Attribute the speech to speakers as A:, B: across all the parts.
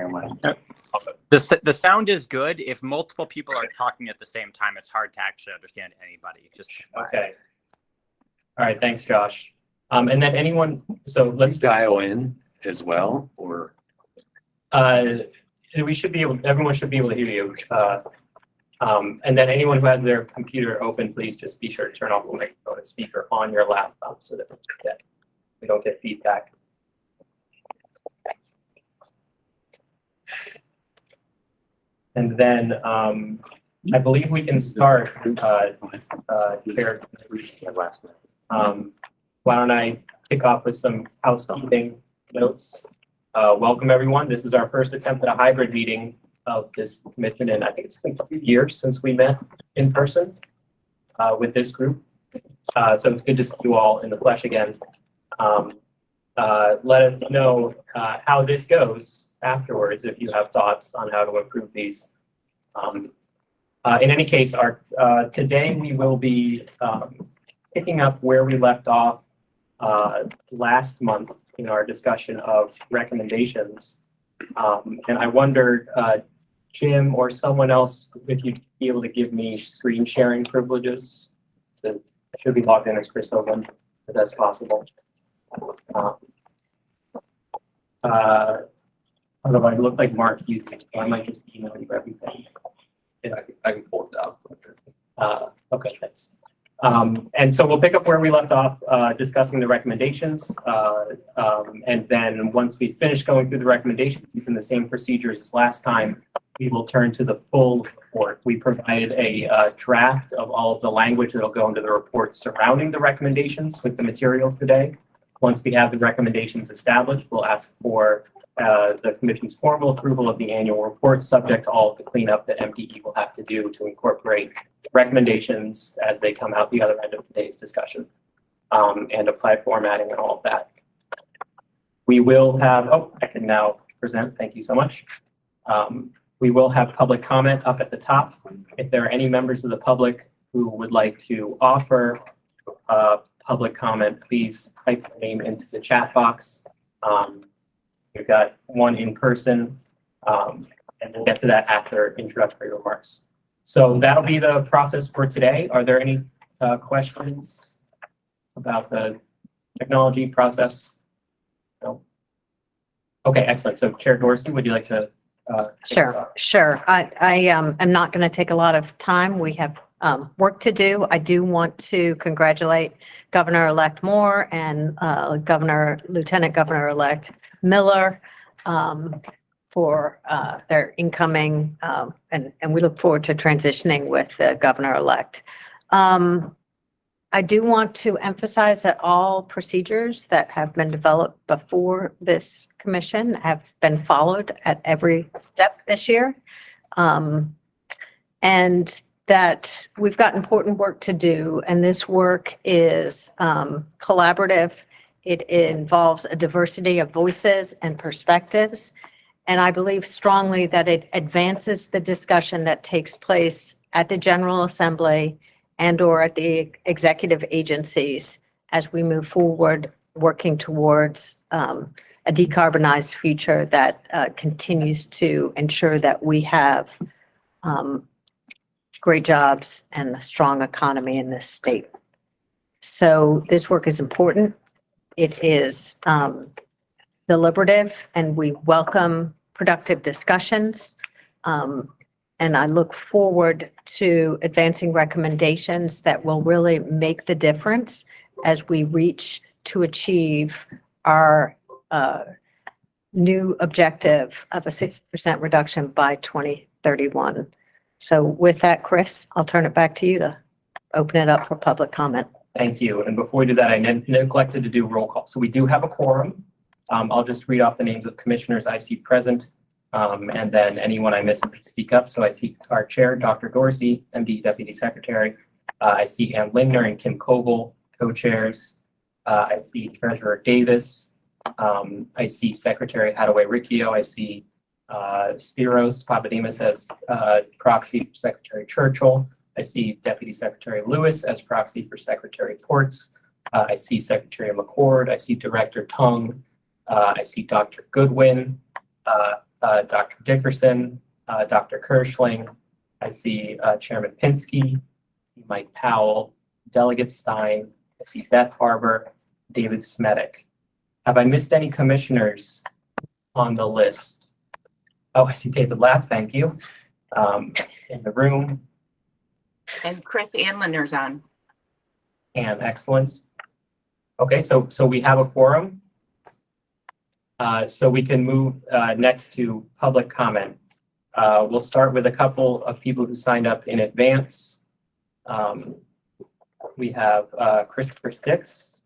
A: mind.
B: The sound is good. If multiple people are talking at the same time, it's hard to actually understand anybody. Just
C: okay. All right, thanks, Josh. And then anyone, so let's
A: dial in as well, or
C: we should be able, everyone should be able to hear you. And then anyone who has their computer open, please just be sure to turn off the microphone and speaker on your laptop so that we don't get feedback. And then I believe we can start. Why don't I kick off with some housekeeping notes? Welcome, everyone. This is our first attempt at a hybrid meeting of this commission, and I think it's been 3 years since we met in person with this group. So it's good to see you all in the flesh again. Let us know how this goes afterwards if you have thoughts on how to improve these. In any case, today we will be picking up where we left off last month in our discussion of recommendations. And I wondered, Jim or someone else, if you'd be able to give me screen sharing privileges. I should be logged in as Chris Hoagland, if that's possible. Although I look like Mark using it, so I might just email you everything.
A: yeah, I can pull it down.
C: Okay, thanks. And so we'll pick up where we left off, discussing the recommendations. And then once we finish going through the recommendations, using the same procedures as last time, we will turn to the full report. We provided a draft of all of the language that will go into the report surrounding the recommendations with the material today. Once we have the recommendations established, we'll ask for the commission's formal approval of the annual report, subject to all of the cleanup that MDE will have to do to incorporate recommendations as they come out the other end of today's discussion, and apply formatting and all of that. We will have, I can now present, thank you so much. We will have public comment up at the top. If there are any members of the public who would like to offer public comment, please type your name into the chat box. We've got one in person, and we'll get to that after introductory remarks. So that'll be the process for today. Are there any questions about the technology process? No. Okay, excellent. So Chair Dorsey, would you like to?
D: Sure. I am not going to take a lot of time. We have work to do. I do want to congratulate Governor-elect Moore and Lieutenant Governor-elect Miller for their incoming, and we look forward to transitioning with the Governor-elect. I do want to emphasize that all procedures that have been developed before this commission have been followed at every step this year. And that we've got important work to do, and this work is collaborative. It involves a diversity of voices and perspectives, and I believe strongly that it advances the discussion that takes place at the General Assembly and or at the executive agencies as we move forward, working towards a decarbonized future that continues to ensure that we have great jobs and a strong economy in this state. So this work is important. It is deliberative, and we welcome productive discussions. And I look forward to advancing recommendations that will really make the difference as we reach to achieve our new objective of a 60% reduction by 2031. So with that, Chris, I'll turn it back to you to open it up for public comment.
C: Thank you. And before we do that, I neglected to do roll call. So we do have a quorum. I'll just read off the names of commissioners I see present. And then anyone I miss, please speak up. So I see our chair, Dr. Dorsey, MD Deputy Secretary. I see Ann Lindner and Kim Koval, co-chairs. I see Treasurer Davis. I see Secretary Hadaway Riccio. I see Spiros Papademos as proxy for Secretary Churchill. I see Deputy Secretary Lewis as proxy for Secretary Ports. I see Secretary McCord. I see Director Tung. I see Dr. Goodwin. Dr. Dickerson, Dr. Kirschling. I see Chairman Pinsky, Mike Powell, Delegate Stein. I see Beth Harbor, David Smetic. Have I missed any commissioners on the list? Oh, I see David Lapp, thank you, in the room.
E: And Chris Anlinder's on.
C: And excellent. Okay, so we have a quorum. So we can move next to public comment. We'll start with a couple of people who signed up in advance. We have Christopher Sticks.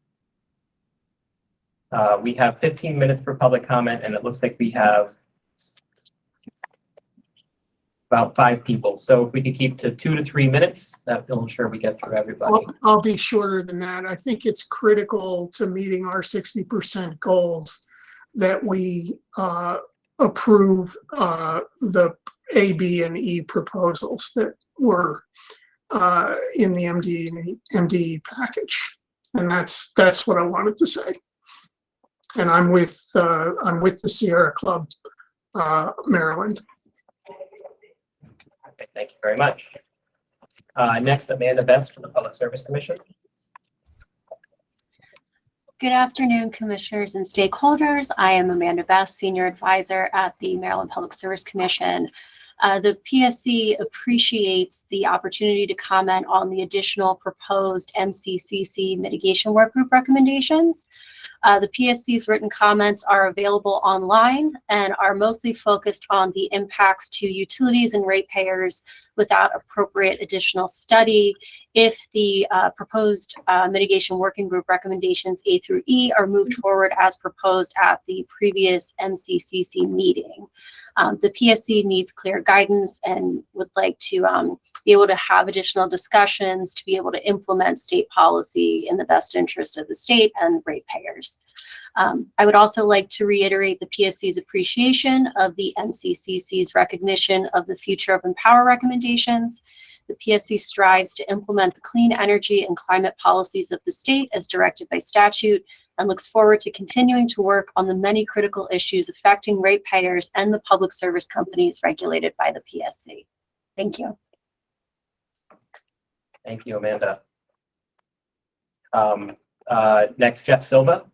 C: We have 15 minutes for public comment, and it looks like we have about 5 people. So if we could keep to 2 to 3 minutes, that will ensure we get through everybody.
F: I'll be shorter than that. I think it's critical to meeting our 60% goals that we approve the A, B, and E proposals that were in the MDE package. And that's what I wanted to say. And I'm with the Sierra Club, Maryland.
C: Okay, thank you very much. Next, Amanda Best from the Public Service Commission.
G: Good afternoon, commissioners and stakeholders. I am Amanda Best, Senior Advisor at the Maryland Public Service Commission. The PSC appreciates the opportunity to comment on the additional proposed MCCC mitigation workgroup recommendations. The PSC's written comments are available online and are mostly focused on the impacts to utilities and ratepayers without appropriate additional study if the proposed mitigation working group recommendations A through E are moved forward as proposed at the previous MCCC meeting. The PSC needs clear guidance and would like to be able to have additional discussions to be able to implement state policy in the best interest of the state and ratepayers. I would also like to reiterate the PSC's appreciation of the MCCC's recognition of the Future Open Power recommendations. The PSC strives to implement the clean energy and climate policies of the state as directed by statute and looks forward to continuing to work on the many critical issues affecting ratepayers and the public service companies regulated by the PSC. Thank you.
C: Thank you, Amanda. Next, Jeff Silva.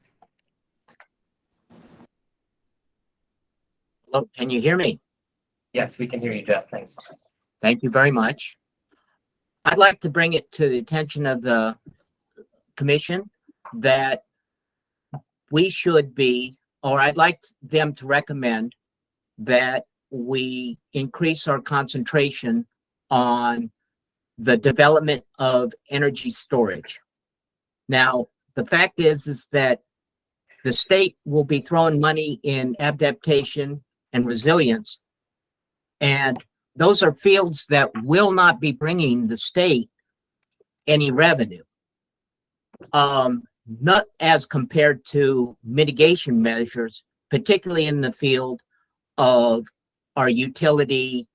H: Hello, can you hear me?
C: Yes, we can hear you, Jeff. Thanks.
H: Thank you very much. I'd like to bring it to the attention of the commission that we should be, or I'd like them to recommend that we increase our concentration on the development of energy storage. Now, the fact is that the state will be throwing money in adaptation and resilience, and those are fields that will not be bringing the state any revenue, not as compared to mitigation measures, particularly in the field of our utility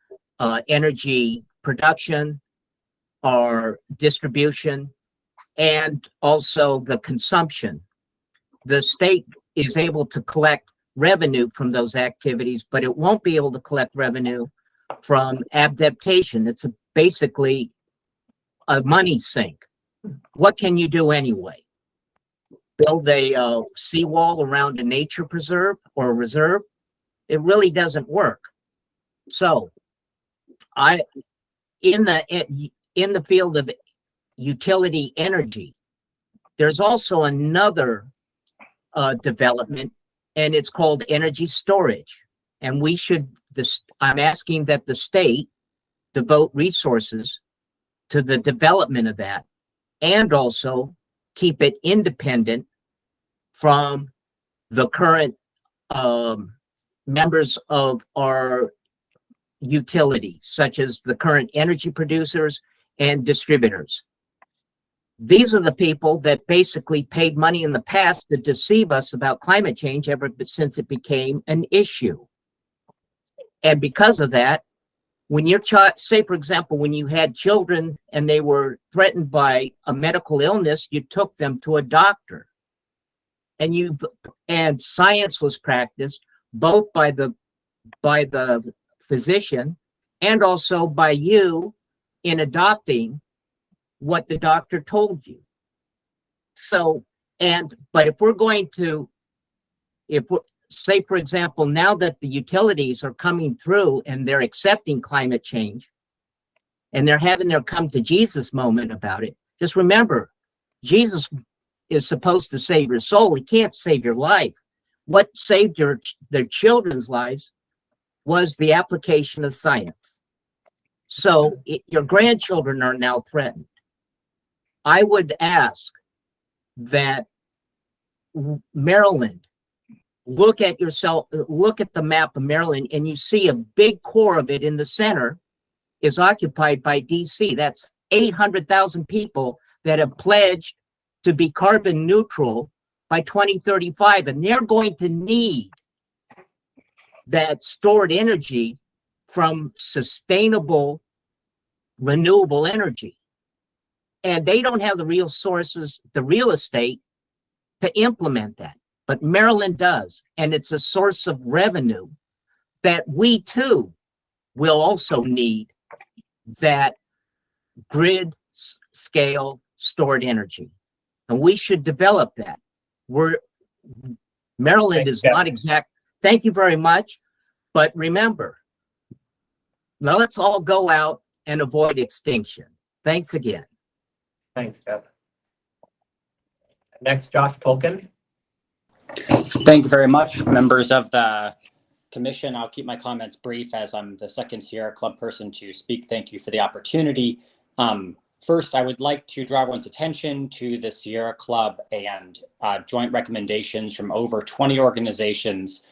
H: energy production, our distribution, and also the consumption. The state is able to collect revenue from those activities, but it won't be able to collect revenue from adaptation. It's basically a money sink. What can you do anyway? Build a seawall around a nature preserve or a reserve? It really doesn't work. So in the field of utility energy, there's also another development, and it's called energy storage. And we should, I'm asking that the state devote resources to the development of that and also keep it independent from the current members of our utility, such as the current energy producers and distributors. These are the people that basically paid money in the past to deceive us about climate change ever since it became an issue. And because of that, when your child, say for example, when you had children and they were threatened by a medical illness, you took them to a doctor. And science was practiced both by the by the physician and also by you in adopting what the doctor told you. So, but if we're going to, say, for example, now that the utilities are coming through and they're accepting climate change and they're having their come to Jesus moment about it, just remember, Jesus is supposed to save your soul. He can't save your life. What saved their children's lives was the application of science. So your grandchildren are now threatened. I would ask that Maryland, look at the map of Maryland, and you see a big core of it in the center is occupied by DC. That's 800,000 people that have pledged to be carbon neutral by 2035, and they're going to need that stored energy from sustainable, renewable energy. And they don't have the real sources, the real estate to implement that. But Maryland does, and it's a source of revenue that we too will also need, that grid scale stored energy. And we should develop that. Maryland is not exact. Thank you very much. But remember, now let's all go out and avoid extinction. Thanks again.
C: Thanks, Jeff. Next, Josh Tolkien.
B: Thank you very much, members of the commission. I'll keep my comments brief as I'm the second Sierra Club person to speak. Thank you for the opportunity. First, I would like to draw everyone's attention to the Sierra Club and joint recommendations from over 20 organizations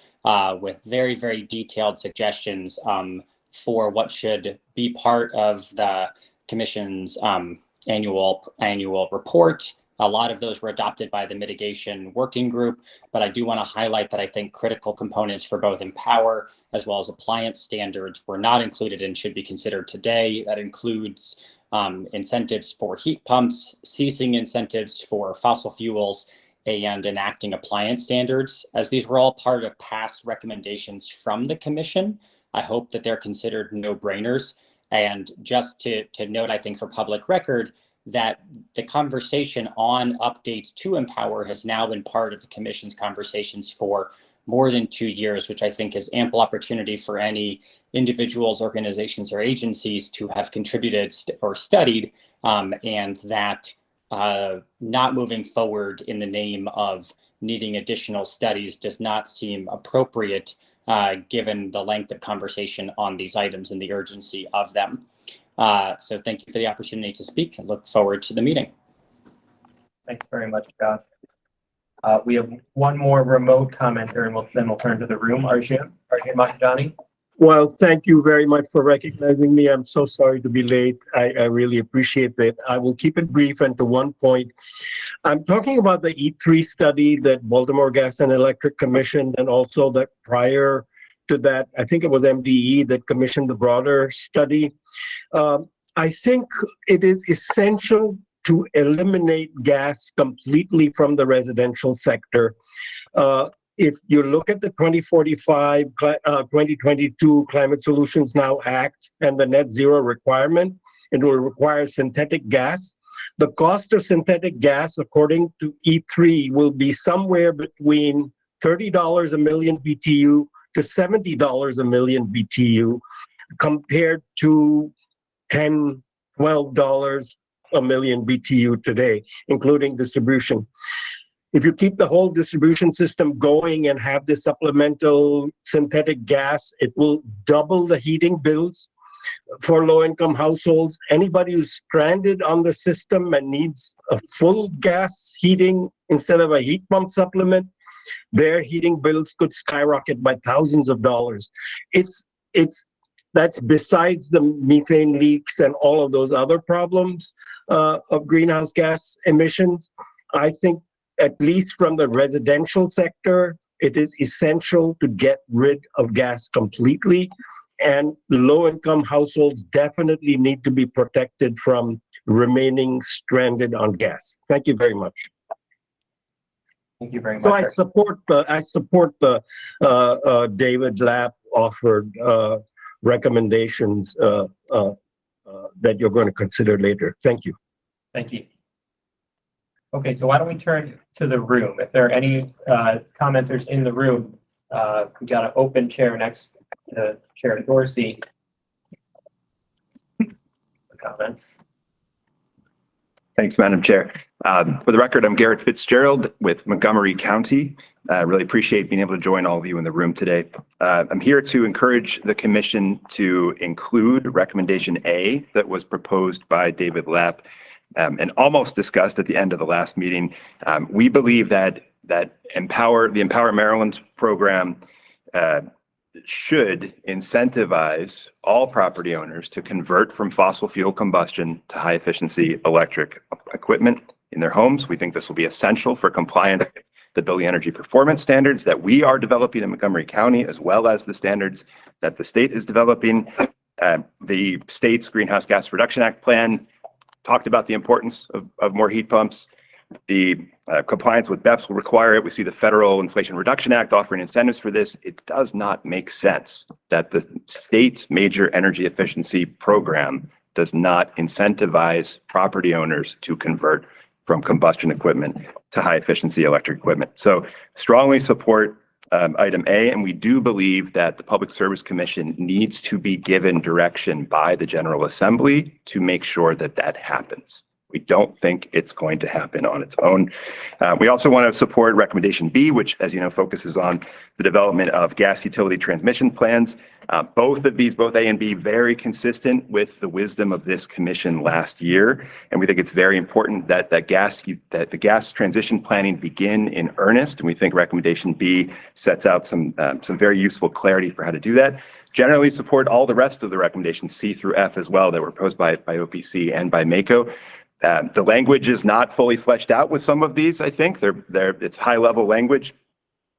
B: with very, very detailed suggestions for what should be part of the commission's annual report. A lot of those were adopted by the mitigation working group, but I do want to highlight that I think critical components for both Empower as well as appliance standards were not included and should be considered today. That includes incentives for heat pumps, ceasing incentives for fossil fuels, and enacting appliance standards. As these were all part of past recommendations from the commission, I hope that they're considered no-brainers. And just to note, I think for public record, that the conversation on updates to Empower has now been part of the commission's conversations for more than 2 years, which I think is ample opportunity for any individuals, organizations, or agencies to have contributed or studied, and that not moving forward in the name of needing additional studies does not seem appropriate given the length of conversation on these items and the urgency of them. So thank you for the opportunity to speak and look forward to the meeting.
C: Thanks very much, Josh. We have one more remote commenter, and then we'll turn to the room. Arjun Mahajani.
I: Well, thank you very much for recognizing me. I'm so sorry to be late. I really appreciate that. I will keep it brief and to one point. I'm talking about the E3 study that Baltimore Gas and Electric commissioned, and also that prior to that, I think it was MDE that commissioned the broader study. I think it is essential to eliminate gas completely from the residential sector. If you look at the 2045, 2022 Climate Solutions Now Act and the net zero requirement, it will require synthetic gas. The cost of synthetic gas, according to E3, will be somewhere between $30 a million BTU to $70 a million BTU, compared to $10, $12 a million BTU today, including distribution. If you keep the whole distribution system going and have the supplemental synthetic gas, it will double the heating bills for low-income households. Anybody who's stranded on the system and needs a full gas heating instead of a heat pump supplement, their heating bills could skyrocket by thousands of dollars. That's besides the methane leaks and all of those other problems of greenhouse gas emissions. I think, at least from the residential sector, it is essential to get rid of gas completely. And low-income households definitely need to be protected from remaining stranded on gas. Thank you very much.
C: Thank you very much.
I: So I support the David Lapp offered recommendations that you're going to consider later. Thank you.
C: Thank you. Okay, so why don't we turn to the room? If there are any commenters in the room, we got an open chair next to Chair Dorsey. Comments.
J: Thanks, Madam Chair. For the record, I'm Garrett Fitzgerald with Montgomery County. I really appreciate being able to join all of you in the room today. I'm here to encourage the commission to include recommendation A that was proposed by David Lapp and almost discussed at the end of the last meeting. We believe that the Empower Maryland program should incentivize all property owners to convert from fossil fuel combustion to high efficiency electric equipment in their homes. We think this will be essential for compliance with the Building Energy Performance Standards that we are developing in Montgomery County, as well as the standards that the state is developing. The state's Greenhouse Gas Reduction Act plan talked about the importance of more heat pumps. The compliance with BEPS will require it. We see the Federal Inflation Reduction Act offering incentives for this. It does not make sense that the state's major energy efficiency program does not incentivize property owners to convert from combustion equipment to high efficiency electric equipment. So strongly support item A, and we do believe that the Public Service Commission needs to be given direction by the General Assembly to make sure that that happens. We don't think it's going to happen on its own. We also want to support recommendation B, which, as you know, focuses on the development of gas utility transmission plans. Both of these, both A and B, very consistent with the wisdom of this commission last year. And we think it's very important that the gas transition planning begin in earnest. And we think recommendation B sets out some very useful clarity for how to do that. Generally support all the rest of the recommendations C through F as well that were proposed by OPC and by MACO. The language is not fully fleshed out with some of these, I think. It's high-level language.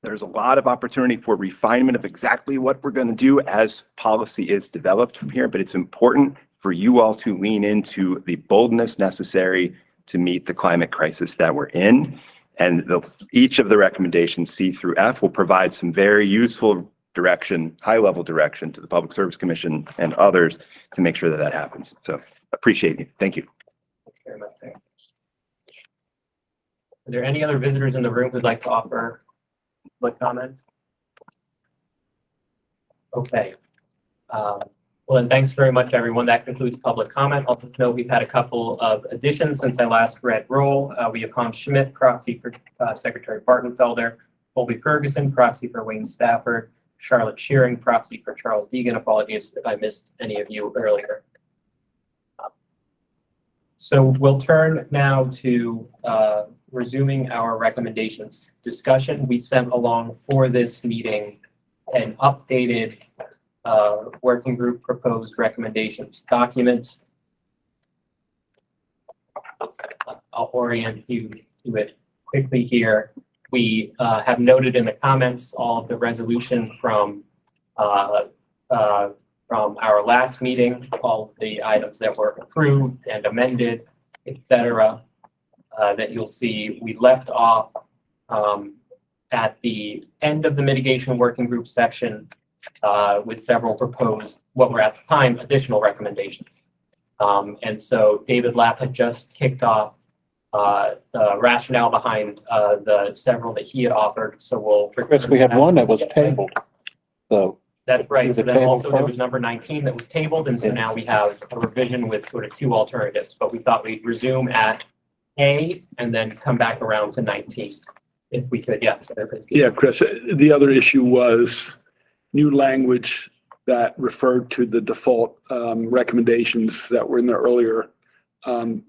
J: There's a lot of opportunity for refinement of exactly what we're going to do as policy is developed from here, but it's important for you all to lean into the boldness necessary to meet the climate crisis that we're in. And each of the recommendations, C through F, will provide some very useful direction, high-level direction to the Public Service Commission and others to make sure that that happens. So appreciate it. Thank you.
C: Very much. Are there any other visitors in the room who'd like to offer public comment? Okay. Well, then thanks very much, everyone. That concludes public comment. I'll just note we've had a couple of additions since I last read roll. We have Hans Schmidt, proxy for Secretary Bartenfelder, Colby Ferguson, proxy for Wayne Stafford, Charlotte Shearing, proxy for Charles Deegan. Apologies if I missed any of you earlier. So we'll turn now to resuming our recommendations discussion. We sent along for this meeting an updated working group proposed recommendations document. I'll orient you to it quickly here. We have noted in the comments all of the resolution from our last meeting, all of the items that were approved and amended, etc., that you'll see. We left off at the end of the mitigation working group section with several proposed, what were at the time, additional recommendations. And so David Lapp had just kicked off the rationale behind the several that he had offered. So we'll.
A: Chris, we had one that was tabled, so.
C: That's right. So then
A: Table
C: also there
A: first?
C: was number 19 that was tabled. And so now we have a revision with sort of two alternatives, but we thought we'd resume at A and then come back around to 19 if we could. Yeah. So
K: Yeah, Chris, the other issue was new language that referred to the default recommendations that were in the earlier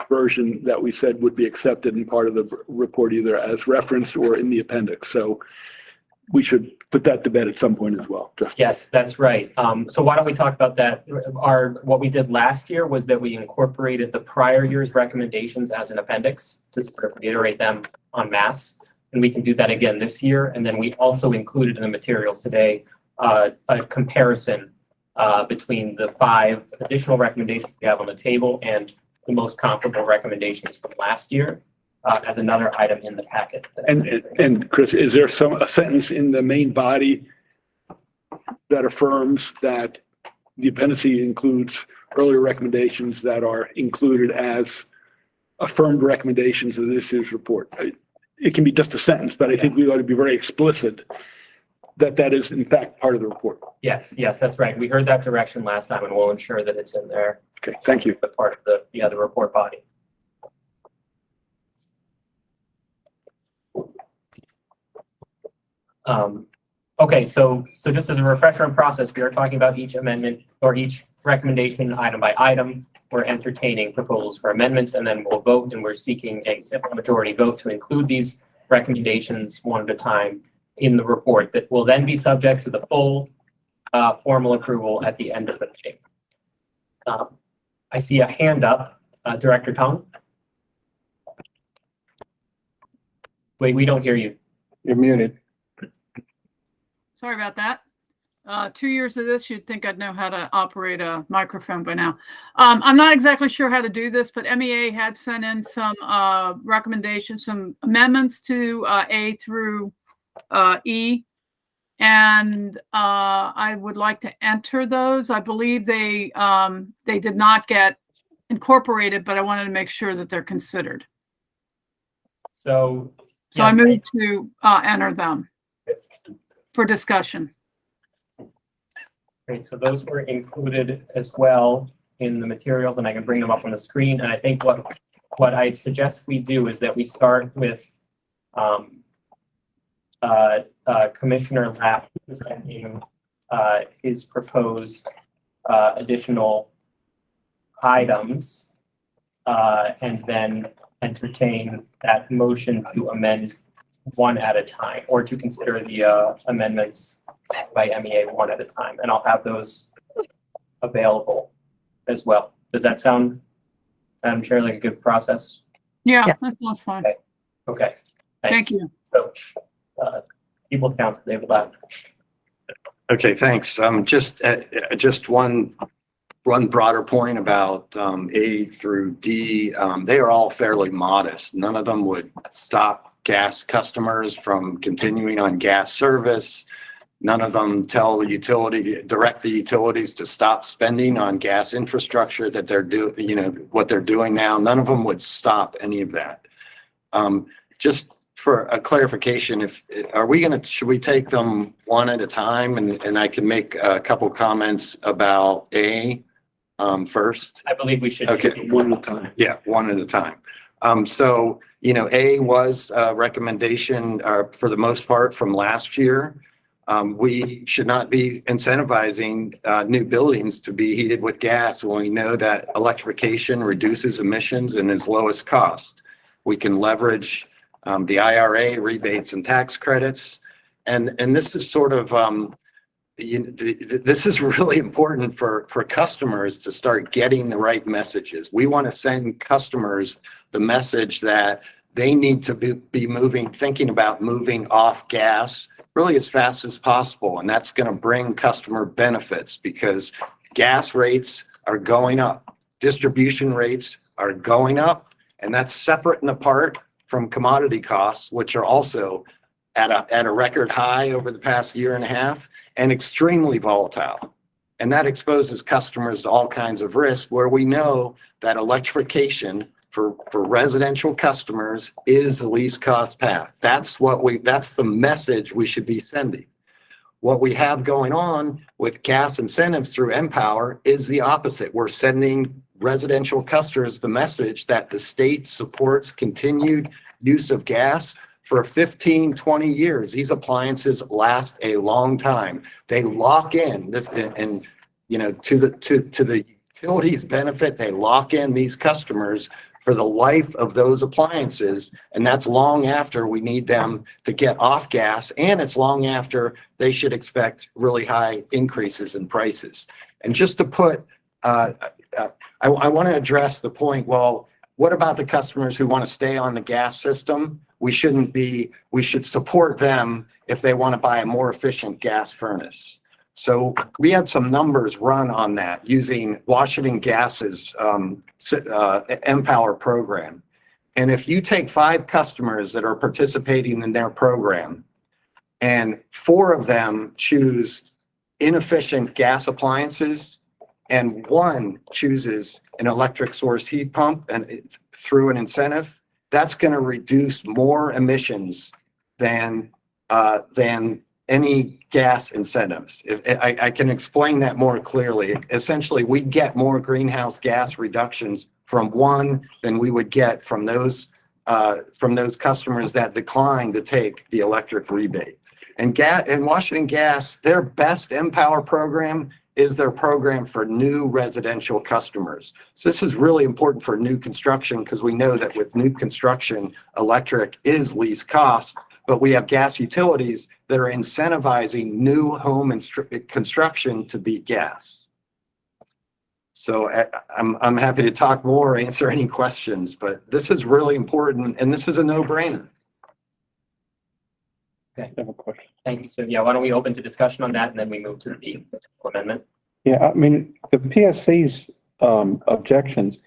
K: version that we said would be accepted in part of the report, either as referenced or in the appendix. So we should put that to bed at some point as well.
C: Yes, that's right. So why don't we talk about that? What we did last year was that we incorporated the prior year's recommendations as an appendix to sort of reiterate them en masse. And we can do that again this year. And then we also included in the materials today a comparison between the 5 additional recommendations we have on the table and the most comparable recommendations from last year. As another item in the packet.
K: And Chris, is there a sentence in the main body that affirms that the appendice includes earlier recommendations that are included as affirmed recommendations of this year's report. It can be just a sentence, but I think we ought to be very explicit that that is in fact part of the report.
C: Yes, that's right. We heard that direction last time, and we'll ensure that it's in there.
K: Okay, thank you.
C: The part of the other report body. Okay, so just as a refresher on process, we are talking about each amendment or each recommendation item by item. We're entertaining proposals for amendments, and then we'll vote, and we're seeking a simple majority vote to include these recommendations one at a time in the report that will then be subject to the full formal approval at the end of the meeting. I see a hand up, Director Tong. Wait, we don't hear you.
I: You're muted.
L: Sorry about that. 2 years of this, you'd think I'd know how to operate a microphone by now. I'm not exactly sure how to do this, but MEA had sent in some recommendations, some amendments to A through E. And I would like to enter those. I believe they did not get incorporated, but I wanted to make sure that they're considered.
C: So
L: I
C: yes,
L: moved to enter them for discussion.
C: Great, so those were included as well in the materials, and I can bring them up on the screen. And I think what I suggest we do is that we start with Commissioner Lapp presenting his proposed additional items, and then entertain that motion to amend one at a time, or to consider the amendments by MEA one at a time. And I'll have those available as well. Does that sound, Madam Chair, like a good process?
L: Yeah,
D: Yes.
L: that sounds fine.
C: Okay.
L: Thank
C: Thanks.
L: you.
C: So, People's Council, David Lapp.
M: Okay, thanks. Just one broader point about A through D. They are all fairly modest. None of them would stop gas customers from continuing on gas service. None of them tell direct the utilities to stop spending on gas infrastructure that they're what they're doing now. None of them would stop any of that. Just for a clarification, should we take them one at a time, and I can make a couple comments about A first?
C: I believe we should.
M: Okay.
K: One at a time.
M: Yeah, one at a time. So, A was a recommendation for the most part from last year. We should not be incentivizing new buildings to be heated with gas when we know that electrification reduces emissions and is lowest cost. We can leverage the IRA rebates and tax credits. And this is sort of, this is really important for customers to start getting the right messages. We want to send customers the message that they need to be thinking about moving off gas really as fast as possible. And that's going to bring customer benefits because gas rates are going up, distribution rates are going up, and that's separate and apart from commodity costs, which are also at a record high over the past year and a half and extremely volatile. And that exposes customers to all kinds of risks where we know that electrification for residential customers is the least cost path. That's the message we should be sending. What we have going on with gas incentives through Empower is the opposite. We're sending residential customers the message that the state supports continued use of gas for 15, 20 years. These appliances last a long time. They lock in this, and to the utilities' benefit, they lock in these customers for the life of those appliances. And that's long after we need them to get off gas. And it's long after they should expect really high increases in prices. And just to put, I want to address the point, well, what about the customers who want to stay on the gas system? We should support them if they want to buy a more efficient gas furnace. So we had some numbers run on that using Washington Gas's Empower program. And if you take 5 customers that are participating in their program and 4 of them choose inefficient gas appliances and one chooses an electric source heat pump and through an incentive, that's going to reduce more emissions than any gas incentives. I can explain that more clearly. Essentially, we get more greenhouse gas reductions from one than we would get from those customers that decline to take the electric rebate. And Washington Gas, their best Empower program is their program for new residential customers. So this is really important for new construction because we know that with new construction, electric is least cost, but we have gas utilities that are incentivizing new home construction to be gas. So I'm happy to talk more, answer any questions, but this is really important and this is a no-brainer.
C: Okay,
K: I have a question.
C: thank you. So yeah, why don't we open to discussion on that and then we move to the amendment?
N: Yeah, I mean, the PSC's objections,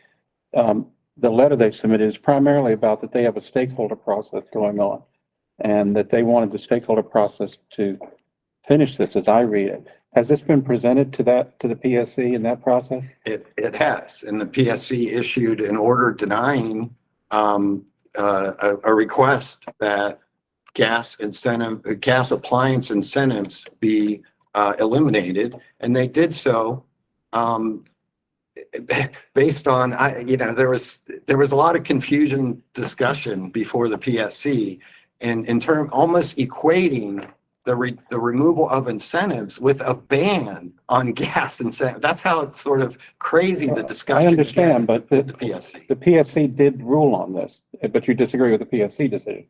N: the letter they submitted is primarily about that they have a stakeholder process going on and that they wanted the stakeholder process to finish this, as I read it. Has this been presented to the PSC in that process?
M: It has, and the PSC issued an order denying a request that gas appliance incentives be eliminated, and they did so based on there was a lot of confusion discussion before the PSC, and in term almost equating the removal of incentives with a ban on gas incentives. That's how it's sort of crazy the discussion.
N: I understand, but the
M: PSC.
N: The PSC did rule on this, but you disagree with the PSC decision.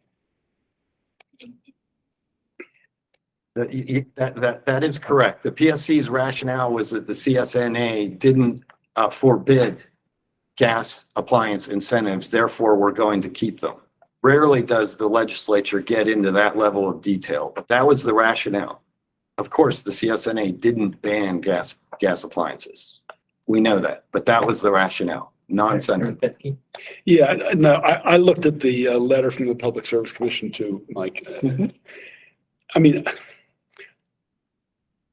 M: That is correct. The PSC's rationale was that the CSNA didn't forbid gas appliance incentives, therefore we're going to keep them. Rarely does the legislature get into that level of detail, but that was the rationale. Of course, the CSNA didn't ban gas appliances. We know that, but that was the rationale, nonsensical.
K: Yeah, no, I looked at the letter from the Public Service Commission too, Mike. I mean,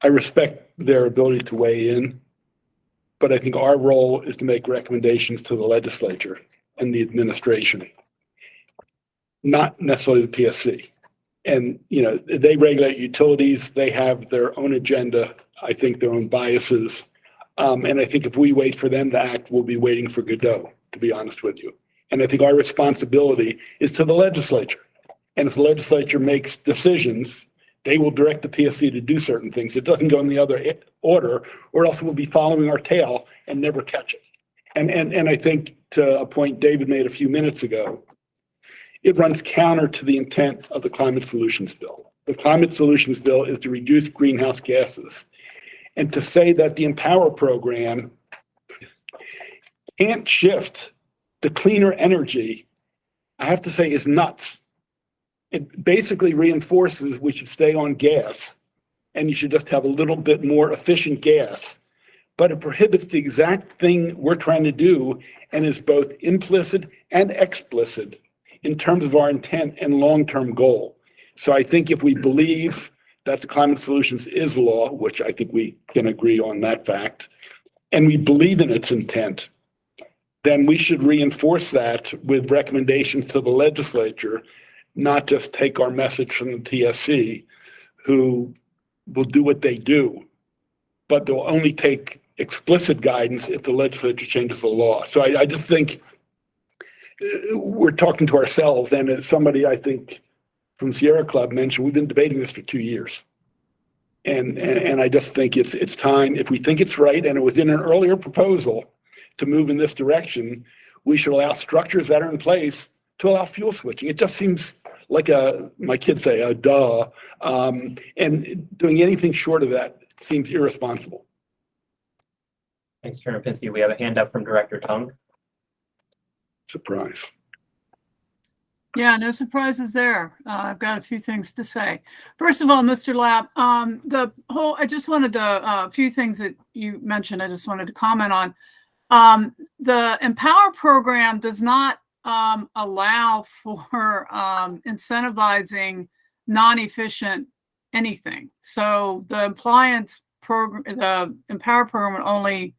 K: I respect their ability to weigh in, but I think our role is to make recommendations to the legislature and the administration, not necessarily the PSC. And, they regulate utilities. They have their own agenda, I think their own biases. And I think if we wait for them to act, we'll be waiting for Godot, to be honest with you. And I think our responsibility is to the legislature. And if the legislature makes decisions, they will direct the PSC to do certain things. It doesn't go in the other order, or else we'll be following our tail and never catch it. And I think to a point David made a few minutes ago, it runs counter to the intent of the Climate Solutions Bill. The Climate Solutions Bill is to reduce greenhouse gases. And to say that the Empower program can't shift to cleaner energy, I have to say is nuts. It basically reinforces we should stay on gas and you should just have a little bit more efficient gas. But it prohibits the exact thing we're trying to do and is both implicit and explicit in terms of our intent and long-term goal. So I think if we believe that the Climate Solutions is law, which I think we can agree on that fact, and we believe in its intent, then we should reinforce that with recommendations to the legislature, not just take our message from the PSC, who will do what they do, but they'll only take explicit guidance if the legislature changes the law. So I just think we're talking to ourselves, and as somebody I think from Sierra Club mentioned, we've been debating this for 2 years. And I just think it's time, if we think it's right and it was in an earlier proposal to move in this direction, we should allow structures that are in place to allow fuel switching. It just seems like my kids say, a duh. And doing anything short of that seems irresponsible.
C: Thanks, Chairman Pinsky. We have a hand up from Director Tung.
K: Surprise.
L: Yeah, no surprises there. I've got a few things to say. First of all, Mr. Lapp, I just wanted to, a few things that you mentioned, I just wanted to comment on. The Empower program does not allow for incentivizing non-efficient anything. So the appliance Empower program will only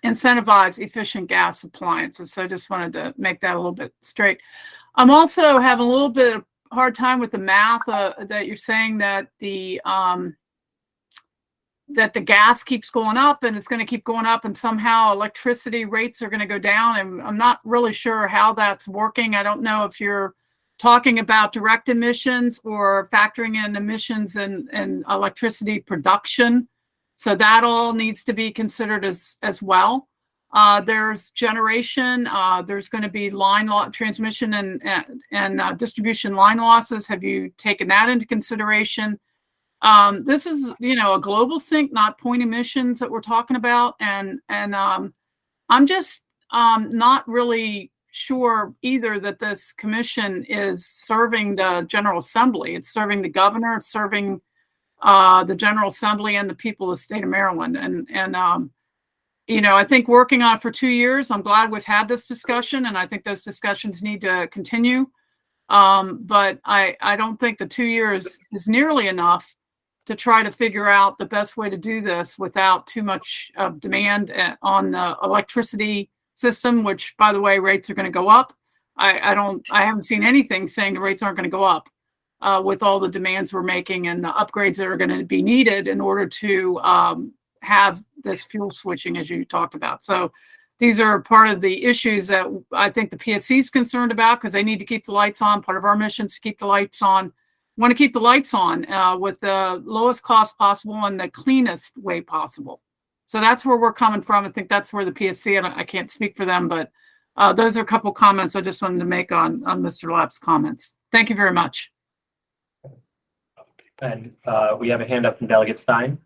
L: incentivize efficient gas appliances. So I just wanted to make that a little bit straight. I'm also having a little bit of hard time with the math that you're saying that the gas keeps going up and it's going to keep going up and somehow electricity rates are going to go down. And I'm not really sure how that's working. I don't know if you're talking about direct emissions or factoring in emissions and electricity production. So that all needs to be considered as well. There's generation, there's going to be transmission and distribution line losses. Have you taken that into consideration? This is, a global sink, not point emissions that we're talking about. And I'm just not really sure either that this commission is serving the General Assembly. It's serving the governor, it's serving the General Assembly and the people of the state of Maryland. And I think working on it for 2 years, I'm glad we've had this discussion, and I think those discussions need to continue. But I don't think the 2 years is nearly enough to try to figure out the best way to do this without too much demand on the electricity system, which, by the way, rates are going to go up. I haven't seen anything saying the rates aren't going to go up with all the demands we're making and the upgrades that are going to be needed in order to have this fuel switching, as you talked about. So these are part of the issues that I think the PSC is concerned about, because they need to keep the lights on. Part of our mission is to keep the lights on. Want to keep the lights on with the lowest cost possible and the cleanest way possible. So that's where we're coming from. I think that's where the PSC, and I can't speak for them, but those are a couple comments I just wanted to make on Mr. Lapp's comments. Thank you very much.
C: And we have a hand up from Delegate Stein.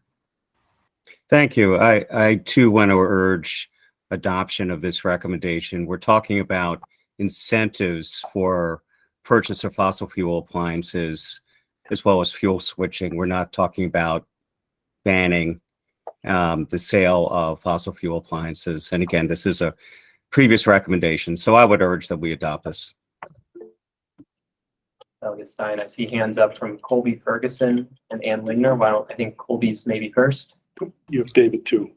O: Thank you. I too want to urge adoption of this recommendation. We're talking about incentives for purchase of fossil fuel appliances as well as fuel switching. We're not talking about banning the sale of fossil fuel appliances. And again, this is a previous recommendation, so I would urge that we adopt this.
C: Delegate Stein, I see hands up from Colby Ferguson and Ann Lingner. I think Colby's maybe first.
K: You have David too.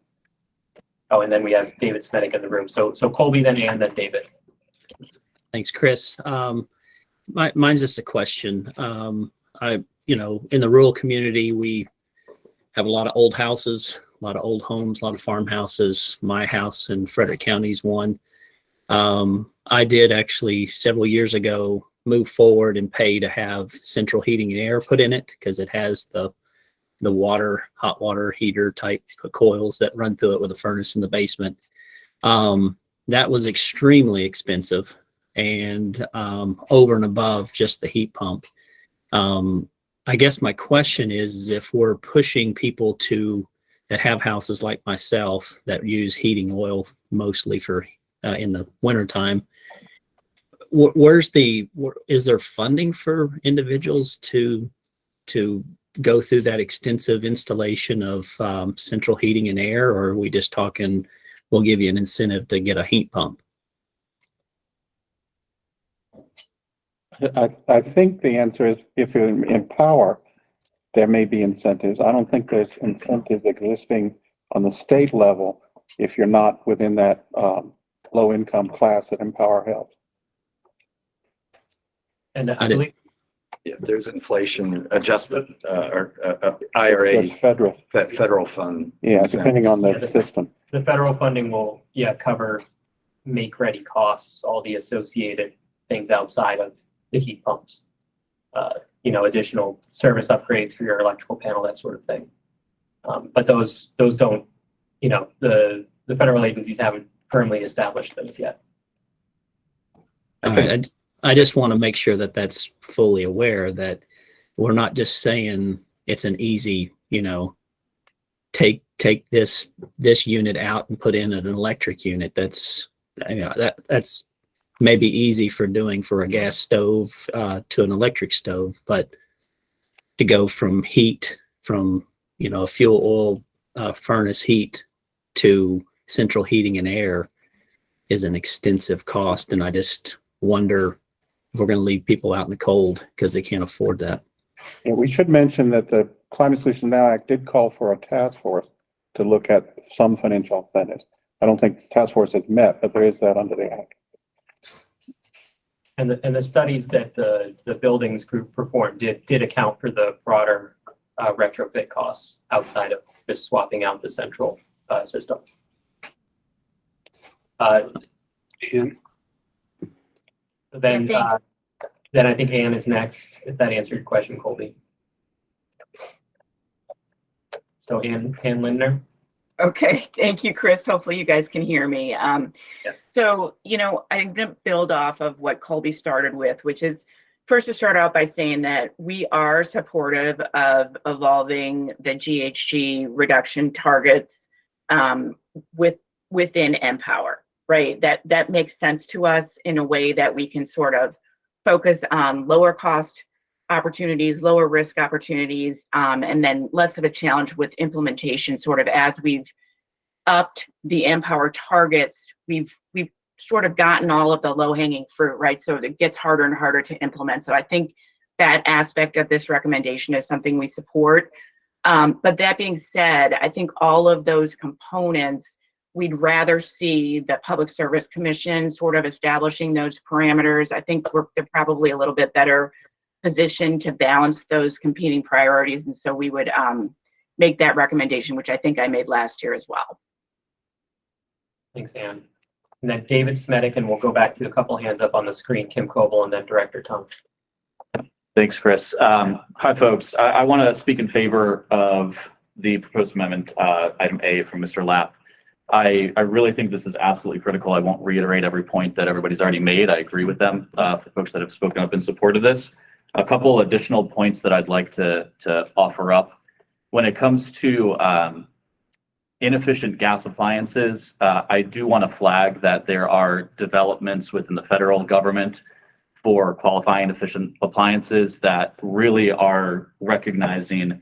C: Oh, and then we have David Smedick in the room. So Colby, then Ann, then David.
P: Thanks, Chris. Mine's just a question. In the rural community, we have a lot of old houses, a lot of old homes, a lot of farmhouses. My house in Frederick County is one. I did actually several years ago move forward and pay to have central heating and air put in it, because it has the hot water heater type coils that run through it with a furnace in the basement. That was extremely expensive, and over and above just the heat pump. I guess my question is if we're pushing people that have houses like myself that use heating oil mostly for in the wintertime, is there funding for individuals to go through that extensive installation of central heating and air, or are we just talking, we'll give you an incentive to get a heat pump?
N: I think the answer is if you empower, there may be incentives. I don't think there's incentives existing on the state level if you're not within that low income class that Empower helps.
C: And I believe
M: there's inflation adjustment or IRA federal fund.
N: Yeah, depending on the system.
C: The federal funding will cover make-ready costs, all the associated things outside of the heat pumps. Additional service upgrades for your electrical panel, that sort of thing. But those don't, the federal agencies haven't firmly established those yet.
P: I just want to make sure that that's fully aware that we're not just saying it's an easy, take this unit out and put in an electric unit. That's maybe easy for doing for a gas stove to an electric stove, but to go from heat from a fuel oil furnace heat to central heating and air is an extensive cost, and I just wonder if we're going to leave people out in the cold because they can't afford that.
N: Yeah, we should mention that the Climate Solutions Now Act did call for a task force to look at some financial alternatives. I don't think the task force has met, but there is that under the act.
C: And the studies that the buildings group performed did account for the broader retrofit costs outside of just swapping out the central system. Then I think Ann is next, if that answered your question, Colby. So Ann Lindner.
E: Okay, thank you, Chris. Hopefully you guys can hear me. So, I'm going to build off of what Colby started with, which is first to start out by saying that we are supportive of evolving the GHG reduction targets within Empower, right? That makes sense to us in a way that we can sort of focus on lower cost opportunities, lower risk opportunities, and then less of a challenge with implementation. Sort of as we've upped the Empower targets, we've sort of gotten all of the low hanging fruit, right? So it gets harder and harder to implement. So I think that aspect of this recommendation is something we support. But that being said, I think all of those components, we'd rather see the Public Service Commission sort of establishing those parameters. I think they're probably a little bit better position to balance those competing priorities. And so we would make that recommendation, which I think I made last year as well.
C: Thanks, Ann. And then David Smedik, and we'll go back to a couple hands up on the screen, Kim Coble, and then Director Tung.
Q: Thanks, Chris. Hi, folks. I want to speak in favor of the proposed amendment, item A from Mr. Lapp. I really think this is absolutely critical. I won't reiterate every point that everybody's already made. I agree with them, for folks that have spoken up in support of this. A couple additional points that I'd like to offer up. When it comes to inefficient gas appliances, I do want to flag that there are developments within the federal government for qualifying efficient appliances that really are recognizing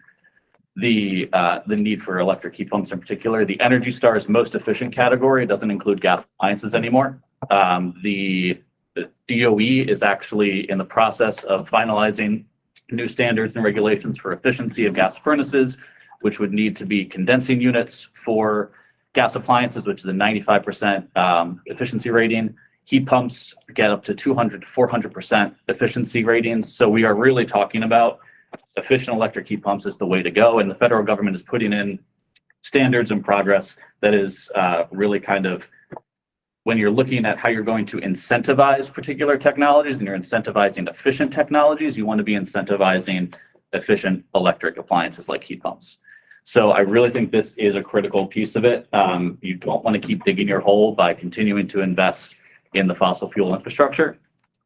Q: the need for electric heat pumps in particular. The Energy Star's most efficient category doesn't include gas appliances anymore. The DOE is actually in the process of finalizing new standards and regulations for efficiency of gas furnaces, which would need to be condensing units for gas appliances, which is a 95% efficiency rating. Heat pumps get up to 200 to 400% efficiency ratings. So we are really talking about efficient electric heat pumps is the way to go. And the federal government is putting in standards and progress that is really kind of, when you're looking at how you're going to incentivize particular technologies and you're incentivizing efficient technologies, you want to be incentivizing efficient electric appliances like heat pumps. So I really think this is a critical piece of it. You don't want to keep digging your hole by continuing to invest in the fossil fuel infrastructure.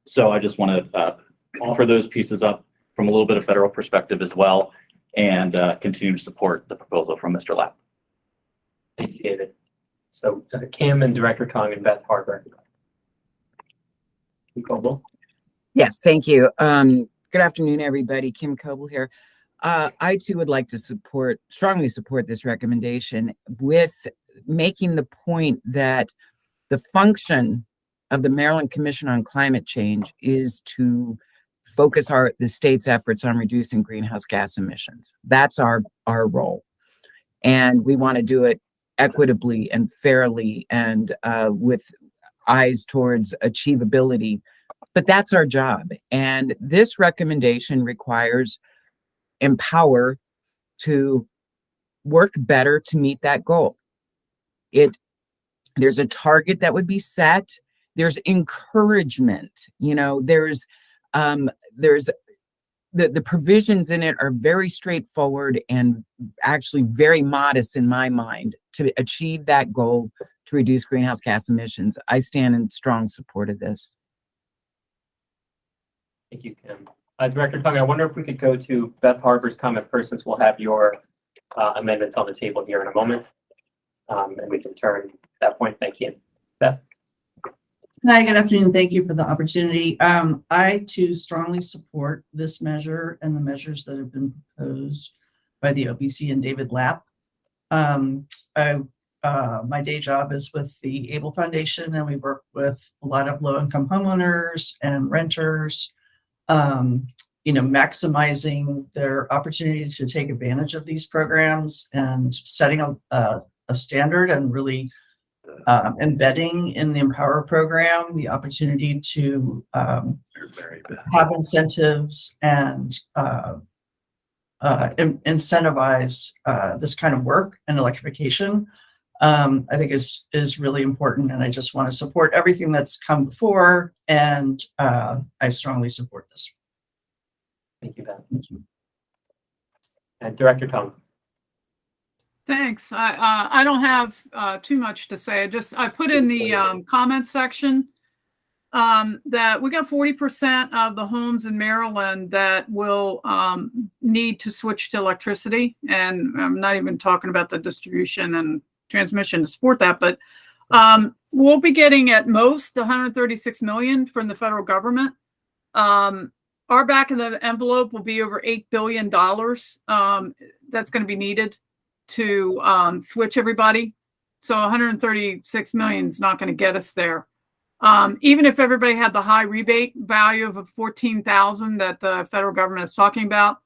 Q: So I just want to offer those pieces up from a little bit of federal perspective as well, and continue to support the proposal from Mr. Lapp.
C: Thank you, David. So Kim and Director Tung and Beth Harbor. Kim Coble.
R: Yes, thank you. Good afternoon, everybody. Kim Coble here. I too would like to strongly support this recommendation, with making the point that the function of the Maryland Commission on Climate Change is to focus the state's efforts on reducing greenhouse gas emissions. That's our role. And we want to do it equitably and fairly and with eyes towards achievability. But that's our job. And this recommendation requires Empower to work better to meet that goal. There's a target that would be set. There's encouragement. There's the provisions in it are very straightforward and actually very modest in my mind to achieve that goal to reduce greenhouse gas emissions. I stand in strong support of this.
C: Thank you, Kim. Director Tung, I wonder if we could go to Beth Harbor's comment first, since we'll have your amendments on the table here in a moment. And we can turn at that point. Thank you. Beth.
S: Hi, good afternoon. Thank you for the opportunity. I too strongly support this measure and the measures that have been proposed by the OPC and David Lapp. My day job is with the Able Foundation, and we work with a lot of low-income homeowners and renters. maximizing their opportunity to take advantage of these programs and setting a standard and really embedding in the Empower program the opportunity to have incentives and incentivize this kind of work and electrification. I think is really important, and I just want to support everything that's come before, and I strongly support this.
C: Thank you, Ben. And Director Tung.
L: Thanks. I don't have too much to say. I put in the comment section that we got 40% of the homes in Maryland that will need to switch to electricity. And I'm not even talking about the distribution and transmission to support that, but we'll be getting at most the 136 million from the federal government. Our back of the envelope will be over $8 billion. That's going to be needed to switch everybody. So 136 million is not going to get us there. Even if everybody had the high rebate value of 14,000 that the federal government is talking about,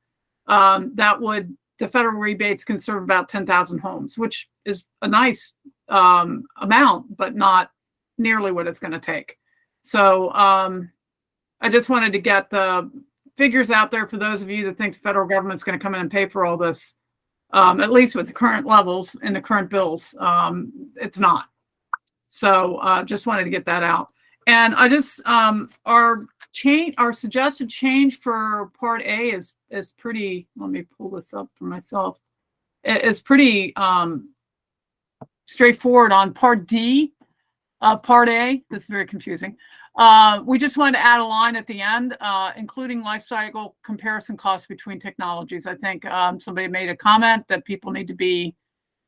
L: the federal rebates can serve about 10,000 homes, which is a nice amount, but not nearly what it's going to take. So I just wanted to get the figures out there for those of you that think the federal government's going to come in and pay for all this. At least with the current levels and the current bills, it's not. So just wanted to get that out. And I just our suggested change for Part A is pretty. Let me pull this up for myself. It is pretty straightforward on Part D of Part A. That's very confusing. We just wanted to add a line at the end, including life cycle comparison costs between technologies. I think somebody made a comment that people need to be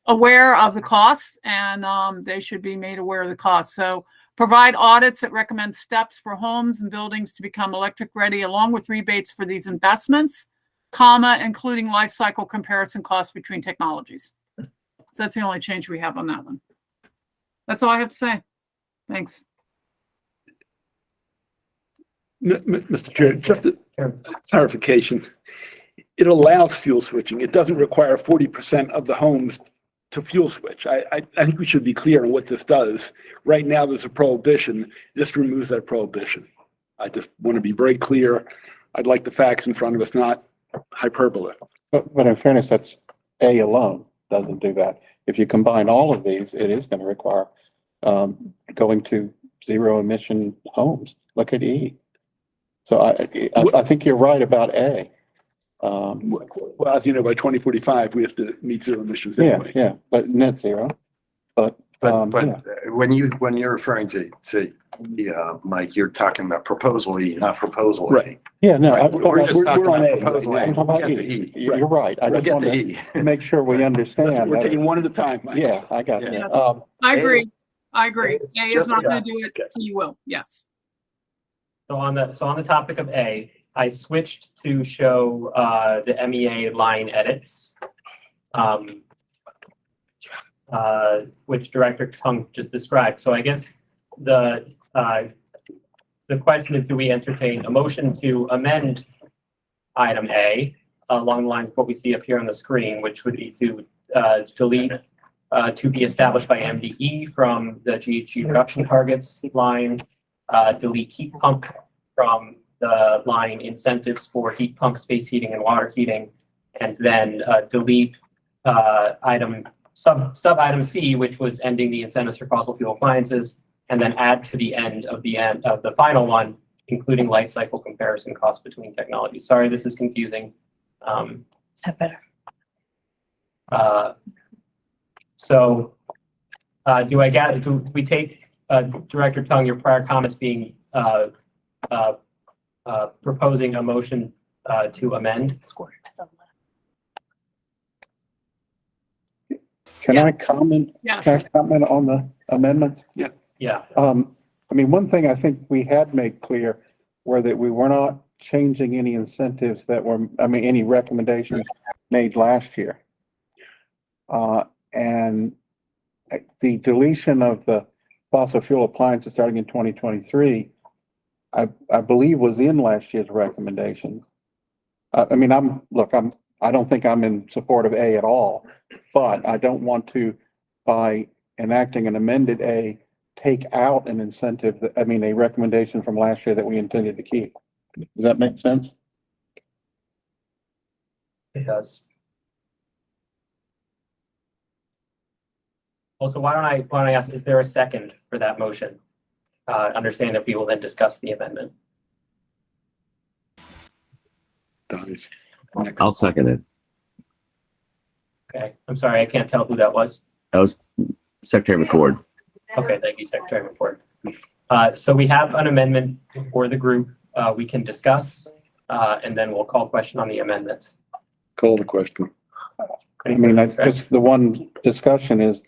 L: aware of the costs, and they should be made aware of the costs. So provide audits that recommend steps for homes and buildings to become electric ready, along with rebates for these investments, including life cycle comparison costs between technologies. So that's the only change we have on that one. That's all I have to say. Thanks.
K: Mr. Chair, just a clarification. It allows fuel switching. It doesn't require 40% of the homes to fuel switch. I think we should be clear on what this does. Right now, there's a prohibition. This removes that prohibition. I just want to be very clear. I'd like the facts in front of us, not hyperbole.
N: But in fairness, that's A alone doesn't do that. If you combine all of these, it is going to require going to zero emission homes. Look at E. So I think you're right about A.
K: Well, as you know, by 2045, we have to meet zero emissions anyway.
N: Yeah, but net zero. But
M: when you're referring to Mike, you're talking about proposal E, not proposal A.
K: Right.
N: Yeah, no,
M: Right. We're just talking
K: on
M: about
K: A.
M: proposal A.
N: I'm talking about
M: We'll get
N: E.
M: to E.
N: You're right. I
M: We'll
N: just
M: get
N: want
M: to E.
N: to make sure we understand.
K: We're
N: that.
K: taking one at a time, Mike.
N: Yeah, I got
M: Yeah.
N: that.
L: Yes. I agree. A is
M: just
L: not
M: the
L: going to do
M: opposite.
L: it. You will. Yes.
C: So on the topic of A, I switched to show the MEA line edits, which Director Tung just described. So I guess the question is, do we entertain a motion to amend item A along the lines of what we see up here on the screen, which would be to delete to be established by MDE from the GHG reduction targets line, delete heat pump from the line incentives for heat pump, space heating, and water heating, and then delete sub item C, which was ending the incentives for fossil fuel appliances, and then add to the end of the final one, including life cycle comparison costs between technologies. Sorry, this is confusing.
D: Is that better?
C: So do we take Director Tung, your prior comments being proposing a motion to amend?
N: Can I comment?
L: Yes.
N: Can I comment on the amendments?
C: Yeah.
N: I mean, one thing I think we had made clear were that we were not changing any incentives that were, any recommendations made last year. And the deletion of the fossil fuel appliances starting in 2023, I believe was in last year's recommendation. I mean, I don't think I'm in support of A at all, but I don't want to, by enacting an amended A, take out an incentive, a recommendation from last year that we intended to keep. Does that make sense?
C: It does. Also, why don't I ask, is there a second for that motion? Understand that we will then discuss the amendment.
O: I'll second it.
C: Okay, I'm sorry, I can't tell who that was.
O: That was Secretary McCord.
C: Okay, thank you, Secretary McCord. So we have an amendment for the group. We can discuss, and then we'll call question on the amendment.
K: Call the question.
N: I mean, just the one discussion is,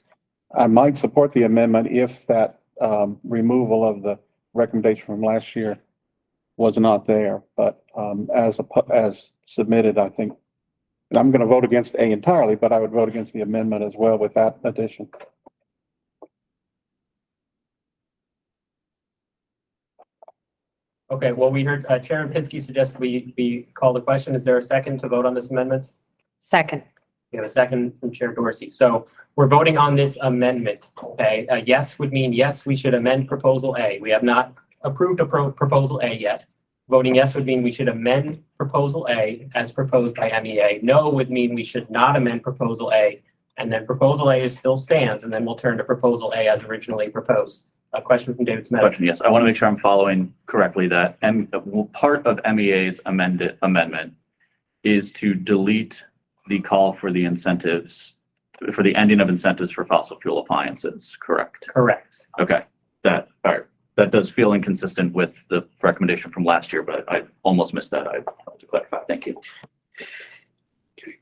N: I might support the amendment if that removal of the recommendation from last year was not there, but as submitted, I think, and I'm going to vote against A entirely, but I would vote against the amendment as well with that addition.
C: Okay, well, we heard Chairman Pinsky suggest we call the question. Is there a second to vote on this amendment?
D: Second.
C: We have a second from Chair Dorsey. So we're voting on this amendment, okay? Yes would mean yes, we should amend proposal A. We have not approved proposal A yet. Voting yes would mean we should amend proposal A as proposed by MEA. No would mean we should not amend proposal A, and then proposal A still stands, and then we'll turn to proposal A as originally proposed. A question from David Smith.
Q: Question, yes. I want to make sure I'm following correctly that part of MEA's amendment is to delete the call for the incentives, for the ending of incentives for fossil fuel appliances, correct?
C: Correct.
Q: Okay, all right. That does feel inconsistent with the recommendation from last year, but I almost missed that. I want to clarify. Thank you.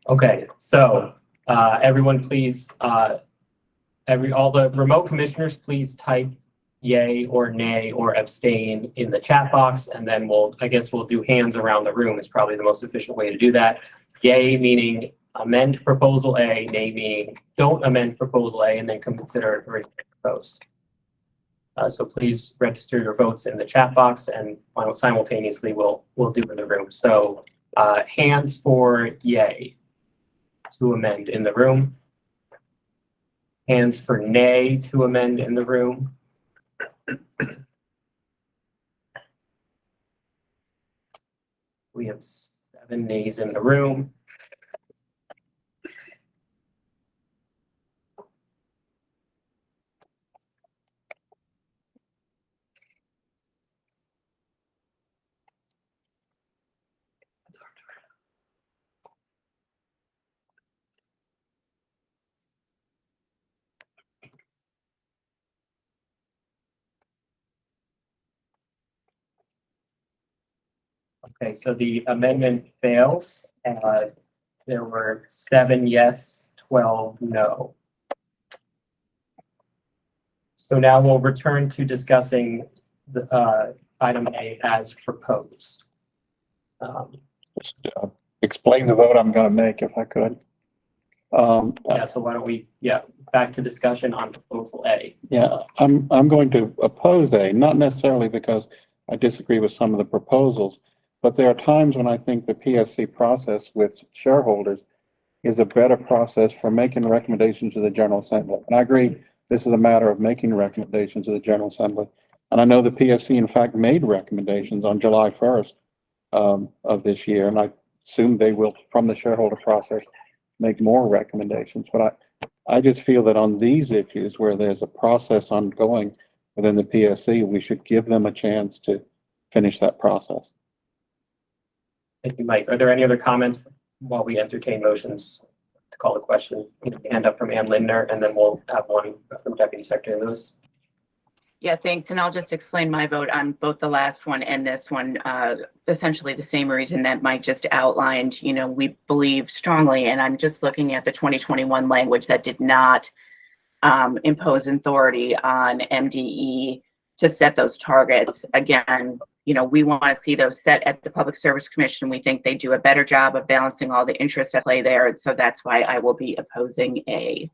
C: Okay, so everyone please, all the remote commissioners, please type yay or nay or abstain in the chat box, and then I guess we'll do hands around the room is probably the most efficient way to do that. Yay meaning amend proposal A, nay meaning don't amend proposal A and then consider it originally proposed. So please register your votes in the chat box, and simultaneously we'll do in the room. So hands for yay to amend in the room. Hands for nay to amend in the room. We have 7 nays in the room. Okay, so the amendment fails. There were 7 yes, 12 no. So now we'll return to discussing the item A as proposed.
N: Just explain the vote I'm going to make if I could.
C: Yeah, so why don't we, back to discussion on proposal A.
N: Yeah, I'm going to oppose A, not necessarily because I disagree with some of the proposals, but there are times when I think the PSC process with shareholders is a better process for making recommendations to the General Assembly. And I agree, this is a matter of making recommendations to the General Assembly. And I know the PSC, in fact, made recommendations on July 1st of this year, and I assume they will, from the shareholder process, make more recommendations. But I just feel that on these issues where there's a process ongoing within the PSC, we should give them a chance to finish that process.
C: Thank you, Mike. Are there any other comments while we entertain motions to call the question? Hand up from Ann Lindner, and then we'll have one from Deputy Secretary Lewis.
E: Yeah, thanks. And I'll just explain my vote on both the last one and this one. Essentially the same reason that Mike just outlined. You know, we believe strongly, and I'm just looking at the 2021 language that did not impose authority on MDE to set those targets. Again, you know, we want to see those set at the Public Service Commission. We think they do a better job of balancing all the interests at play there. And so that's why I will be opposing A.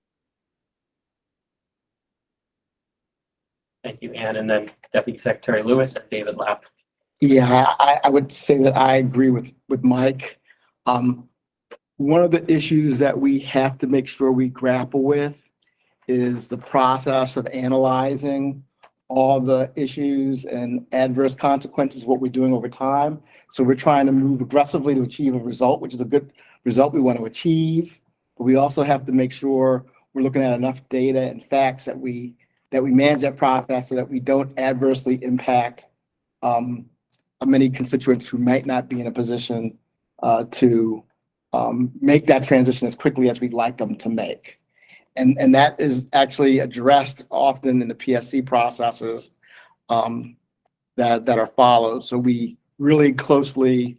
C: Thank you, Ann. And then Deputy Secretary Lewis and David Lapp.
T: Yeah, I would say that I agree with Mike. One of the issues that we have to make sure we grapple with is the process of analyzing all the issues and adverse consequences of what we're doing over time. So we're trying to move aggressively to achieve a result, which is a good result we want to achieve. But we also have to make sure we're looking at enough data and facts that we manage that process so that we don't adversely impact many constituents who might not be in a position to make that transition as quickly as we'd like them to make. And that is actually addressed often in the PSC processes that are followed. So we really closely,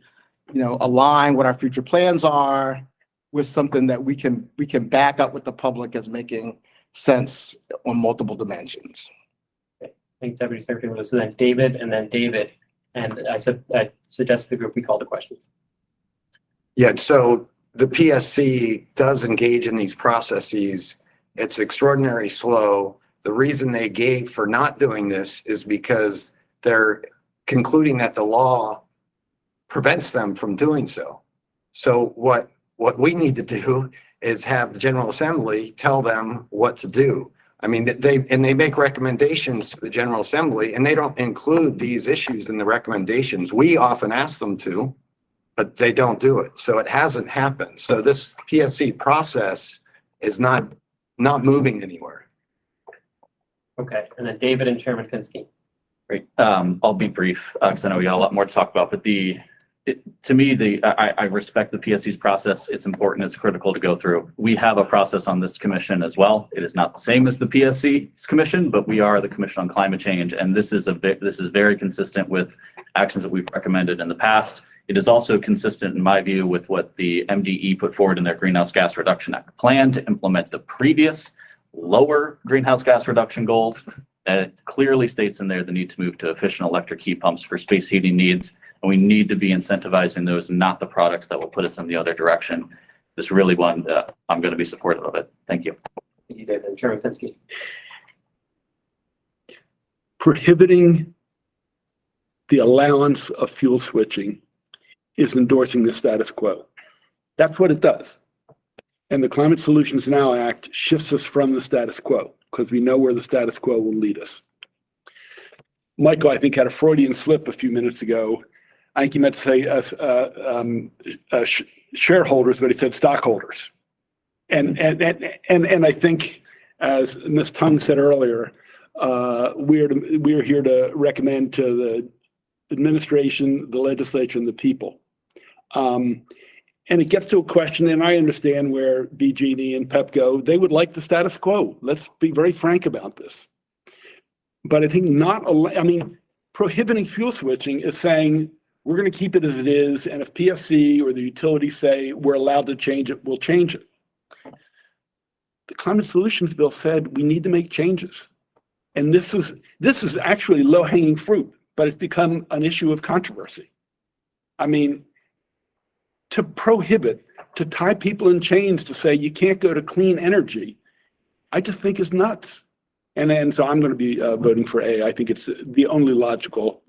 T: align what our future plans are with something that we can back up with the public as making sense on multiple dimensions.
C: Thanks, Deputy Secretary Lewis. So then David and then David. And I suggest the group we call the question.
M: Yeah, so the PSC does engage in these processes. It's extraordinarily slow. The reason they gave for not doing this is because they're concluding that the law prevents them from doing so. So what we need to do is have the General Assembly tell them what to do. I mean, they make recommendations to the General Assembly and they don't include these issues in the recommendations. We often ask them to, but they don't do it. So it hasn't happened. So this PSC process is not moving anywhere.
C: Okay, and then David and Chairman Pinsky.
Q: Great. I'll be brief because I know we got a lot more to talk about, but to me, I respect the PSC's process. It's important. It's critical to go through. We have a process on this commission as well. It is not the same as the PSC's commission, but we are the Commission on Climate Change, and this is very consistent with actions that we've recommended in the past. It is also consistent, in my view, with what the MDE put forward in their Greenhouse Gas Reduction Act plan to implement the previous lower greenhouse gas reduction goals. It clearly states in there the need to move to efficient electric heat pumps for space heating needs. And we need to be incentivizing those, not the products that will put us in the other direction. This really one, I'm going to be supportive of it. Thank you.
C: Thank you, David. And Chairman Pinsky.
K: Prohibiting the allowance of fuel switching is endorsing the status quo. That's what it does. And the Climate Solutions Now Act shifts us from the status quo because we know where the status quo will lead us. Michael, I think, had a Freudian slip a few minutes ago. I think he meant to say shareholders, but he said stockholders. And I think, as Ms. Tung said earlier, we're here to recommend to the administration, the legislature, and the people. And it gets to a question, and I understand where BG&E and Pepco, they would like the status quo. Let's be very frank about this. But I think prohibiting fuel switching is saying we're going to keep it as it is, and if PSC or the utilities say we're allowed to change it, we'll change it. The Climate Solutions Bill said we need to make changes. And this is actually low-hanging fruit, but it's become an issue of controversy. I mean, to prohibit, to tie people in chains to say you can't go to clean energy, I just think is nuts. And so I'm going to be voting for A. I think it's the only logical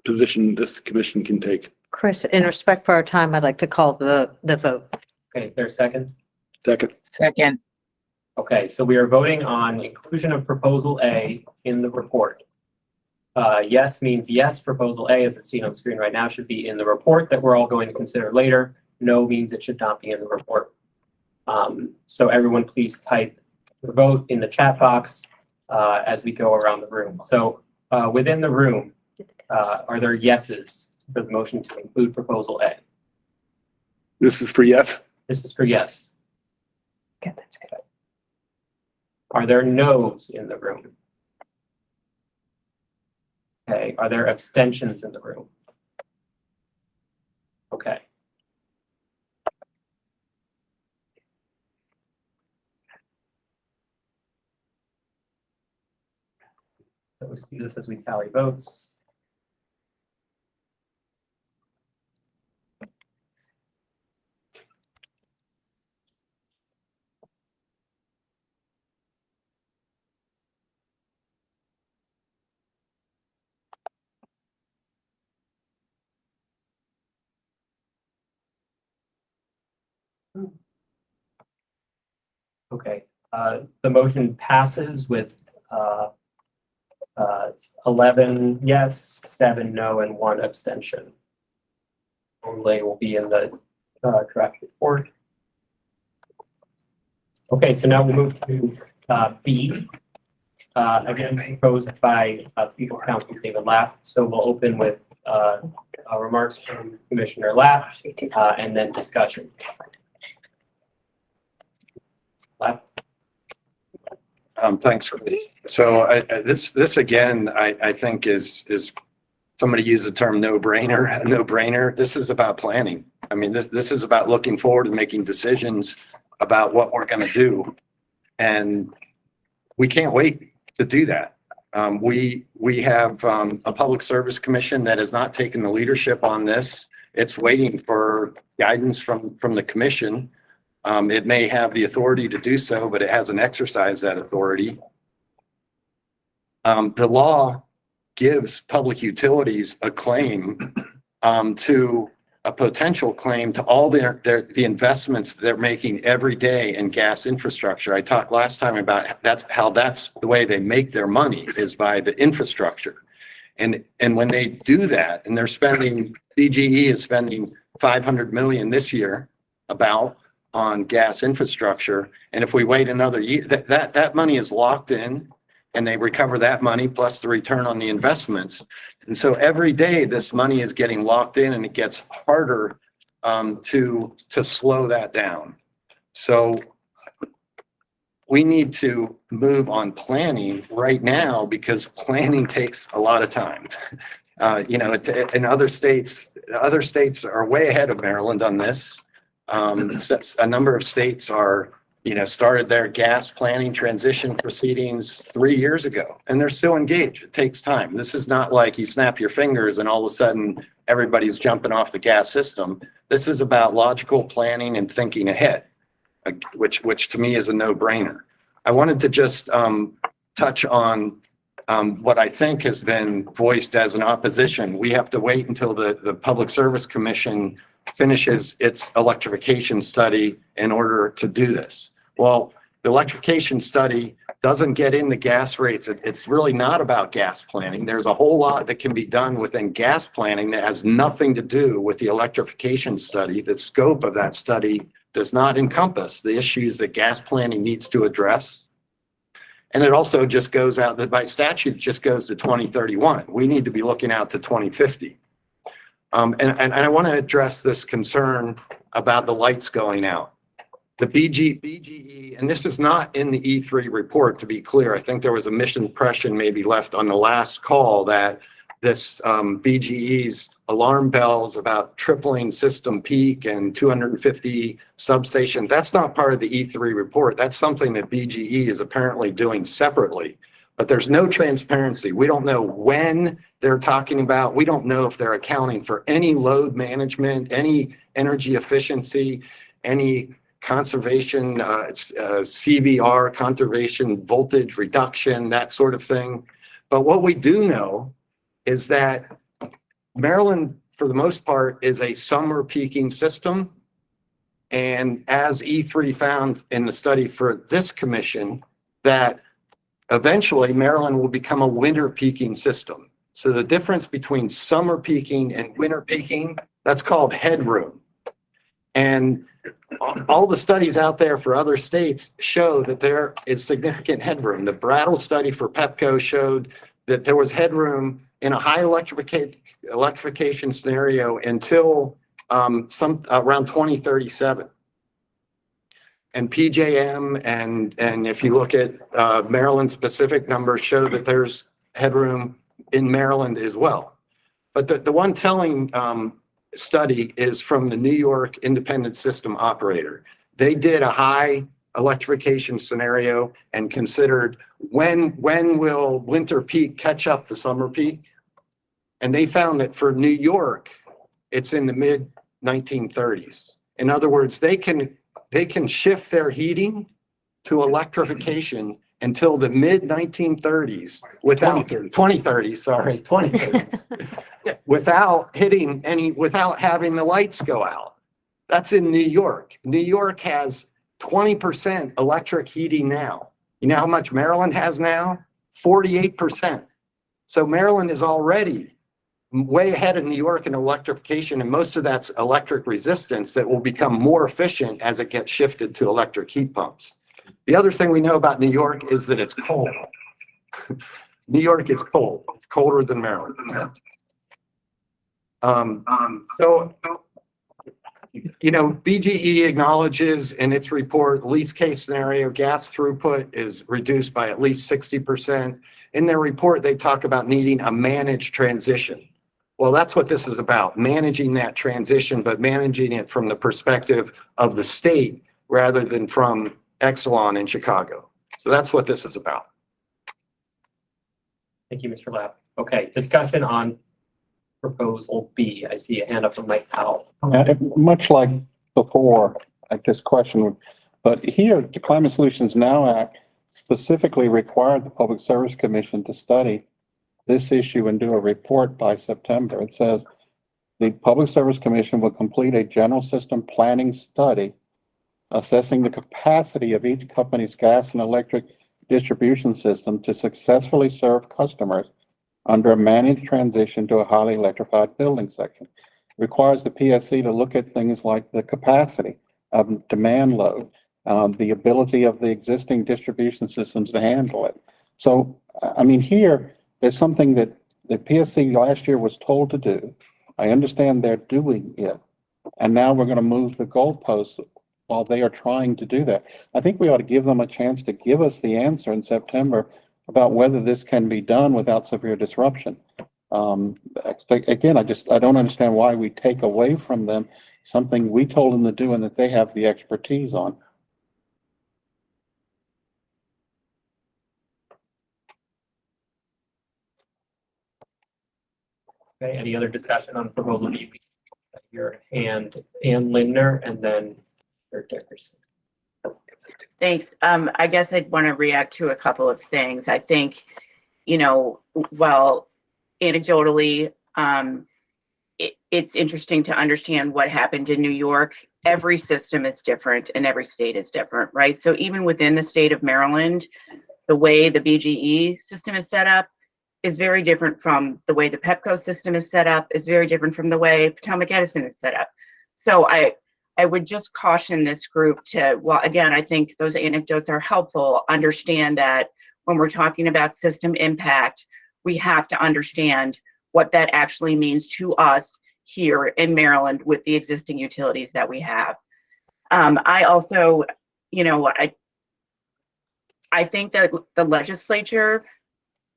K: position this commission can take.
D: Chris, in respect for our time, I'd like to call the vote.
C: Okay, is there a second?
K: Second.
R: Second.
C: Okay, so we are voting on inclusion of proposal A in the report. Yes means yes, proposal A, as it's seen on screen right now, should be in the report that we're all going to consider later. No means it should not be in the report. So everyone please type your vote in the chat box as we go around the room. So within the room, are there yeses for the motion to include proposal A?
K: This is for yes?
C: This is for yes. Okay, that's good. Are there no's in the room? Okay, are there abstentions in the room? Okay. So let's do this as we tally votes. Okay, the motion passes with 11 yes, 7 no, and 1 abstention. Overlay will be in the draft report. Okay, so now we'll move to B. Again, proposed by People's Council David Lapp. So we'll open with remarks from Commissioner Lapp and then discussion. Lapp.
M: Thanks. So this again, I think is somebody used the term no-brainer, a no-brainer. This is about planning. I mean, this is about looking forward and making decisions about what we're going to do. And we can't wait to do that. We have a Public Service Commission that has not taken the leadership on this. It's waiting for guidance from the commission. It may have the authority to do so, but it hasn't exercised that authority. The law gives public utilities a claim to a potential claim to all the investments they're making every day in gas infrastructure. I talked last time about that's the way they make their money, is by the infrastructure. And when they do that, and they're spending, BGE is spending 500 million this year on gas infrastructure. And if we wait another year, that money is locked in, and they recover that money plus the return on the investments. And so every day this money is getting locked in, and it gets harder to slow that down. So we need to move on planning right now, because planning takes a lot of time. In other states are way ahead of Maryland on this. A number of states are, started their gas planning transition proceedings 3 years ago, and they're still engaged. It takes time. This is not like you snap your fingers and all of a sudden everybody's jumping off the gas system. This is about logical planning and thinking ahead, which to me is a no-brainer. I wanted to just touch on what I think has been voiced as an opposition. We have to wait until the Public Service Commission finishes its electrification study in order to do this. Well, the electrification study doesn't get into gas rates. It's really not about gas planning. There's a whole lot that can be done within gas planning that has nothing to do with the electrification study. The scope of that study does not encompass the issues that gas planning needs to address. And it also just goes out, that by statute just goes to 2031. We need to be looking out to 2050. And I want to address this concern about the lights going out. The BGE, and this is not in the E3 report, to be clear. I think there was a misimpression maybe left on the last call that this BGE's alarm bells about tripling system peak and 250 substation. That's not part of the E3 report. That's something that BGE is apparently doing separately. But there's no transparency. We don't know when they're talking about. We don't know if they're accounting for any load management, any energy efficiency, any conservation, CVR, conservation voltage reduction, that sort of thing. But what we do know is that Maryland, for the most part, is a summer peaking system. And as E3 found in the study for this commission, that eventually Maryland will become a winter peaking system. So the difference between summer peaking and winter peaking, that's called headroom. And all the studies out there for other states show that there is significant headroom. The Brattle study for Pepco showed that there was headroom in a high electrification scenario until around 2037. And PJM and if you look at Maryland specific numbers show that there's headroom in Maryland as well. But the one telling study is from the New York Independent System Operator. They did a high electrification scenario and considered when will winter peak catch up the summer peak? And they found that for New York, it's in the mid 1930s. In other words, they can shift their heating to electrification until the mid 1930s without 2030s, sorry, 2030s, without having the lights go out. That's in New York. New York has 20% electric heating now. You know how much Maryland has now? 48%. So Maryland is already way ahead of New York in electrification, and most of that's electric resistance that will become more efficient as it gets shifted to electric heat pumps. The other thing we know about New York is that it's cold. New York is cold. It's colder than Maryland. So, you know, BGE acknowledges in its report, least case scenario, gas throughput is reduced by at least 60%. In their report, they talk about needing a managed transition. Well, that's what this is about, managing that transition, but managing it from the perspective of the state rather than from Exelon in Chicago. So that's what this is about.
C: Thank you, Mr. Lapp. Okay, discussion on proposal B. I see a hand up from Mike Powell.
N: Much like before, I just questioned, but here, the Climate Solutions Now Act specifically required the Public Service Commission to study this issue and do a report by September. It says the Public Service Commission will complete a general system planning study assessing the capacity of each company's gas and electric distribution system to successfully serve customers under a managed transition to a highly electrified building section. Requires the PSC to look at things like the capacity of demand load, the ability of the existing distribution systems to handle it. So, I mean, here, there's something that the PSC last year was told to do. I understand they're doing it. And now we're going to move the goalposts while they are trying to do that. I think we ought to give them a chance to give us the answer in September about whether this can be done without severe disruption. Again, I don't understand why we take away from them something we told them to do and that they have the expertise on.
C: Okay, any other discussion on proposal B? Your hand, Ann Lindner, and then Eric Dickerson.
E: Thanks. I guess I'd want to react to a couple of things. I think, you know, well, anecdotally, it's interesting to understand what happened in New York. Every system is different and every state is different, right? So even within the state of Maryland, the way the BGE system is set up is very different from the way the Pepco system is set up, is very different from the way Potomac Edison is set up. So I would just caution this group to, well, again, I think those anecdotes are helpful. Understand that when we're talking about system impact, we have to understand what that actually means to us here in Maryland with the existing utilities that we have. I also, you know, I think that the legislature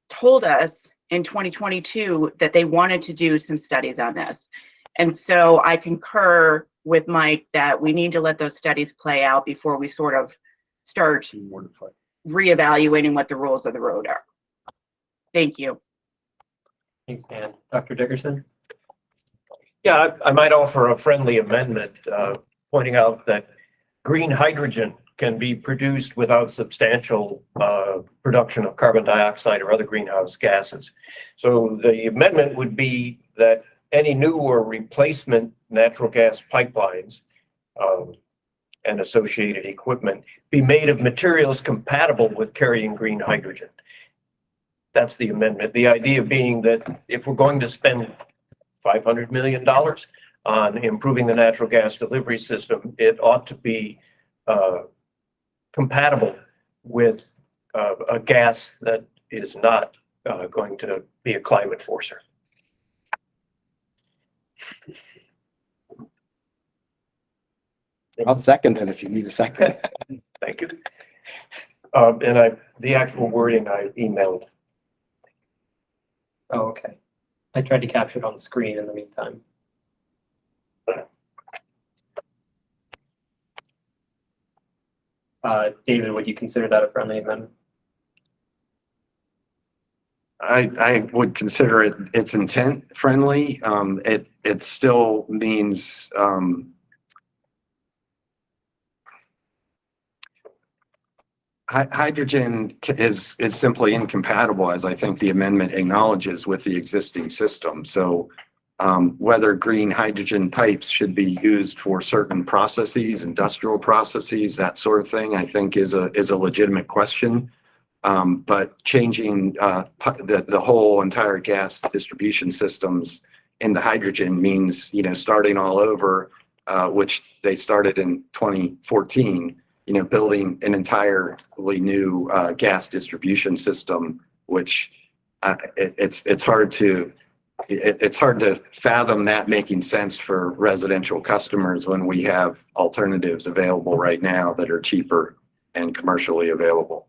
E: told us in 2022 that they wanted to do some studies on this. And so I concur with Mike that we need to let those studies play out before we sort of start reevaluating what the rules of the road are. Thank you.
C: Thanks, Dan. Dr. Dickerson?
U: Yeah, I might offer a friendly amendment pointing out that green hydrogen can be produced without substantial production of carbon dioxide or other greenhouse gases. So the amendment would be that any new or replacement natural gas pipelines and associated equipment be made of materials compatible with carrying green hydrogen. That's the amendment. The idea being that if we're going to spend $500 million on improving the natural gas delivery system, it ought to be compatible with a gas that is not going to be a climate forcer.
T: I'll second it if you need a second.
U: Thank you. And the actual wording I emailed.
C: Oh, okay. I tried to capture it on the screen in the meantime. David, would you consider that a friendly amendment?
M: I would consider it its intent friendly. It still means hydrogen is simply incompatible, as I think the amendment acknowledges, with the existing system. So whether green hydrogen pipes should be used for certain processes, industrial processes, that sort of thing, I think is a legitimate question. But changing the whole entire gas distribution systems into hydrogen means, starting all over, which they started in 2014, building an entirely new gas distribution system, which it's hard to fathom that making sense for residential customers when we have alternatives available right now that are cheaper and commercially available.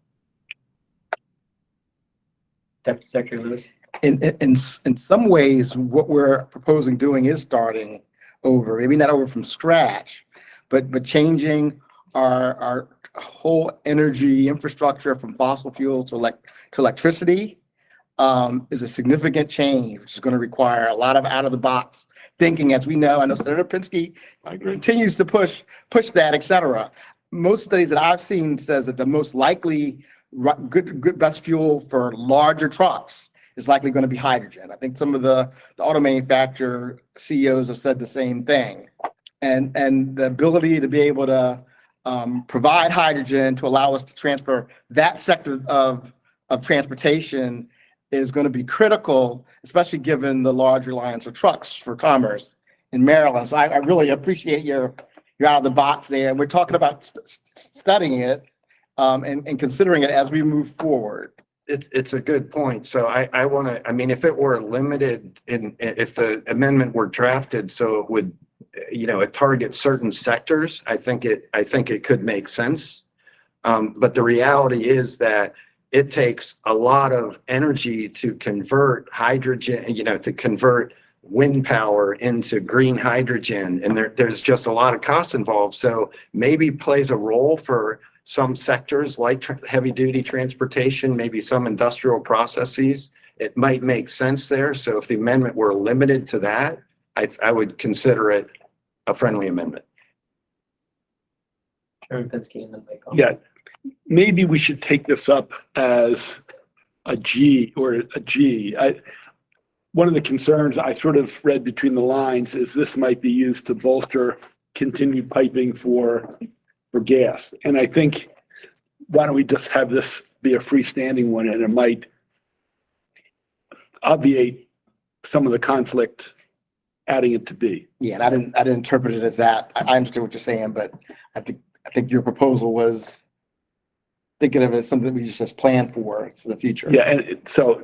C: Deputy Secretary Lewis.
T: In some ways, what we're proposing doing is starting over, maybe not over from scratch, but changing our whole energy infrastructure from fossil fuel to electricity is a significant change, which is going to require a lot of out-of-the-box thinking, as we know. I know Senator Pinsky continues to push that, et cetera. Most studies that I've seen says that the most likely best fuel for larger trucks is likely going to be hydrogen. I think some of the auto manufacturer CEOs have said the same thing. And the ability to be able to provide hydrogen to allow us to transfer that sector of transportation is going to be critical, especially given the large reliance of trucks for commerce in Maryland. So I really appreciate your out of the box there. And we're talking about studying it and considering it as we move forward.
M: It's a good point. So I want to, if it were limited if the amendment were drafted so it would, it targets certain sectors, I think it could make sense. But the reality is that it takes a lot of energy to convert hydrogen, to convert wind power into green hydrogen. And there's just a lot of costs involved. So maybe plays a role for some sectors like heavy duty transportation, maybe some industrial processes. It might make sense there. So if the amendment were limited to that, I would consider it a friendly amendment.
C: Chairman Pinsky and then Mike.
K: Yeah, maybe we should take this up as a G or a G. One of the concerns I sort of read between the lines is this might be used to bolster continued piping for gas. And I think, why don't we just have this be a freestanding one, and it might obviate some of the conflict adding it to B.
T: Yeah, and I didn't interpret it as that. I understand what you're saying, but I think your proposal was thinking of it as something we just plan for the future.
K: Yeah, and so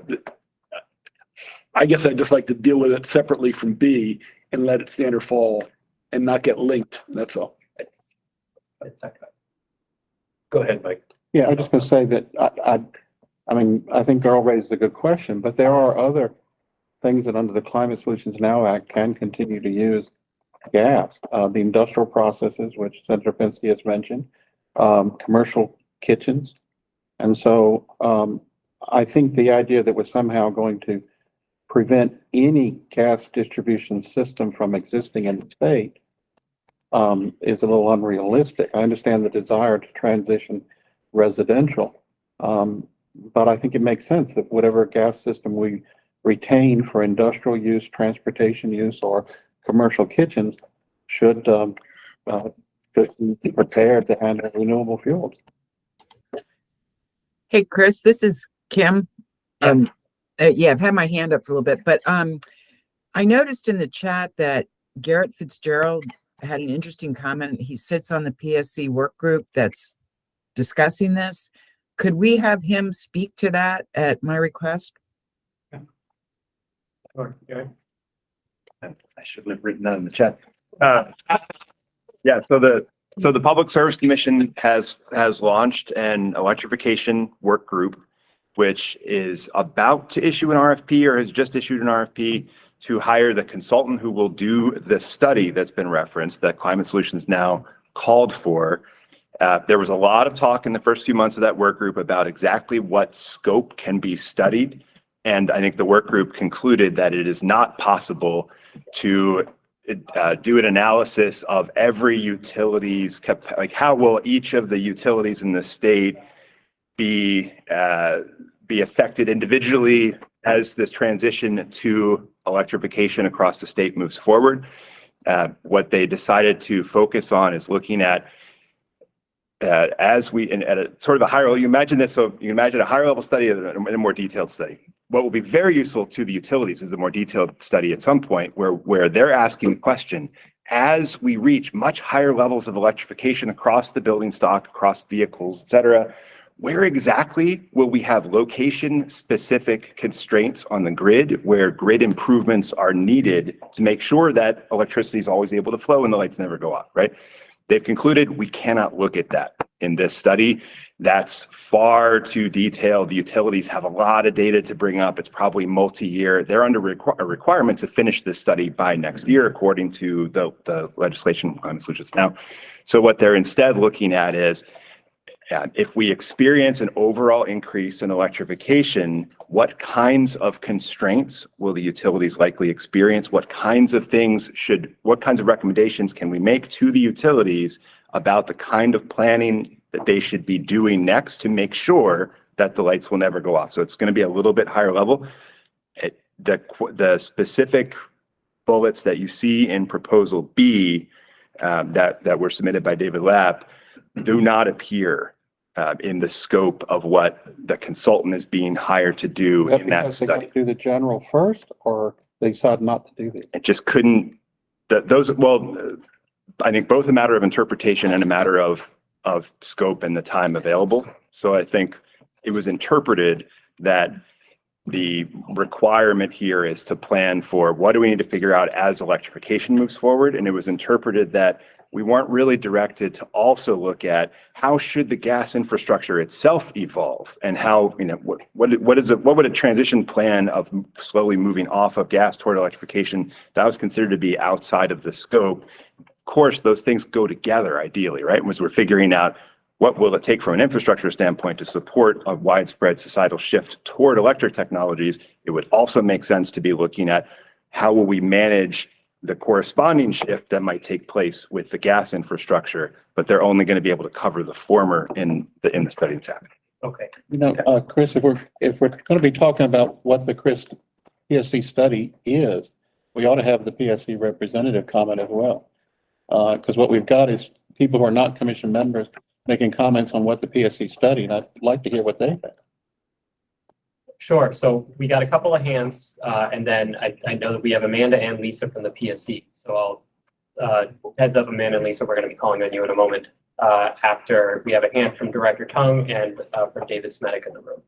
K: I guess I'd just like to deal with it separately from B and let it stand or fall and not get linked. That's all.
C: Go ahead, Mike.
N: Yeah, I was just going to say that I think Earl raised a good question, but there are other things that under the Climate Solutions Now Act can continue to use gas. The industrial processes, which Senator Pinsky has mentioned, commercial kitchens. And so I think the idea that we're somehow going to prevent any gas distribution system from existing in the state is a little unrealistic. I understand the desire to transition residential, but I think it makes sense that whatever gas system we retain for industrial use, transportation use, or commercial kitchens should be prepared to handle renewable fuels.
R: Hey, Chris, this is Kim. I've had my hand up for a little bit, but I noticed in the chat that Garrett Fitzgerald had an interesting comment. He sits on the PSC work group that's discussing this. Could we have him speak to that at my request?
C: Sure. Gary?
J: I shouldn't have written that in the chat. Yeah, so the Public Service Commission has launched an electrification work group, which is about to issue an RFP or has just issued an RFP to hire the consultant who will do the study that's been referenced that Climate Solutions Now called for. There was a lot of talk in the first few months of that work group about exactly what scope can be studied. And I think the work group concluded that it is not possible to do an analysis of every utility's, like how will each of the utilities in the state be affected individually as this transition to electrification across the state moves forward. What they decided to focus on is looking at as we, at a sort of a higher level, you imagine this, so you can imagine a higher level study and a more detailed study. What will be very useful to the utilities is a more detailed study at some point where they're asking the question, as we reach much higher levels of electrification across the building stock, across vehicles, et cetera, where exactly will we have location-specific constraints on the grid where grid improvements are needed to make sure that electricity is always able to flow and the lights never go off, right? They've concluded we cannot look at that in this study. That's far too detailed. The utilities have a lot of data to bring up. It's probably multi-year. They're under a requirement to finish this study by next year, according to the legislation climate solutions now. So what they're instead looking at is, if we experience an overall increase in electrification, what kinds of constraints will the utilities likely experience? What kinds of recommendations can we make to the utilities about the kind of planning that they should be doing next to make sure that the lights will never go off? So it's going to be a little bit higher level. The specific bullets that you see in proposal B that were submitted by David Lapp do not appear in the scope of what the consultant is being hired to do in that study.
N: They got to do the general first, or they decided not to do this?
J: It just couldn't, I think both a matter of interpretation and a matter of scope and the time available. So I think it was interpreted that the requirement here is to plan for what do we need to figure out as electrification moves forward. And it was interpreted that we weren't really directed to also look at how should the gas infrastructure itself evolve, and how, what would a transition plan of slowly moving off of gas toward electrification, that was considered to be outside of the scope. Of course, those things go together ideally, right? As we're figuring out what will it take from an infrastructure standpoint to support a widespread societal shift toward electric technologies, it would also make sense to be looking at how will we manage the corresponding shift that might take place with the gas infrastructure, but they're only going to be able to cover the former in the study that's happening.
C: Okay.
N: Chris, if we're going to be talking about what the PSC study is, we ought to have the PSC representative comment as well. Because what we've got is people who are not commission members making comments on what the PSC study, and I'd like to hear what they think.
C: Sure. So we got a couple of hands, and then I know that we have Amanda and Lisa from the PSC. So I'll heads up, Amanda and Lisa, we're going to be calling on you in a moment after we have a hand from Director Tung and from David Smetic in the room.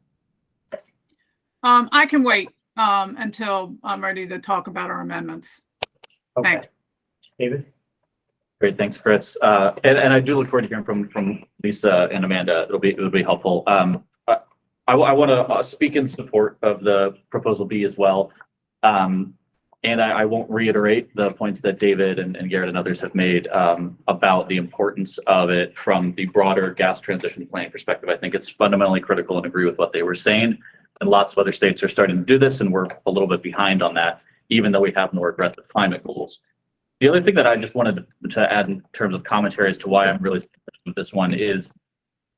L: I can wait until I'm ready to talk about our amendments.
C: Okay.
L: Thanks.
C: David?
Q: Great, thanks, Chris. And I do look forward to hearing from Lisa and Amanda. It'll be helpful. I want to speak in support of the proposal B as well. And I won't reiterate the points that David and Garrett and others have made about the importance of it from the broader gas transition planning perspective. I think it's fundamentally critical and agree with what they were saying. And lots of other states are starting to do this, and we're a little bit behind on that, even though we have more aggressive climate goals. The other thing that I just wanted to add in terms of commentary as to why I'm really with this one is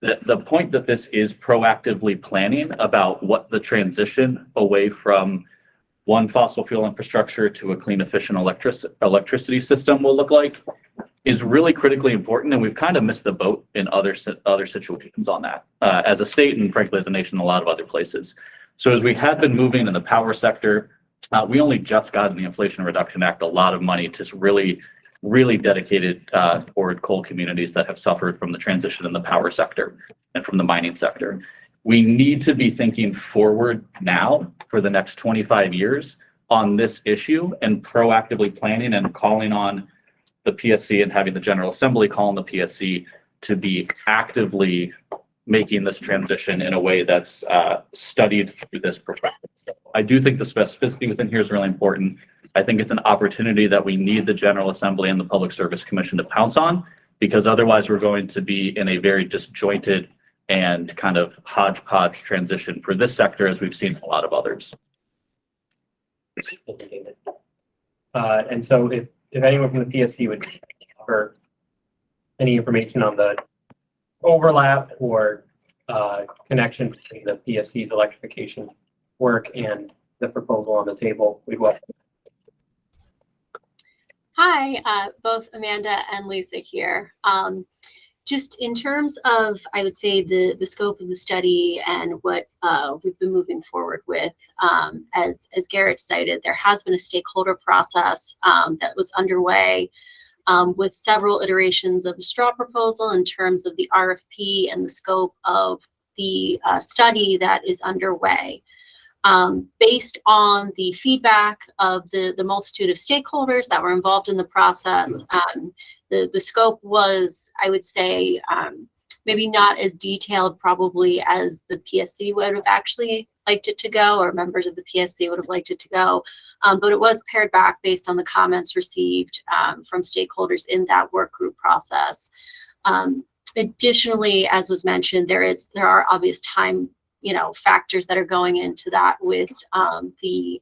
Q: the point that this is proactively planning about what the transition away from one fossil fuel infrastructure to a clean, efficient electricity system will look like is really critically important. And we've kind of missed the boat in other situations on that as a state and frankly, as a nation, in a lot of other places. So as we have been moving in the power sector, we only just got in the Inflation Reduction Act a lot of money to really dedicated toward coal communities that have suffered from the transition in the power sector and from the mining sector. We need to be thinking forward now for the next 25 years on this issue and proactively planning and calling on the PSC and having the General Assembly call on the PSC to be actively making this transition in a way that's studied through this perspective. So I do think the specificity within here is really important. I think it's an opportunity that we need the General Assembly and the Public Service Commission to pounce on, because otherwise we're going to be in a very disjointed and kind of hodgepodge transition for this sector, as we've seen in a lot of others.
C: And so if anyone from the PSC would offer any information on the overlap or connection between the PSC's electrification work and the proposal on the table, we'd welcome.
G: Hi, both Amanda and Lisa here. Just in terms of, I would say, the scope of the study and what we've been moving forward with, as Garrett cited, there has been a stakeholder process that was underway with several iterations of a straw proposal in terms of the RFP and the scope of the study that is underway. Based on the feedback of the multitude of stakeholders that were involved in the process, the scope was, I would say, maybe not as detailed probably as the PSC would have actually liked it to go, or members of the PSC would have liked it to go, but it was pared back based on the comments received from stakeholders in that work group process. Additionally, as was mentioned, there are obvious time factors that are going into that, with the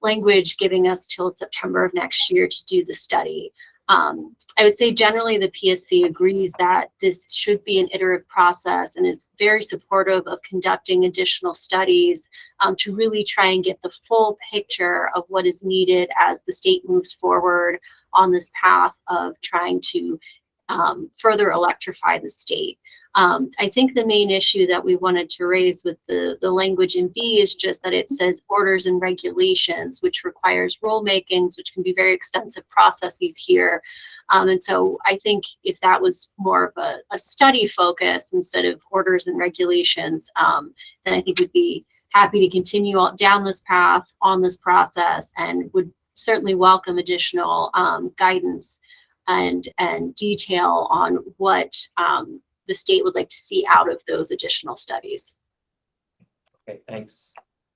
G: language giving us till September of next year to do the study. I would say generally the PSC agrees that this should be an iterative process and is very supportive of conducting additional studies to really try and get the full picture of what is needed as the state moves forward on this path of trying to further electrify the state. I think the main issue that we wanted to raise with the language in B is just that it says orders and regulations, which requires rulemakings, which can be very extensive processes here. And so I think if that was more of a study focus instead of orders and regulations, then I think we'd be happy to continue down this path on this process, and would certainly welcome additional guidance and detail on what the state would like to see out of those additional studies.
C: Okay, thanks.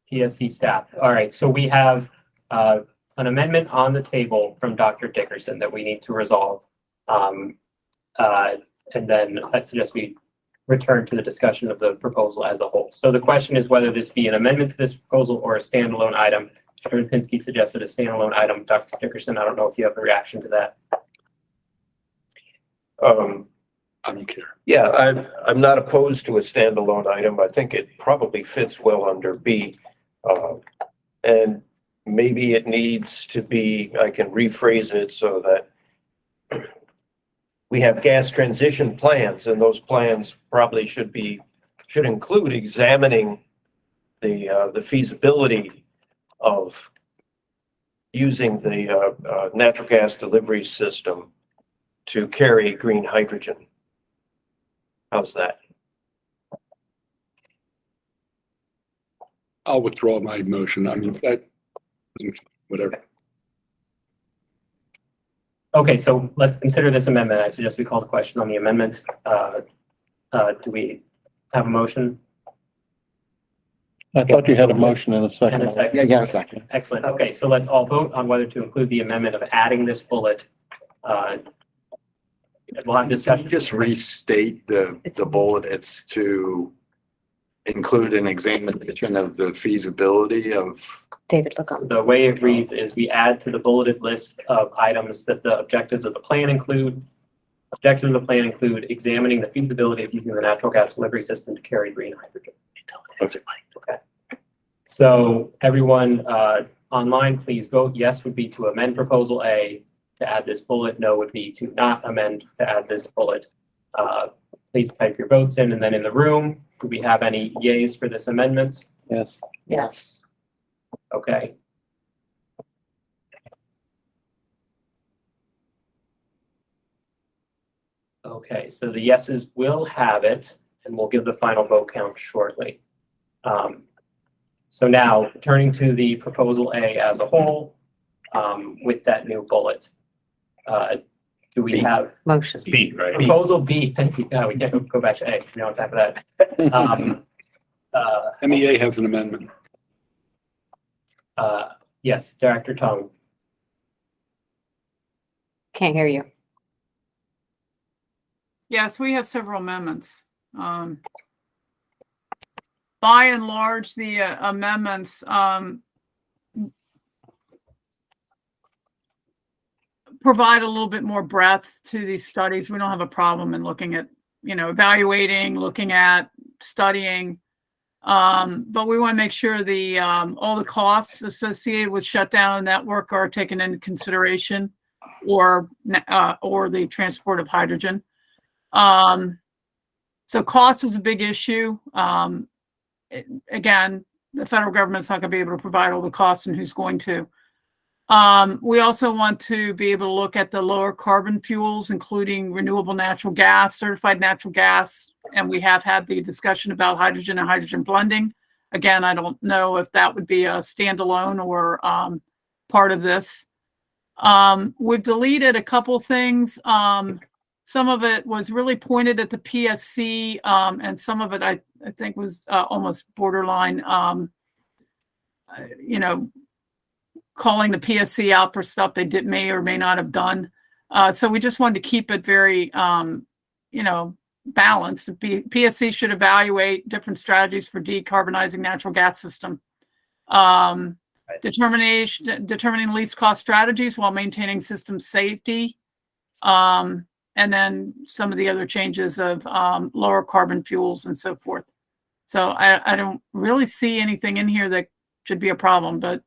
C: PSC staff. All right, so we have an amendment on the table from Dr. Dickerson that we need to resolve. And then I suggest we return to the discussion of the proposal as a whole. So the question is whether this be an amendment to this proposal or a standalone item. Chairman Pinsky suggested a standalone item. Dr. Dickerson, I don't know if you have a reaction to that.
K: I don't care.
U: Yeah, I'm not opposed to a standalone item. I think it probably fits well under B. And maybe it needs to be, I can rephrase it so that we have gas transition plans, and those plans probably should include examining the feasibility of using the natural gas delivery system to carry green hydrogen. How's that?
K: I'll withdraw my motion. I mean, whatever.
C: Okay, so let's consider this amendment. I suggest we call the question on the amendment. Do we have a motion?
N: I thought you had a motion in a second.
C: And a second.
T: Yeah, a second.
C: Excellent. Okay, so let's all vote on whether to include the amendment of adding this bullet. We'll have discussion.
M: Just restate the bullet. It's to include an examination of the feasibility of.
D: David, look on.
C: The way it reads is we add to the bulleted list of items that the objectives of the plan include. Objectives of the plan include examining the feasibility of using the natural gas delivery system to carry green hydrogen.
K: Okay.
C: Okay. So everyone online, please vote. Yes would be to amend proposal A to add this bullet. No would be to not amend to add this bullet. Please type your votes in, and then in the room, do we have any yays for this amendment?
N: Yes.
D: Yes.
C: Okay. Okay, so the yeses will have it, and we'll give the final vote count shortly. So now turning to the proposal A as a whole, with that new bullet. Do we have
D: motion?
U: B, right?
C: Proposal B, thank you. We can't go back to A. We're on top of that.
K: MEA has an amendment.
C: Yes, Director Tong.
D: Can't hear you.
L: Yes, we have several amendments. By and large, the amendments provide a little bit more breadth to these studies. We don't have a problem in looking at, evaluating, looking at, studying. But we want to make sure the all the costs associated with shutdown and network are taken into consideration. or the transport of hydrogen. So cost is a big issue. Again, the federal government's not going to be able to provide all the costs, and who's going to. We also want to be able to look at the lower carbon fuels, including renewable natural gas, certified natural gas, and we have had the discussion about hydrogen and hydrogen blending. Again, I don't know if that would be a standalone or part of this. We've deleted a couple things. Some of it was really pointed at the PSC, and some of it I think was almost borderline, calling the PSC out for stuff they may or may not have done. So we just wanted to keep it very, balanced. The PSC should evaluate different strategies for decarbonizing natural gas system. Determining least cost strategies while maintaining system safety. And then some of the other changes of lower carbon fuels and so forth. So I don't really see anything in here that should be a problem, but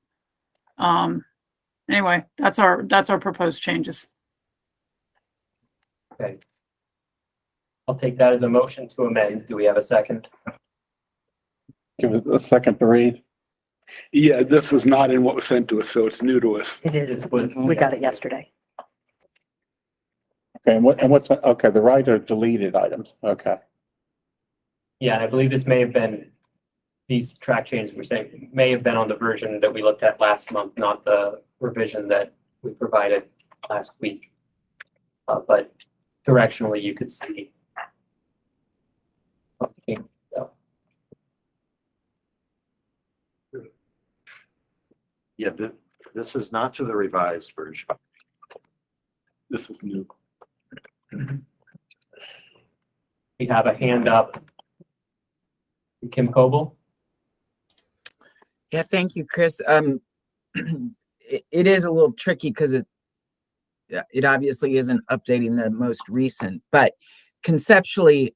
L: anyway, that's our proposed changes.
C: Okay. I'll take that as a motion to amend. Do we have a second?
N: Give it a second to read.
K: Yeah, this was not in what was sent to us, so it's new to us.
D: It is. We got it yesterday.
N: Okay, and what's, okay, the right are deleted items, okay.
C: Yeah, and I believe this may have been, these track changes we're saying may have been on the version that we looked at last month, not the revision that we provided last week. But directionally, you could see.
M: Yeah, this is not to the revised version.
K: This is new.
C: We have a hand up. Kim Coble.
R: Yeah, thank you, Chris. It is a little tricky because it obviously isn't updating the most recent, but conceptually,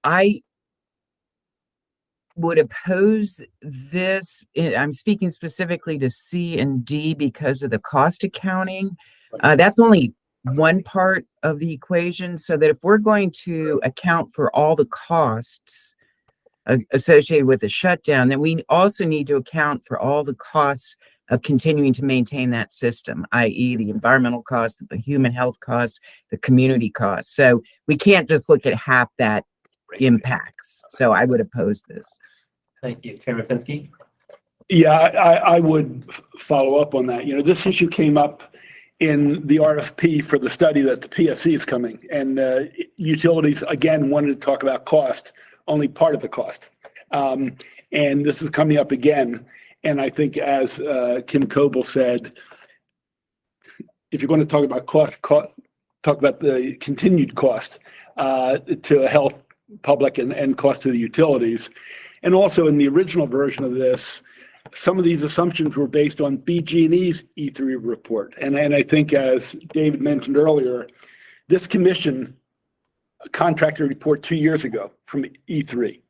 R: I would oppose this. I'm speaking specifically to C and D because of the cost accounting. That's only one part of the equation, so that if we're going to account for all the costs associated with the shutdown, then we also need to account for all the costs of continuing to maintain that system, i.e. the environmental costs, the human health costs, the community costs. So we can't just look at half that impacts. So I would oppose this.
C: Thank you, Chairman Finsky.
K: Yeah, I would follow up on that. This issue came up in the RFP for the study that the PSC is coming, and utilities again wanted to talk about cost, only part of the cost. And this is coming up again. And I think, as Kim Coble said, if you're going to talk about cost, talk about the continued cost to health, public, and cost to the utilities. And also in the original version of this, some of these assumptions were based on BG&E's E3 report. And I think, as David mentioned earlier, this commission contracted a report 2 years ago from E3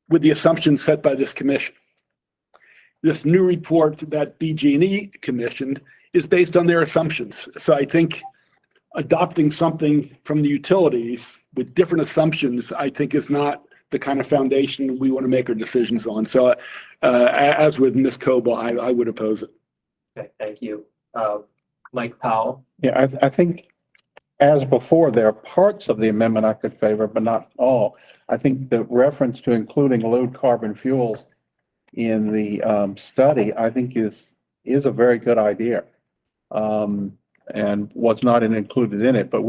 K: with the assumptions set by this commission. This new report that BG&E commissioned is based on their assumptions. So I think adopting something from the utilities with different assumptions, I think, is not the kind of foundation we want to make our decisions on. So as with Ms. Coble, I would oppose it.
C: Okay, thank you. Mike Powell.
N: Yeah, I think as before, there are parts of the amendment I could favor, but not all. I think the reference to including low carbon fuels in the study, I think is a very good idea, and was not included in it. But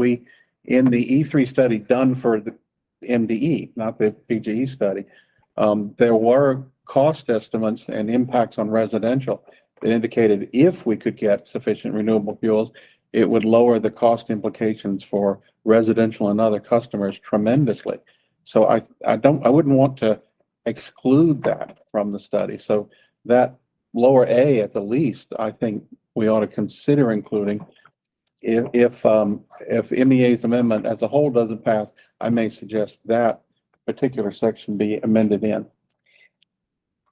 N: in the E3 study done for the MDE, not the BGE study, there were cost estimates and impacts on residential that indicated if we could get sufficient renewable fuels, it would lower the cost implications for residential and other customers tremendously. So I wouldn't want to exclude that from the study. So that lower A at the least, I think we ought to consider including. If MEA's amendment as a whole doesn't pass, I may suggest that particular section be amended in.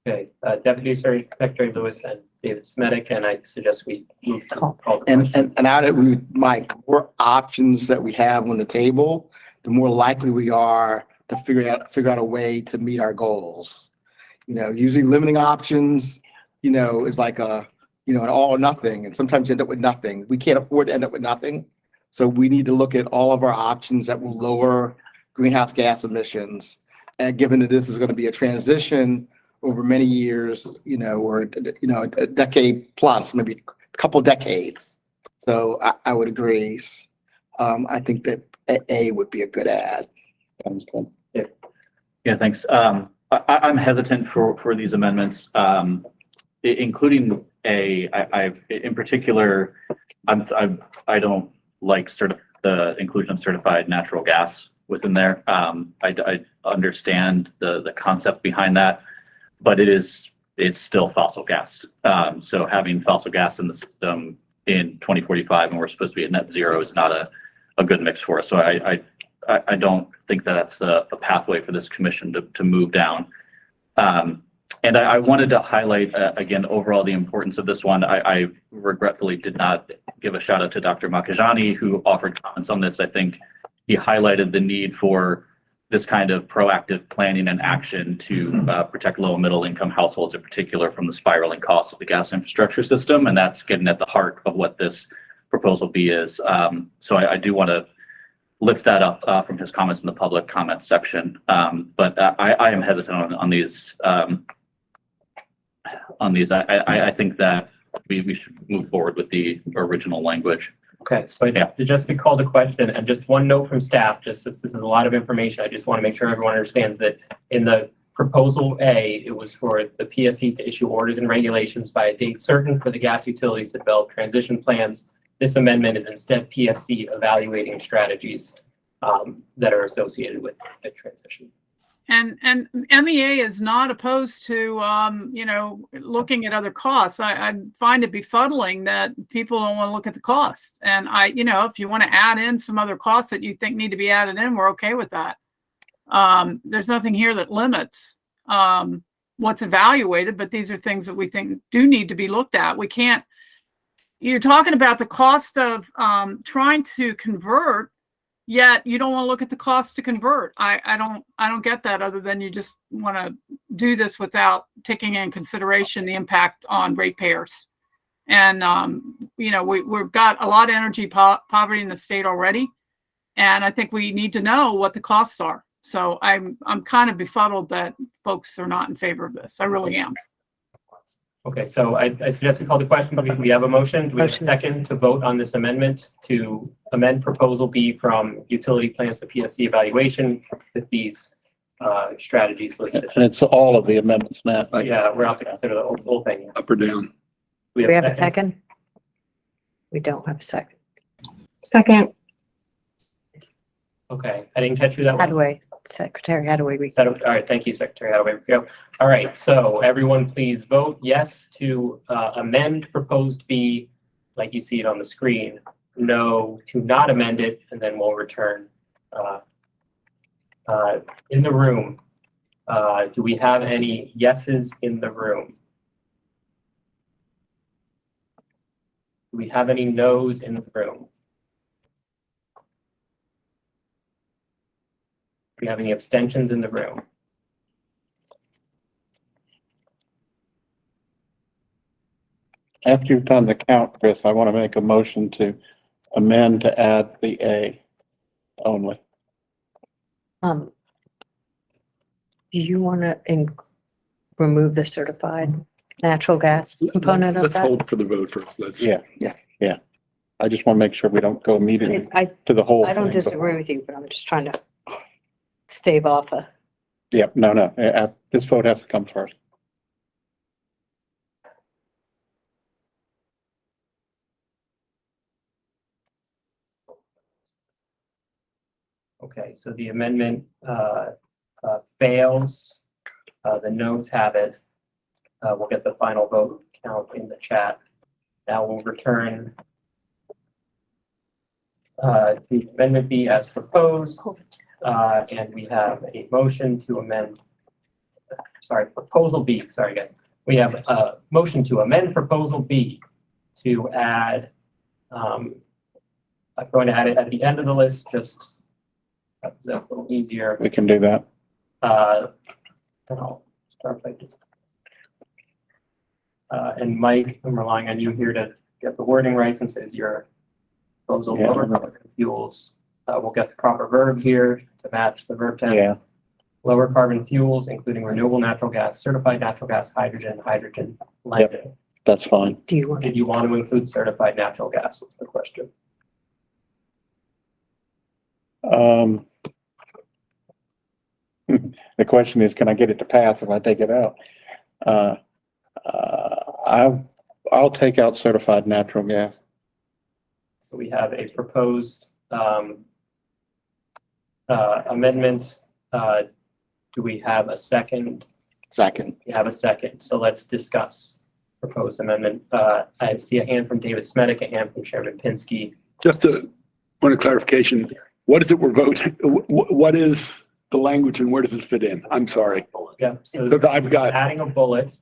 C: Okay, Deputy Secretary Lewis and David Smetic, and I suggest we move to call the
T: And,
C: question.
T: and out of Mike, the more options that we have on the table, the more likely we are to figure out a way to meet our goals. Usually limiting options, is like an all or nothing, and sometimes you end up with nothing. We can't afford to end up with nothing. So we need to look at all of our options that will lower greenhouse gas emissions. And given that this is going to be a transition over many years, or, a decade plus, maybe a couple decades. So I would agree. I think that A would be a good add.
N: Sounds good.
Q: Yeah, thanks. I'm hesitant for these amendments, including in particular, I don't like the inclusion of certified natural gas within there. I understand the concept behind that, but it's still fossil gas. So having fossil gas in the system in 2045, and we're supposed to be at net zero, is not a good mix for us. So I don't think that that's a pathway for this commission to move down. And I wanted to highlight, again, overall the importance of this one. I regretfully did not give a shout out to Dr. Makajani, who offered comments on this. I think he highlighted the need for this kind of proactive planning and action to protect low and middle income households in particular from the spiraling costs of the gas infrastructure system. And that's getting at the heart of what this proposal B is. So I do want to lift that up from his comments in the public comment section. But I am hesitant on these. I think that we should move forward with the original language.
C: Okay, so to just be called a question, and just one note from staff, just since this is a lot of information, I just want to make sure everyone understands that in the proposal A, it was for the PSC to issue orders and regulations by a date certain for the gas utilities to develop transition plans. This amendment is instead PSC evaluating strategies that are associated with the transition.
L: And MEA is not opposed to, looking at other costs. I find it befuddling that people don't want to look at the cost. And if you want to add in some other costs that you think need to be added in, we're okay with that. There's nothing here that limits what's evaluated, but these are things that we think do need to be looked at. We can't, you're talking about the cost of trying to convert, yet you don't want to look at the cost to convert. I don't get that, other than you just want to do this without taking in consideration the impact on ratepayers. And we've got a lot of energy poverty in the state already, and I think we need to know what the costs are. So I'm kind of befuddled that folks are not in favor of this. I really am.
C: Okay, so I suggest we call the question. We have a motion. Do we have a second to vote on this amendment to amend proposal B from utility plans to PSC evaluation with these strategies listed?
N: And it's all of the amendments now.
C: Yeah, we're out to consider the whole thing.
K: Up or down?
D: We have a second? We don't have a second.
F: Second.
C: Okay, I didn't catch who that was.
D: Hadaway, Secretary Hadaway.
C: All right, thank you, Secretary Hadaway. Go. All right, so everyone please vote yes to amend proposed B like you see it on the screen. No to not amend it, and then we'll return. In the room, do we have any yeses in the room? Do we have any noes in the room? Do we have any abstentions in the room?
N: After you've done the count, Chris, I want to make a motion to amend to add the A only.
D: Do you want to remove the certified natural gas component of
K: Let's
D: that?
K: hold for the vote first. Let's.
N: Yeah. I just want to make sure we don't go immediately to the whole thing.
D: I don't disagree with you, but I'm just trying to stave off a.
N: Yep, no. This vote has to come first.
C: Okay, so the amendment fails. The noes have it. We'll get the final vote count in the chat. Now we'll return to amendment B as proposed. And we have a motion to amend, proposal B, sorry guys. We have a motion to amend proposal B to add, I'm going to add it at the end of the list, just that's a little easier.
N: We can do that.
C: And I'll start by just. And Mike, I'm relying on you here to get the wording right since it's your proposal.
N: Yeah.
C: Lower carbon fuels. We'll get the proper verb here to match the verb tense.
N: Yeah.
C: Lower carbon fuels, including renewable natural gas, certified natural gas, hydrogen blending.
N: That's fine.
C: Did you want to include certified natural gas? Was the question.
N: The question is, can I get it to pass if I take it out? I'll take out certified natural gas.
C: So we have a proposed amendment. Do we have a second?
T: Second.
C: We have a second. So let's discuss proposed amendment. I see a hand from David Smedick, a hand from Chairman Pinsky.
K: Just a point of clarification, what is it we're voting? What is the language and where does it fit in? I'm sorry.
C: Yeah, so
K: Because I've got,
C: adding a bullet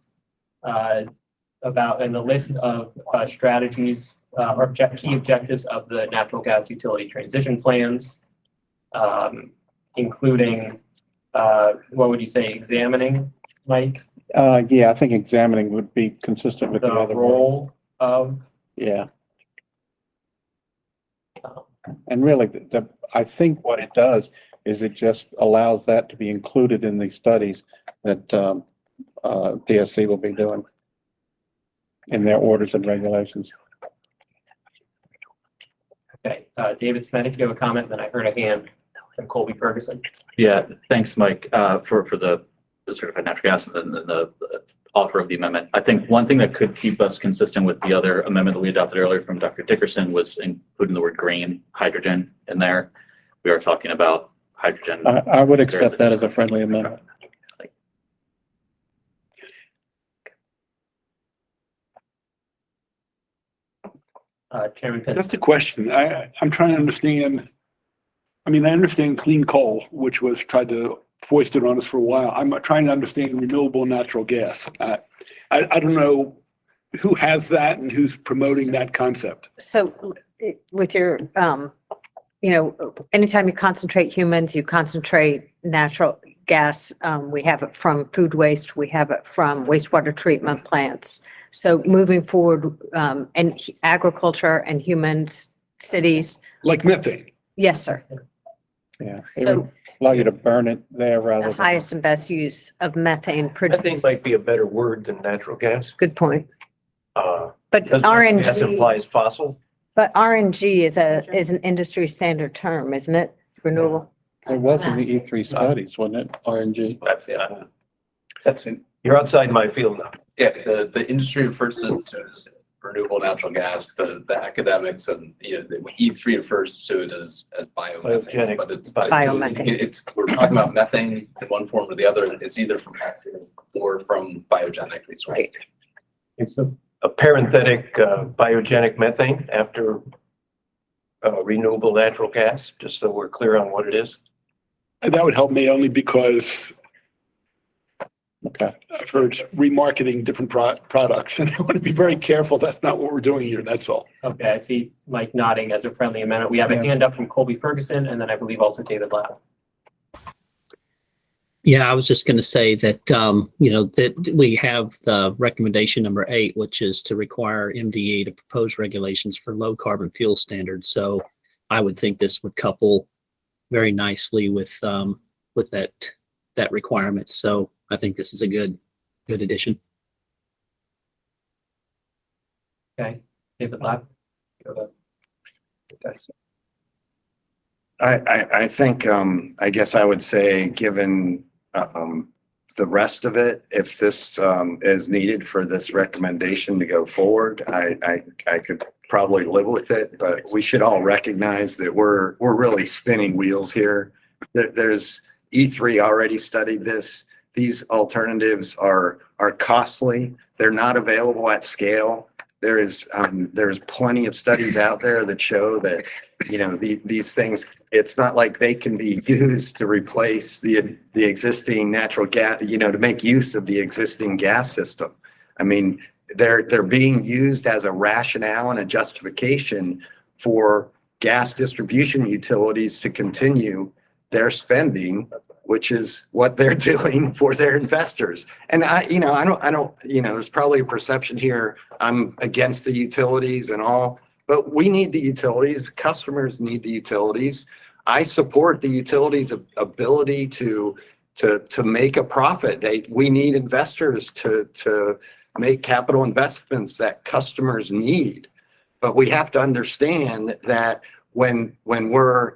C: about in the list of strategies or key objectives of the natural gas utility transition plans, including what would you say, examining, Mike?
N: Yeah, I think examining would be consistent with the
C: The
N: other
C: role of.
N: Yeah. And really, I think what it does is it just allows that to be included in the studies that PSC will be doing in their orders and regulations.
C: Okay, David Smedick, you have a comment, then I heard a hand from Colby Ferguson.
Q: Yeah, thanks, Mike, for the certified natural gas and then the offer of the amendment. I think one thing that could keep us consistent with the other amendment that we adopted earlier from Dr. Dickerson was including the word green hydrogen in there. We are talking about hydrogen.
N: I would accept that as a friendly amendment.
C: Chairman Pinsky.
K: just a question. I'm trying to understand. I mean, I understand clean coal, which was tried to foist it on us for a while. I'm trying to understand renewable natural gas. I don't know who has that and who's promoting that concept.
D: So with your, anytime you concentrate humans, you concentrate natural gas. We have it from food waste. We have it from wastewater treatment plants. So moving forward, and agriculture and humans, cities.
K: Like methane.
D: Yes, sir.
N: Yeah. It would allow you to burn it there rather
D: The
N: than.
D: highest and best use of methane.
U: Methane might be a better word than natural gas.
D: Good point.
U: But
D: But
U: gas
D: RNG,
U: implies fossil.
D: but RNG is an industry standard term, isn't it? Renewable.
N: It was in the E3 studies, wasn't it? RNG.
U: You're outside my field now.
A: Yeah, the industry refers to as renewable natural gas, the academics and, the E3 refers to it as biomethane, but it's
D: Biomethane.
A: it's, we're talking about methane in one form or the other. It's either from methane or from biogenic resources.
D: Right.
U: It's a parenthetic biogenic methane after renewable natural gas, just so we're clear on what it is.
K: And that would help me only because
N: Okay.
K: I've heard remarketing different products and I want to be very careful. That's not what we're doing here. That's all.
C: Okay, I see Mike nodding as a friendly amendment. We have a hand up from Colby Ferguson and then I believe also David Lapp.
P: Yeah, I was just going to say that, that we have the recommendation number 8, which is to require MDE to propose regulations for low carbon fuel standards. So I would think this would couple very nicely with that requirement. So I think this is a good addition.
C: Okay, David Lapp.
M: I think, I guess I would say, given the rest of it, if this is needed for this recommendation to go forward, I could probably live with it, but we should all recognize that we're really spinning wheels here. There's E3 already studied this. These alternatives are costly. They're not available at scale. There's plenty of studies out there that show that, these things, it's not like they can be used to replace the existing natural gas, to make use of the existing gas system. I mean, they're being used as a rationale and a justification for gas distribution utilities to continue their spending, which is what they're doing for their investors. And I don't, there's probably a perception here, I'm against the utilities and all, but we need the utilities, customers need the utilities. I support the utilities' ability to make a profit. We need investors to make capital investments that customers need. But we have to understand that when we're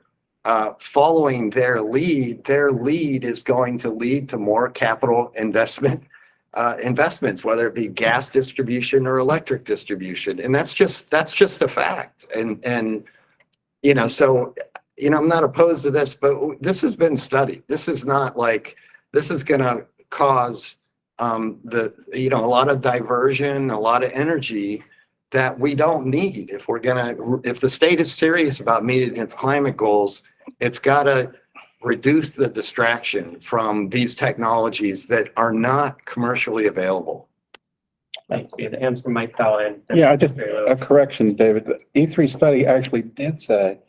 M: following their lead is going to lead to more capital investments, whether it be gas distribution or electric distribution. And that's just a fact. And so I'm not opposed to this, but this has been studied. This is not like this is going to cause a lot of diversion, a lot of energy that we don't need. If the state is serious about meeting its climate goals, it's got to reduce the distraction from these technologies that are not commercially available.
C: Thanks. We have the hands from Mike Fallon.
N: Yeah, just a correction, David. The E3 study actually did say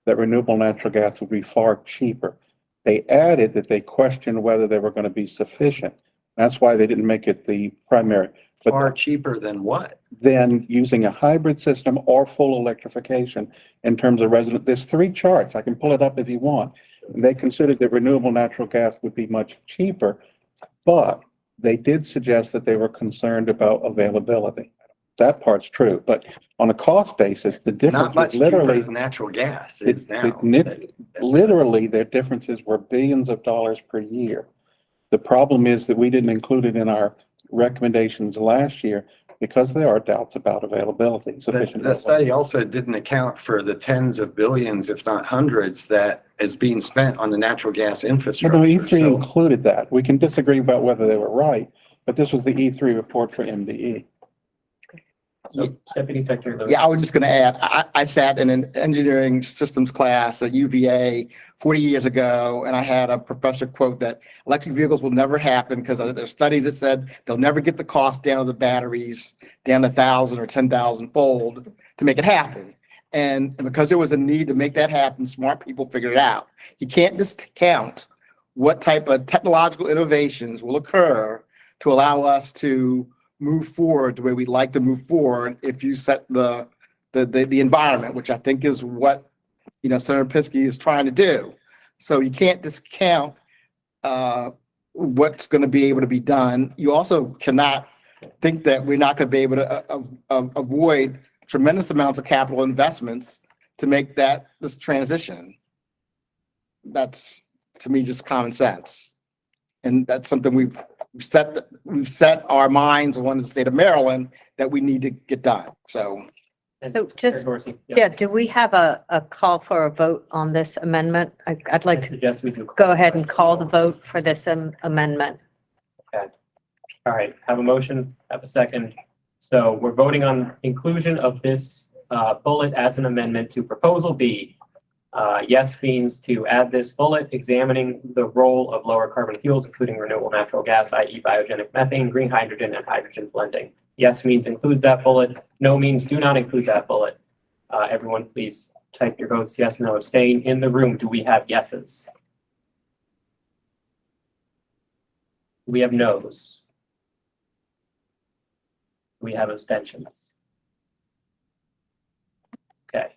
N: that renewable natural gas would be far cheaper. They added that they questioned whether they were going to be sufficient. That's why they didn't make it the primary. But
M: far cheaper than what?
N: Than using a hybrid system or full electrification in terms of resident. There's 3 charts. I can pull it up if you want. They considered that renewable natural gas would be much cheaper, but they did suggest that they were concerned about availability. That part's true, but on a cost basis, the difference
M: Not much
N: was literally
M: cheaper than natural gas is now.
N: Literally, their differences were billions of dollars per year. The problem is that we didn't include it in our recommendations last year because there are doubts about availability.
M: The study also didn't account for the tens of billions, if not hundreds, that is being spent on the natural gas infrastructure.
N: No, E3 included that. We can disagree about whether they were right, but this was the E3 report for MDE.
C: So, Deputy Secretary Lewis.
T: Yeah, I was just going to add, I sat in an engineering systems class at UVA 40 years ago, and I had a professor quote that electric vehicles will never happen because there's studies that said they'll never get the cost down of the batteries down 1,000 or 10,000 fold to make it happen. And because there was a need to make that happen, smart people figured it out. You can't discount what type of technological innovations will occur to allow us to move forward the way we'd like to move forward if you set the environment, which I think is what Senator Pinsky is trying to do. So you can't discount what's going to be able to be done. You also cannot think that we're not going to be able to avoid tremendous amounts of capital investments to make this transition. That's, to me, just common sense, and that's something we've set our minds on in the state of Maryland that we need to get done. So
D: just, do we have a call for a vote on this amendment? I'd like to
C: suggest we do.
D: Go ahead and call the vote for this amendment.
C: Okay. All right, have a motion, have a second. So we're voting on inclusion of this bullet as an amendment to proposal B. Yes means to add this bullet, examining the role of lower carbon fuels, including renewable natural gas, i.e. biogenic methane, green hydrogen, and hydrogen blending. Yes means includes that bullet. No means do not include that bullet. Everyone, please type your votes yes, no, abstain. In the room, do we have yeses? Do we have no's? Do we have abstentions? Okay.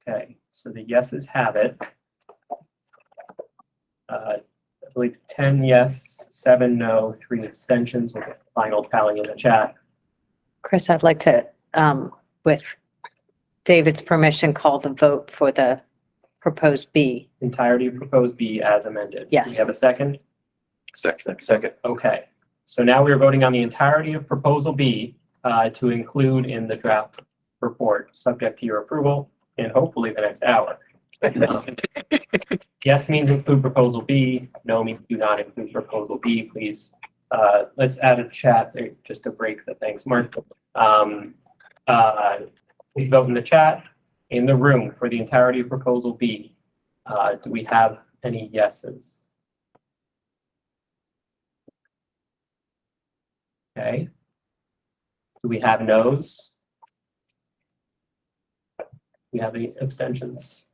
C: Okay, so the yeses have it. I believe 10 yes, 7 no, 3 abstentions. We'll get the final tally in the chat.
D: Chris, I'd like to, with David's permission, call the vote for the proposed B.
C: Entirety of proposed B as amended.
D: Yes.
C: Do we have a second?
U: Second.
C: Okay, so now we're voting on the entirety of proposal B to include in the draft report, subject to your approval in hopefully the next hour. Yes means include proposal B, no means do not include proposal B. Please, let's add a chat there just to break the things. Mark, please vote in the chat, in the room for the entirety of proposal B. Do we have any yeses? Okay. Do we have no's? Do we have any abstentions?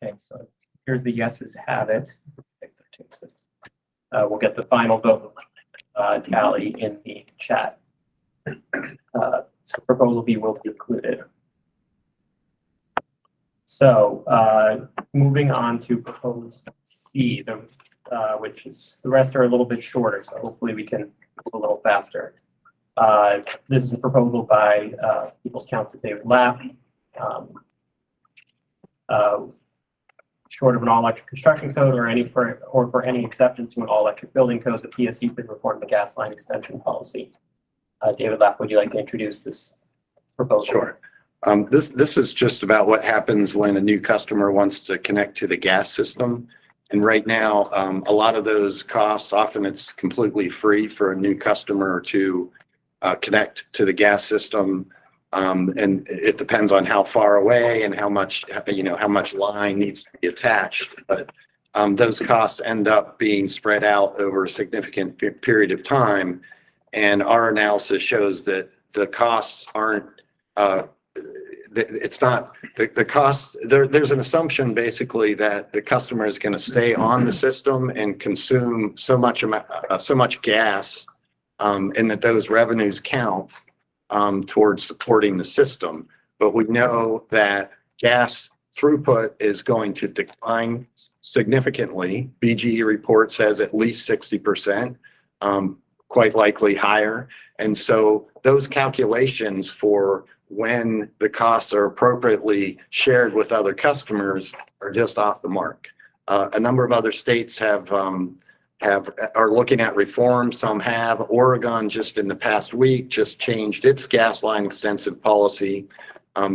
C: Okay, so here's the yeses have it. We'll get the final vote tally in the chat. So proposal B will be included. So moving on to proposed C, which is the rest are a little bit shorter, so hopefully we can move a little faster. This is a proposal by People's Council David Lapp. Short of an all-electric construction code or for any exception to an all-electric building code, the PSC could reform the gas line extension policy. David Lapp, would you like to introduce this proposal?
M: Sure. This is just about what happens when a new customer wants to connect to the gas system. And right now, a lot of those costs, often it's completely free for a new customer to connect to the gas system. And it depends on how far away and how much line needs to be attached. But those costs end up being spread out over a significant period of time. And our analysis shows that the costs aren't, it's not, the costs, there's an assumption basically that the customer is going to stay on the system and consume so much gas, and that those revenues count towards supporting the system. But we know that gas throughput is going to decline significantly. BGE report says at least 60%, quite likely higher. And so those calculations for when the costs are appropriately shared with other customers are just off the mark. A number of other states are looking at reform. Some have. Oregon just in the past week just changed its gas line extensive policy.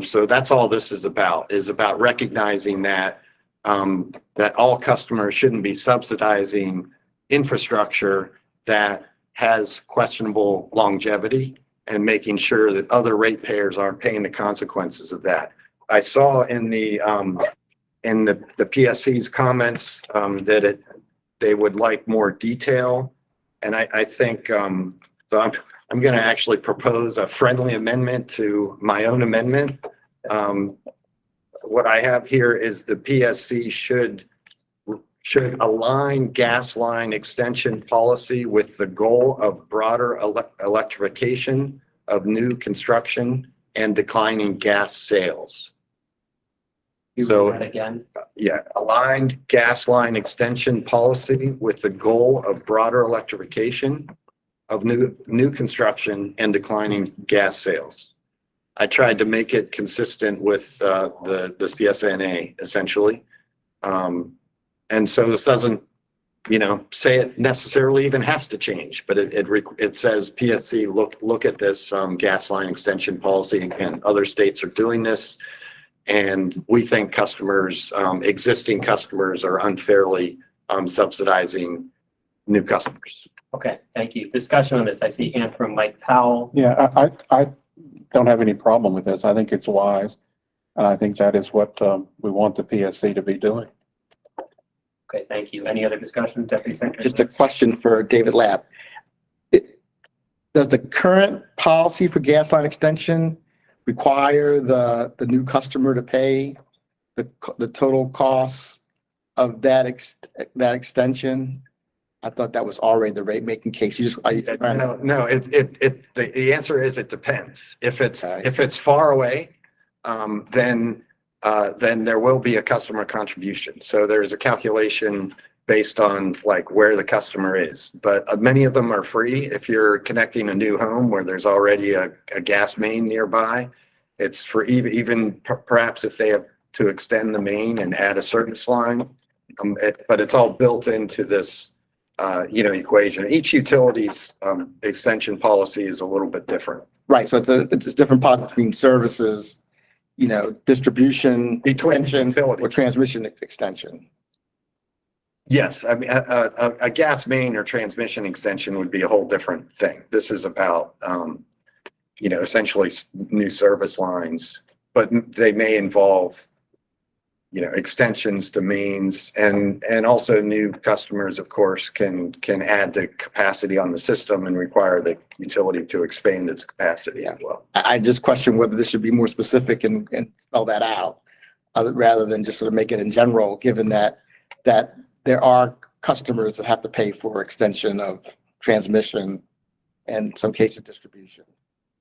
M: So that's all this is about recognizing that that all customers shouldn't be subsidizing infrastructure that has questionable longevity and making sure that other ratepayers aren't paying the consequences of that. I saw in the PSC's comments that they would like more detail. And I think, so I'm going to actually propose a friendly amendment to my own amendment. What I have here is the PSC should align gas line extension policy with the goal of broader electrification of new construction and declining gas sales. So
C: again,
M: yeah, aligned gas line extension policy with the goal of broader electrification of new construction and declining gas sales. I tried to make it consistent with the CSNA essentially. And so this doesn't, say it necessarily even has to change, but it says PSC look at this gas line extension policy, and other states are doing this. And we think existing customers are unfairly subsidizing new customers.
C: okay, thank you. Discussion on this. I see hand from Mike Powell.
N: Yeah, I don't have any problem with this. I think it's wise. And I think that is what we want the PSC to be doing.
C: Okay, thank you. Any other discussion, Deputy Secretary?
T: Just a question for David Lapp. Does the current policy for gas line extension require the new customer to pay the total costs of that extension? I thought that was already the rate making case. You just,
M: No, the answer is it depends. If it's far away, then there will be a customer contribution. So there's a calculation based on like where the customer is, but many of them are free. If you're connecting a new home where there's already a gas main nearby, it's for even perhaps if they have to extend the main and add a service line, but it's all built into this equation. Each utility's extension policy is a little bit different.
T: right. So it's a different pot between services, distribution, extension, or transmission extension.
M: Yes, I mean, a gas main or transmission extension would be a whole different thing. This is about, essentially new service lines, but they may involve, extensions to mains and also new customers, of course, can add the capacity on the system and require the utility to expand its capacity as well.
T: I just question whether this should be more specific and spell that out rather than just sort of make it in general, given that there are customers that have to pay for extension of transmission and in some cases distribution.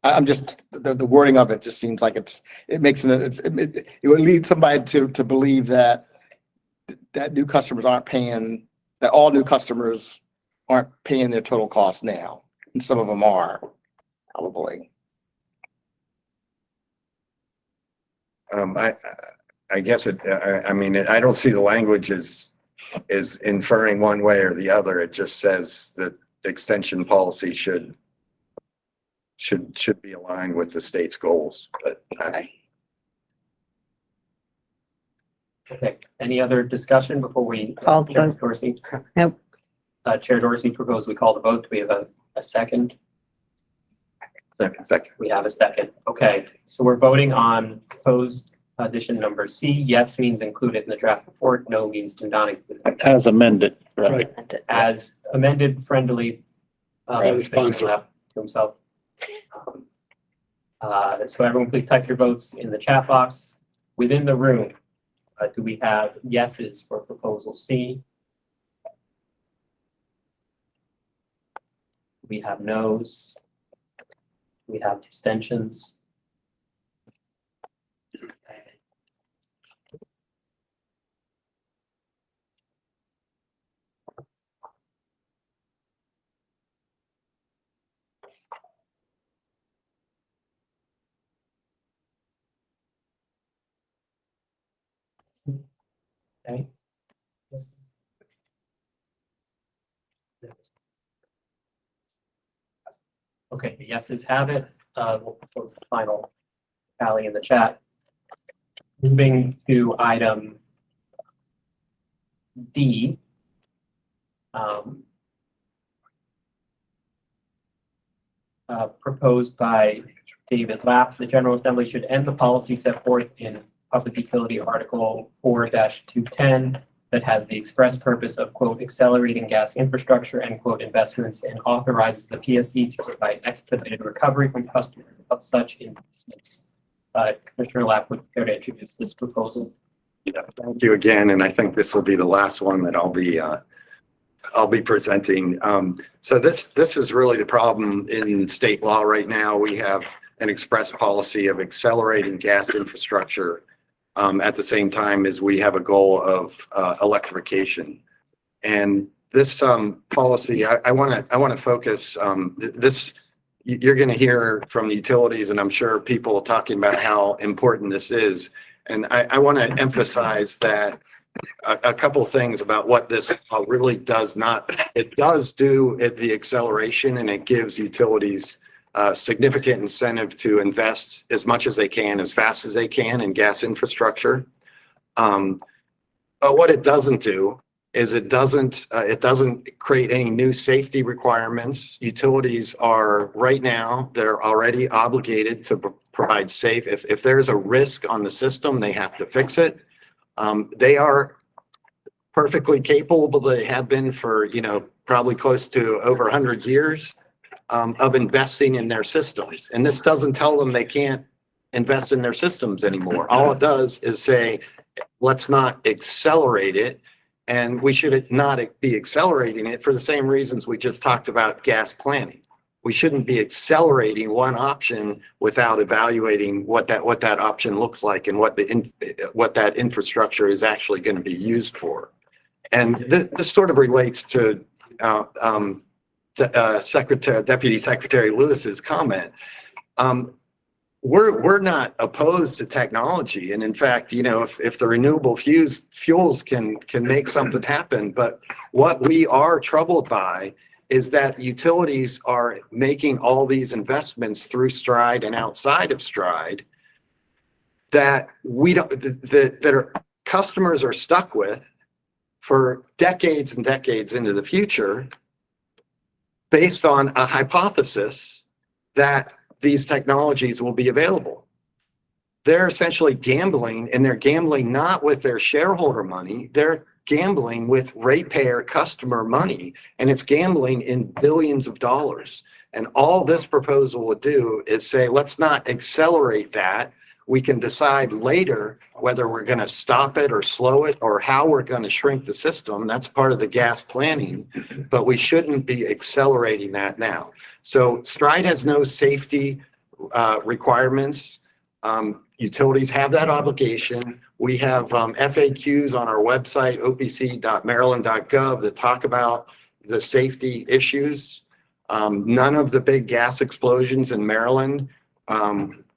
T: I'm just, the wording of it just seems like it would lead somebody to believe that new customers aren't paying, that all new customers aren't paying their total cost now. And some of them are, probably.
M: I guess I don't see the language is inferring one way or the other. It just says that the extension policy should be aligned with the state's goals, but
C: Okay, any other discussion before we?
D: Call the vote.
C: Dorsey?
D: Nope.
C: Chair Dorsey proposed we call the vote. Do we have a second?
M: Second.
C: We have a second. Okay, so we're voting on proposed addition number C. Yes means include it in the draft report. No means do not include it.
N: As amended. Right.
C: As amended, friendly.
K: Sponsor.
C: To himself. So everyone please type your votes in the chat box. Within the room, do we have yeses for proposal C? We have no's. We have abstentions. Okay. Okay, the yeses have it. We'll put the final tally in the chat. Moving to item D. Proposed by David Lapp, the General Assembly should end the policy set forth in Public Utility Article 4-210 that has the express purpose of, quote, accelerating gas infrastructure, end quote, investments, and authorizes the PSC to provide expedited recovery from customers of such investments. Commissioner Lapp would care to introduce this proposal.
M: Yeah, thank you again, and I think this will be the last one that I'll be presenting. So this is really the problem in state law right now. We have an express policy of accelerating gas infrastructure at the same time as we have a goal of electrification. And this policy, I want to focus this. You're going to hear from the utilities, and I'm sure people talking about how important this is. And I want to emphasize that a couple of things about what this really does not. It does do the acceleration, and it gives utilities significant incentive to invest as much as they can, as fast as they can in gas infrastructure. But what it doesn't do is it doesn't create any new safety requirements. Utilities are right now, they're already obligated to provide safe. If there's a risk on the system, they have to fix it. They are perfectly capable. They have been for, probably close to over 100 years of investing in their systems. And this doesn't tell them they can't invest in their systems anymore. All it does is say, let's not accelerate it. And we should not be accelerating it for the same reasons we just talked about gas planning. We shouldn't be accelerating one option without evaluating what that option looks like and what that infrastructure is actually going to be used for. And this sort of relates to Deputy Secretary Lewis's comment. We're not opposed to technology, and in fact, you know, if the renewable fuels can make something happen, but what we are troubled by is that utilities are making all these investments through Stride and outside of Stride that we don't, that our customers are stuck with for decades and decades into the future, based on a hypothesis that these technologies will be available. They're essentially gambling, and they're gambling not with their shareholder money, they're gambling with ratepayer customer money, and it's gambling in billions of dollars. And all this proposal would do is say, let's not accelerate that. We can decide later whether we're going to stop it or slow it or how we're going to shrink the system. That's part of the gas planning, but we shouldn't be accelerating that now. So Stride has no safety requirements. Utilities have that obligation. We have FAQs on our website, opc.maryland.gov, that talk about the safety issues. None of the big gas explosions in Maryland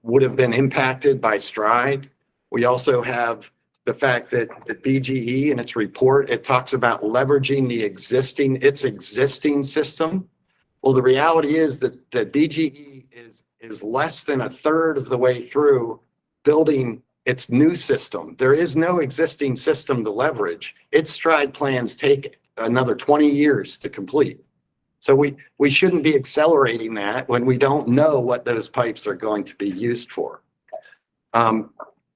M: would have been impacted by Stride. We also have the fact that the BGE in its report, it talks about leveraging its existing system. Well, the reality is that BGE is less than a third of the way through building its new system. There is no existing system to leverage. Its Stride plans take another 20 years to complete. So we shouldn't be accelerating that when we don't know what those pipes are going to be used for.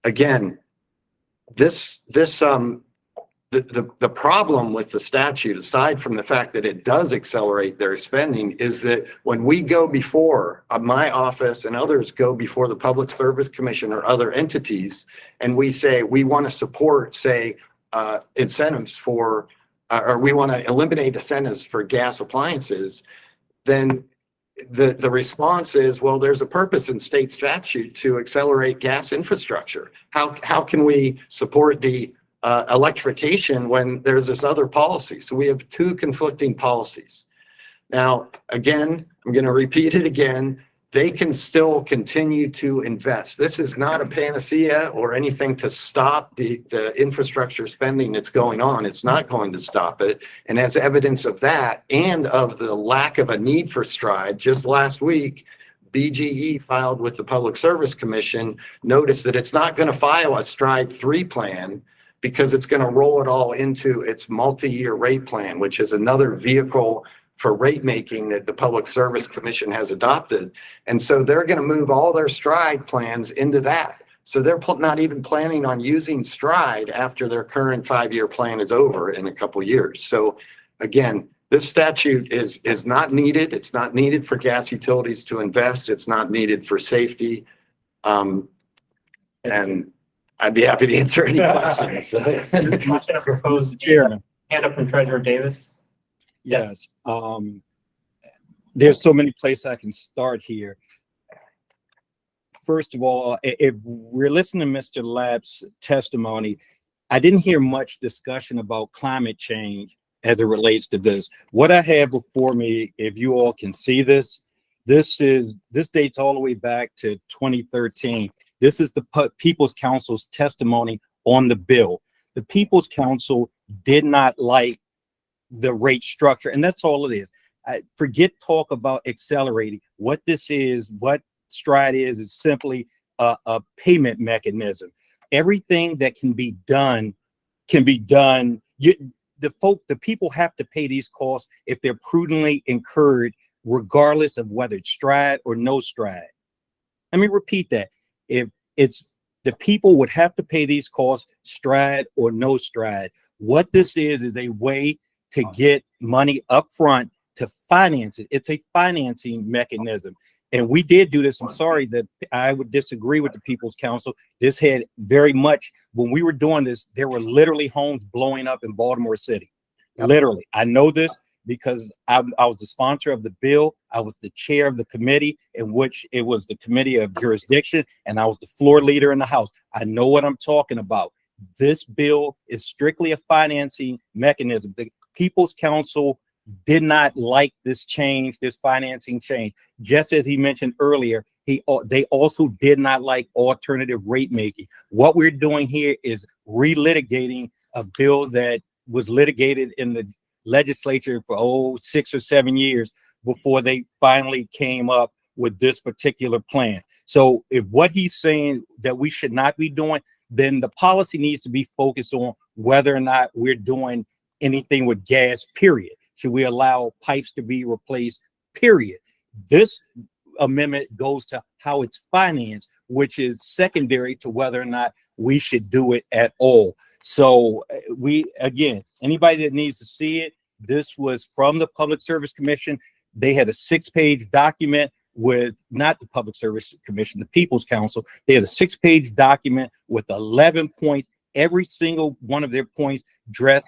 M: Again, the problem with the statute, aside from the fact that it does accelerate their spending, is that when we go before my office and others go before the Public Service Commission or other entities, and we say we want to support, say, incentives for, or we want to eliminate incentives for gas appliances, then the response is, well, there's a purpose in state statute to accelerate gas infrastructure. How can we support the electrification when there's this other policy? So we have two conflicting policies. Now, again, I'm going to repeat it again. They can still continue to invest. This is not a panacea or anything to stop the infrastructure spending that's going on. It's not going to stop it. And as evidence of that and of the lack of a need for Stride, just last week, BGE filed with the Public Service Commission notice that it's not going to file a Stride 3 plan because it's going to roll it all into its multi-year rate plan, which is another vehicle for rate making that the Public Service Commission has adopted. And so they're going to move all their Stride plans into that. So they're not even planning on using Stride after their current 5-year plan is over in a couple of years. So again, this statute is not needed. It's not needed for gas utilities to invest. It's not needed for safety. And I'd be happy to answer any questions.
C: Proposed
N: Chairman.
C: hand up from Treasurer Davis.
N: Yes. There's so many places I can start here. First of all, if we're listening to Mr. Lapp's testimony, I didn't hear much discussion about climate change as it relates to this. What I have before me, if you all can see this dates all the way back to 2013. This is the People's Council's testimony on the bill. The People's Council did not like the rate structure, and that's all it is. Forget talk about accelerating. What this is, what Stride is simply a payment mechanism. Everything that can be done can be done. The people have to pay these costs if they're prudently incurred, regardless of whether it's Stride or no Stride. Let me repeat that. If it's the people would have to pay these costs, Stride or no Stride. What this is a way to get money up front to finance it. It's a financing mechanism.
F: And we did do this. I'm sorry that I would disagree with the People's Council. This had very much, when we were doing this, there were literally homes blowing up in Baltimore City. Literally. I know this because I was the sponsor of the bill. I was the chair of the committee in which it was the committee of jurisdiction, and I was the floor leader in the House. I know what I'm talking about. This bill is strictly a financing mechanism. The People's Council did not like this change, this financing change. Just as he mentioned earlier, they also did not like alternative rate making. What we're doing here is relitigating a bill that was litigated in the legislature for 6 or 7 years before they finally came up with this particular plan. So if what he's saying that we should not be doing, then the policy needs to be focused on whether or not we're doing anything with gas, period. Should we allow pipes to be replaced, period? This amendment goes to how it's financed, which is secondary to whether or not we should do it at all. So again, anybody that needs to see it, this was from the Public Service Commission. They had a 6-page document with, not the Public Service Commission, the People's Council. They had a 6-page document with 11 points. Every single one of their points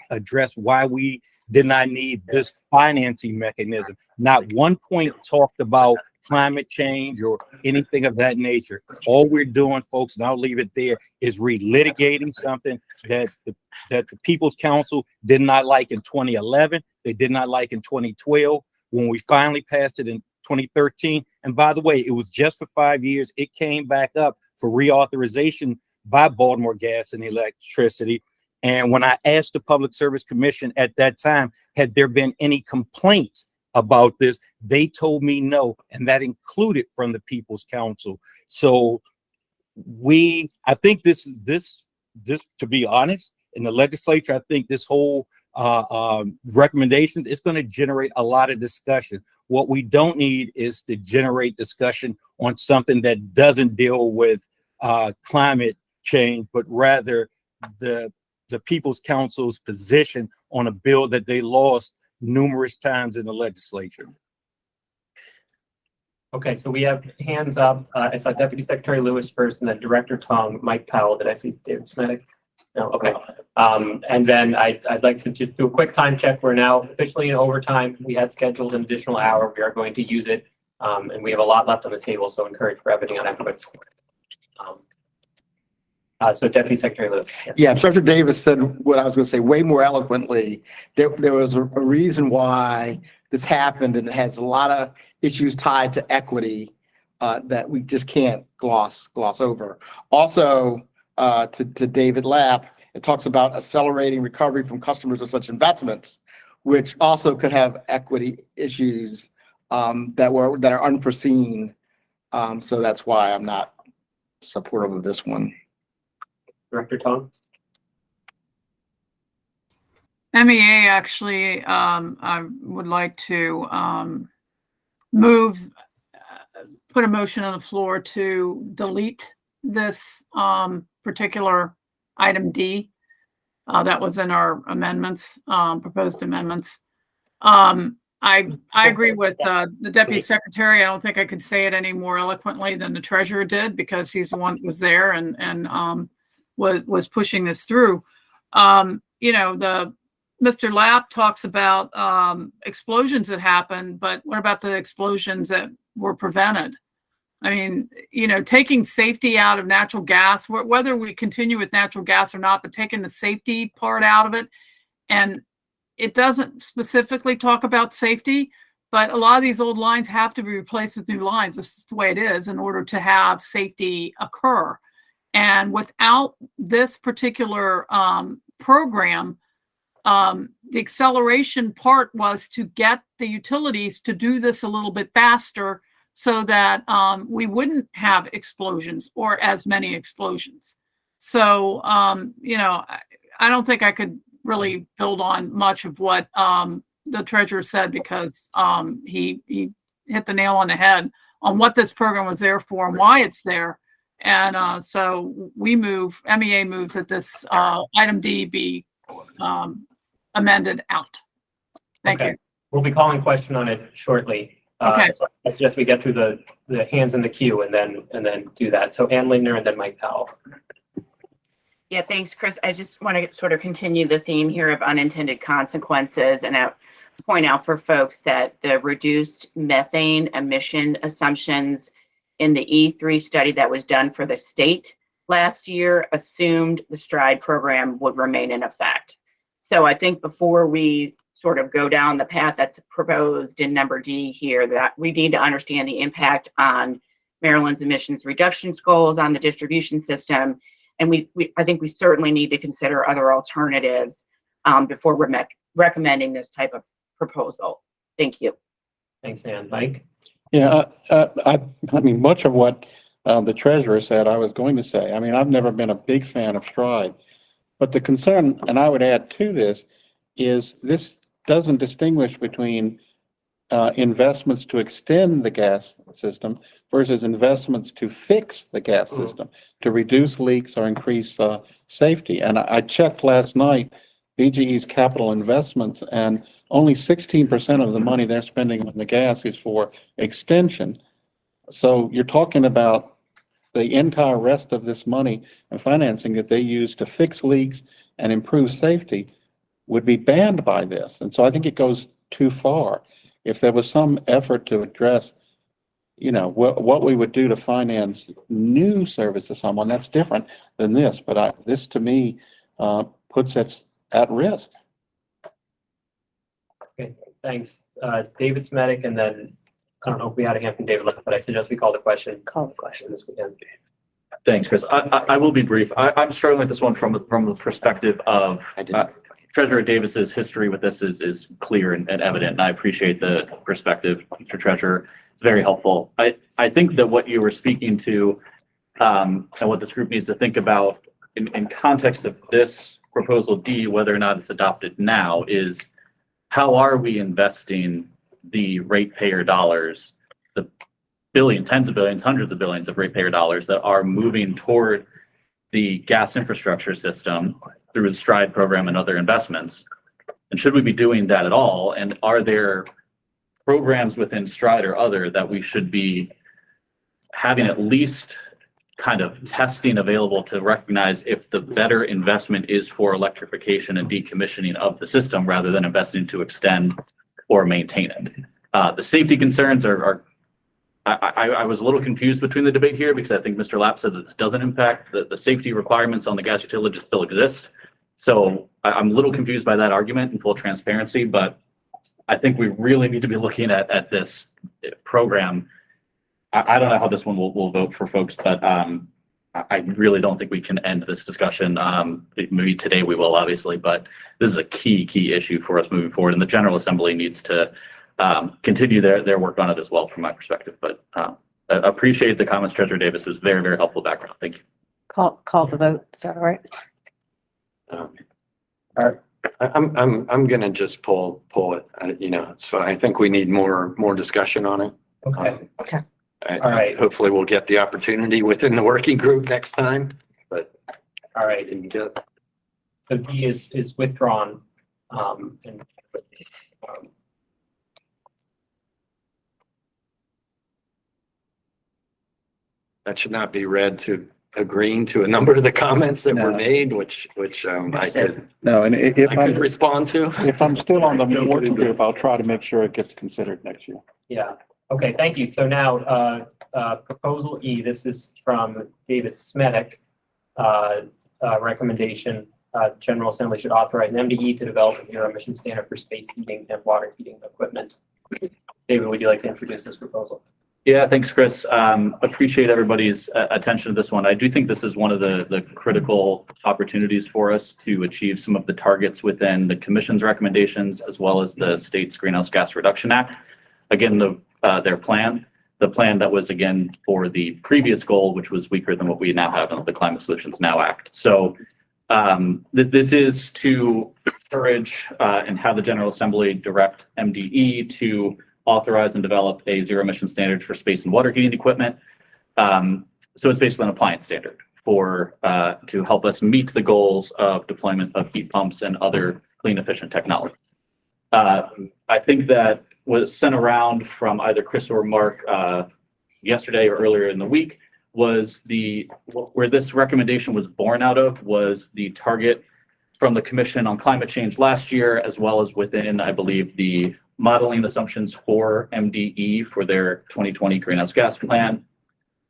F: address why we did not need this financing mechanism. Not one point talked about climate change or anything of that nature. All we're doing, folks, and I'll leave it there, is relitigating something that the People's Council did not like in 2011. They did not like in 2012 when we finally passed it in 2013. And by the way, it was just for 5 years. It came back up for reauthorization by Baltimore Gas and Electricity. And when I asked the Public Service Commission at that time, had there been any complaints about this, they told me no, and that included from the People's Council. So I think this, to be honest, in the legislature, I think this whole recommendation is going to generate a lot of discussion. What we don't need is to generate discussion on something that doesn't deal with climate change, but rather the People's Council's position on a bill that they lost numerous times in the legislature.
C: Okay, so we have hands up. I saw Deputy Secretary Lewis first, and then Director Tong, Mike Powell. Did I see David Smetic? No, okay. And then I'd like to just do a quick time check. We're now officially in overtime. We had scheduled an additional hour. We are going to use it. And we have a lot left on the table, so encourage brevity on everybody's score. So Deputy Secretary Lewis.
T: Yeah, Secretary Davis said what I was going to say way more eloquently. There was a reason why this happened, and it has a lot of issues tied to equity that we just can't gloss over. Also, to David Lapp, it talks about accelerating recovery from customers of such investments, which also could have equity issues that are unforeseen. So that's why I'm not supportive of this one.
C: Director Tong?
L: MEA actually, I would like to put a motion on the floor to delete this particular item D. That was in our amendments, proposed amendments. I agree with the Deputy Secretary. I don't think I could say it any more eloquently than the Treasurer did, because he's the one that was there and was pushing this through. Mr. Lapp talks about explosions that happened, but what about the explosions that were prevented? I mean, taking safety out of natural gas, whether we continue with natural gas or not, but taking the safety part out of it. And it doesn't specifically talk about safety, but a lot of these old lines have to be replaced with new lines. This is the way it is in order to have safety occur. And without this particular program, the acceleration part was to get the utilities to do this a little bit faster so that we wouldn't have explosions or as many explosions. So, I don't think I could really build on much of what the Treasurer said, because he hit the nail on the head on what this program was there for and why it's there. And so MEA moves that this item D be amended out. Thank you.
C: We'll be calling question on it shortly.
L: Okay.
C: So I suggest we get through the hands in the queue and then do that. So Ann Lindner and then Mike Powell.
E: Yeah, thanks, Chris. I just want to sort of continue the theme here of unintended consequences and point out for folks that the reduced methane emission assumptions in the E3 study that was done for the state last year assumed the STRIDE program would remain in effect. So I think before we sort of go down the path that's proposed in number D here, that we need to understand the impact on Maryland's emissions reductions goals on the distribution system. And I think we certainly need to consider other alternatives before we're recommending this type of proposal. Thank you.
C: Thanks, Ann. Mike?
N: Yeah, I mean, much of what the treasurer said, I was going to say. I mean, I've never been a big fan of STRIDE, but the concern, and I would add to this, is this doesn't distinguish between investments to extend the gas system versus investments to fix the gas system, to reduce leaks or increase safety. And I checked last night BGE's capital investments, and only 16% of the money they're spending on the gas is for extension. So you're talking about the entire rest of this money and financing that they use to fix leaks and improve safety would be banned by this. And so I think it goes too far. If there was some effort to address, you know, what we would do to finance new service to someone, that's different than this. But this to me puts us at risk.
C: Okay, thanks. David Smetic, and then I don't know if we had a hand from David left, but I suggest we call the question. Call the question this weekend.
Q: Thanks, Chris. I will be brief. I'm struggling with this one from the perspective of Treasurer Davis's history with this is clear and evident, and I appreciate the perspective, Mr. Treasurer. It's very helpful. I think that what you were speaking to and what this group needs to think about in context of this proposal D, whether or not it's adopted now, is how are we investing the ratepayer dollars, the tens of billions, hundreds of billions of ratepayer dollars that are moving toward the gas infrastructure system through the STRIDE program and other investments? And should we be doing that at all? And are there programs within STRIDE or other that we should be having at least kind of testing available to recognize if the better investment is for electrification and decommissioning of the system rather than investing to extend or maintain it? The safety concerns I was a little confused between the debate here because I think Mr. Lapp said that this doesn't impact the safety requirements on the gas utility still exist. So I'm a little confused by that argument in full transparency, but I think we really need to be looking at this program. I don't know how this one will vote for folks, but I really don't think we can end this discussion. Maybe today we will, obviously, but this is a key issue for us moving forward, and the General Assembly needs to continue their work on it as well, from my perspective. But I appreciate the comments, Treasurer Davis. It was very, very helpful background. Thank you.
D: Call the vote. Is that all right?
M: All right. I'm gonna just pull it, you know, so I think we need more discussion on it.
C: Okay.
D: Okay.
C: All right.
M: Hopefully we'll get the opportunity within the working group next time, but.
C: All right. So D is withdrawn.
M: That should not be read to agreeing to a number of the comments that were made, which I could.
N: No, and if
M: I could respond to.
N: If I'm still on the working group, I'll try to make sure it gets considered next year.
C: Yeah. Okay, thank you. So now, proposal E, this is from David Smetic. Recommendation, General Assembly should authorize MDE to develop a zero emission standard for space heating and water heating equipment. David, would you like to introduce this proposal?
Q: Yeah, thanks, Chris. Appreciate everybody's attention to this one. I do think this is one of the critical opportunities for us to achieve some of the targets within the Commission's recommendations, as well as the state's Greenhouse Gas Reduction Act. Again, the plan that was, again, for the previous goal, which was weaker than what we now have in the Climate Solutions Now Act. So this is to encourage and have the General Assembly direct MDE to authorize and develop a zero emission standard for space and water heating equipment. So it's basically an appliance standard for to help us meet the goals of deployment of heat pumps and other clean, efficient technology. I think that was sent around from either Chris or Mark yesterday or earlier in the week was where this recommendation was born out of was the target from the Commission on Climate Change last year, as well as within, I believe, the modeling assumptions for MDE for their 2020 greenhouse gas plan,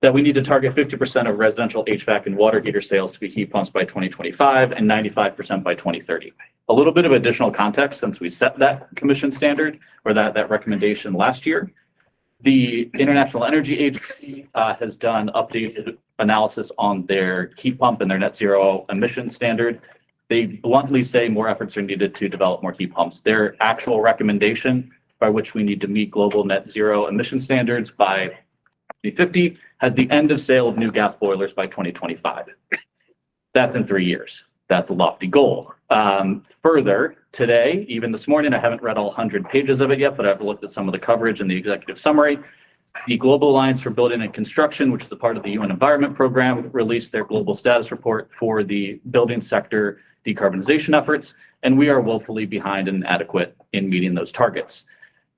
Q: that we need to target 50% of residential HVAC and water heater sales to be heat pumps by 2025 and 95% by 2030. A little bit of additional context since we set that Commission standard or that recommendation last year. The International Energy Agency has done updated analysis on their heat pump and their net zero emission standard. They bluntly say more efforts are needed to develop more heat pumps. Their actual recommendation by which we need to meet global net zero emission standards by 2050 has the end of sale of new gas boilers by 2025. That's in 3 years. That's a lofty goal. Further, today, even this morning, I haven't read all 100 pages of it yet, but I've looked at some of the coverage in the executive summary. The Global Alliance for Building and Construction, which is a part of the UN Environment Program, released their global status report for the building sector decarbonization efforts, and we are woefully behind and inadequate in meeting those targets.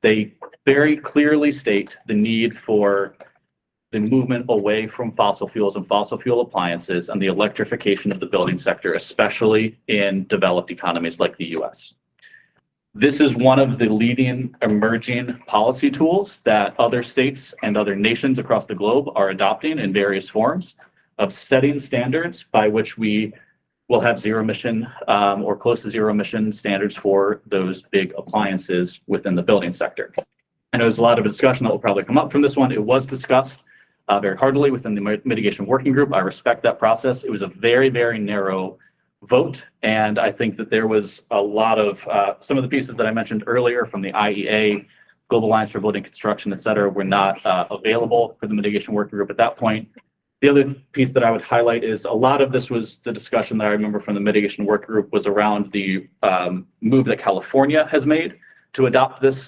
Q: They very clearly state the need for the movement away from fossil fuels and fossil fuel appliances and the electrification of the building sector, especially in developed economies like the US. This is one of the leading emerging policy tools that other states and other nations across the globe are adopting in various forms of setting standards by which we will have zero emission or close to zero emission standards for those big appliances within the building sector. I know there's a lot of discussion that will probably come up from this one. It was discussed very heartily within the mitigation working group. I respect that process. It was a very, very narrow vote. And I think that there was a lot of some of the pieces that I mentioned earlier from the IEA, Global Alliance for Building Construction, et cetera, were not available for the mitigation working group at that point. The other piece that I would highlight is a lot of this was the discussion that I remember from the mitigation work group was around the move that California has made to adopt this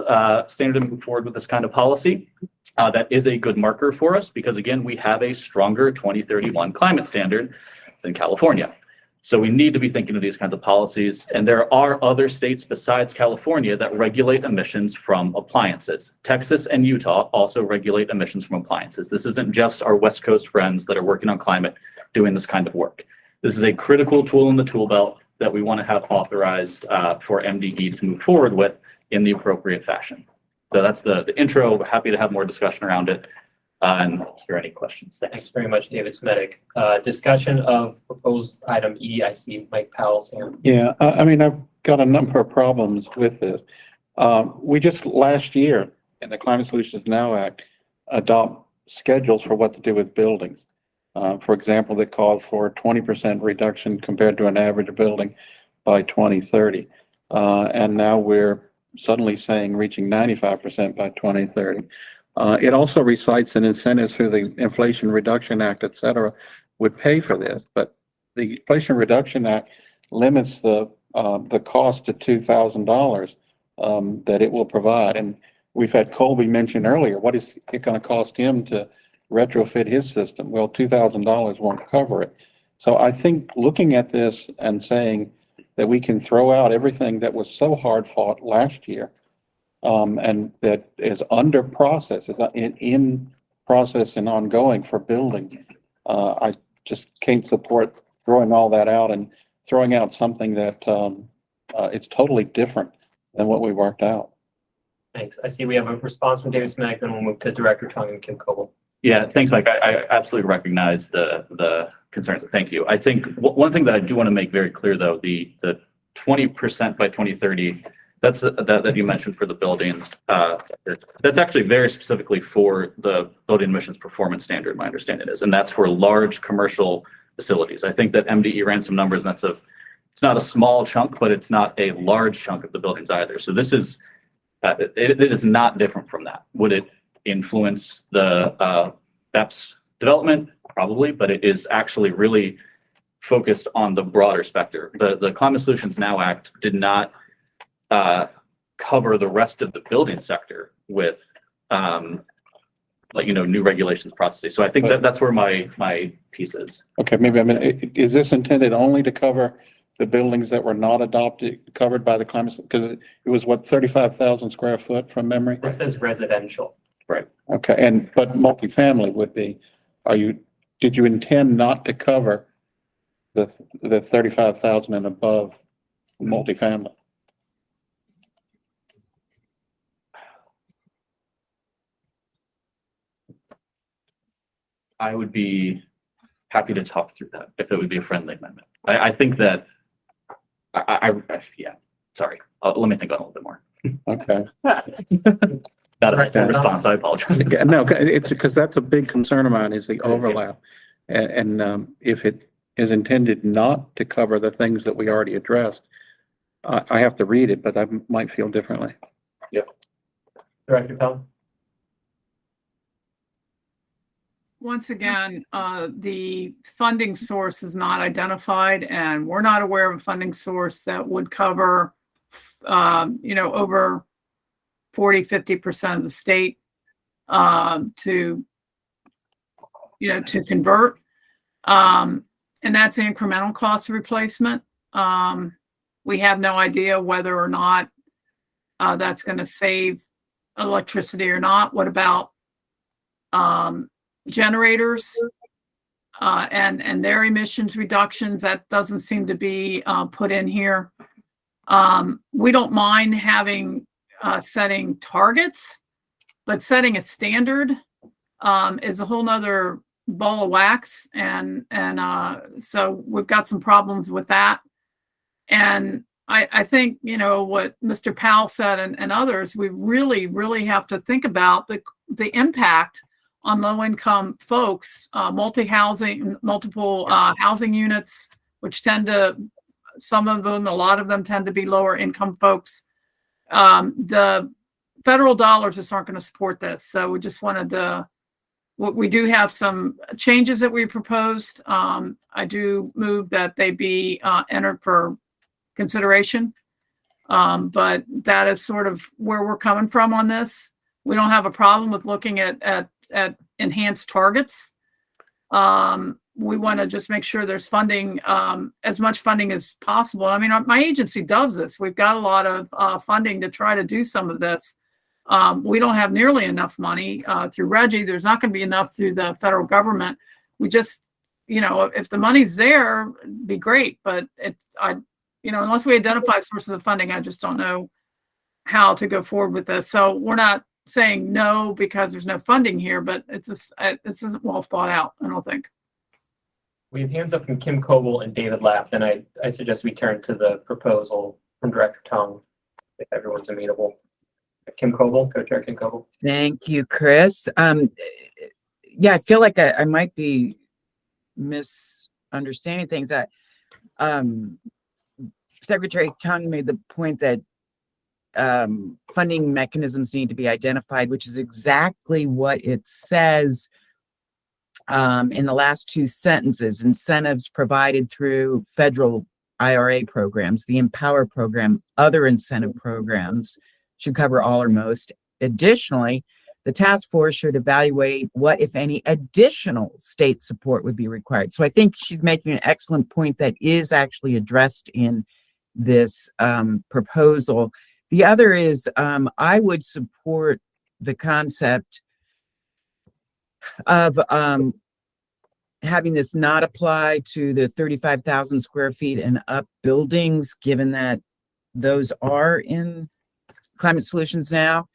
Q: standard and move forward with this kind of policy. That is a good marker for us because, again, we have a stronger 2031 climate standard than California. So we need to be thinking of these kinds of policies. And there are other states besides California that regulate emissions from appliances. Texas and Utah also regulate emissions from appliances. This isn't just our West Coast friends that are working on climate doing this kind of work. This is a critical tool in the tool belt that we want to have authorized for MDE to move forward with in the appropriate fashion. So that's the intro. We're happy to have more discussion around it and hear any questions.
C: Thanks very much, David Smetic. Discussion of proposed item E. I see Mike Powell's hand.
N: Yeah, I mean, I've got a number of problems with this. We just last year in the Climate Solutions Now Act adopt schedules for what to do with buildings. For example, that called for 20% reduction compared to an average building by 2030. And now we're suddenly saying reaching 95% by 2030. It also recites an incentives through the Inflation Reduction Act, et cetera, would pay for this. But the Inflation Reduction Act limits the cost to $2,000 that it will provide. And we've had Colby mention earlier, what is it going to cost him to retrofit his system? Well, $2,000 won't cover it. So I think looking at this and saying that we can throw out everything that was so hard fought last year and that is under process, is in process and ongoing for building. I just can't support throwing all that out and throwing out something that it's totally different than what we worked out.
C: Thanks. I see we have a response from David Smetic, then we'll move to Director Chung and Kim Coble.
Q: Yeah, thanks, Mike. I absolutely recognize the concerns. Thank you. I think one thing that I do want to make very clear, though, the 20% by 2030, that you mentioned for the buildings, that's actually very specifically for the building emissions performance standard, my understanding is, and that's for large commercial facilities. I think that MDE ran some numbers, and it's not a small chunk, but it's not a large chunk of the buildings either. So this is, it is not different from that. Would it influence the BEPS development? Probably, but it is actually really focused on the broader spectrum. The Climate Solutions Now Act did not cover the rest of the building sector with new regulations processes. So I think that's where my piece is.
N: Okay, maybe is this intended only to cover the buildings that were not adopted, covered by the climate, because it was what, 35,000 square foot from memory?
C: This is residential.
N: Right. Okay, but multifamily would be, did you intend not to cover the 35,000 and above multifamily?
Q: I would be happy to talk through that if it would be a friendly amendment. I think that, yeah, sorry. Let me think on it a little bit more.
N: Okay.
Q: Not a full response, I apologize.
N: Yeah, no, it's because that's a big concern of mine is the overlap. And if it is intended not to cover the things that we already addressed, I have to read it, but I might feel differently.
C: Yep. Director Tom?
L: Once again, the funding source is not identified, and we're not aware of a funding source that would cover, over 40–50% of the state to convert. And that's the incremental cost of replacement. We have no idea whether or not that's going to save electricity or not. What about generators and their emissions reductions? That doesn't seem to be put in here. We don't mind having setting targets, but setting a standard is a whole nother ball of wax, and so we've got some problems with that. And I think what Mr. Powell said and others, we really have to think about the impact on low-income folks, multiple housing units, which a lot of them tend to be lower income folks. The federal dollars just aren't going to support this. So we just wanted to, we do have some changes that we proposed. I do move that they be entered for consideration. But that is sort of where we're coming from on this. We don't have a problem with looking at enhanced targets. We want to just make sure there's funding, as much funding as possible. I mean, my agency does this. We've got a lot of funding to try to do some of this. We don't have nearly enough money through RGGI. There's not going to be enough through the federal government. We just, if the money's there, it'd be great. But unless we identify sources of funding, I just don't know how to go forward with this. So we're not saying no because there's no funding here, but this isn't well thought out, I don't think.
C: We have hands up from Kim Coble and David Lapp. Then I suggest we turn to the proposal from Director Tung, if everyone's amenable. Kim Coble, Co-Chair Kim Coble.
R: Thank you, Chris. Yeah, I feel like I might be misunderstanding things. Secretary Tung made the point that funding mechanisms need to be identified, which is exactly what it says in the last two sentences. Incentives provided through federal IRA programs, the Empower program, other incentive programs should cover all or most. Additionally, the task force should evaluate what, if any, additional state support would be required. So I think she's making an excellent point that is actually addressed in this proposal. The other is I would support the concept of having this not apply to the 35,000 square feet and up buildings, given that those are in Climate Solutions now.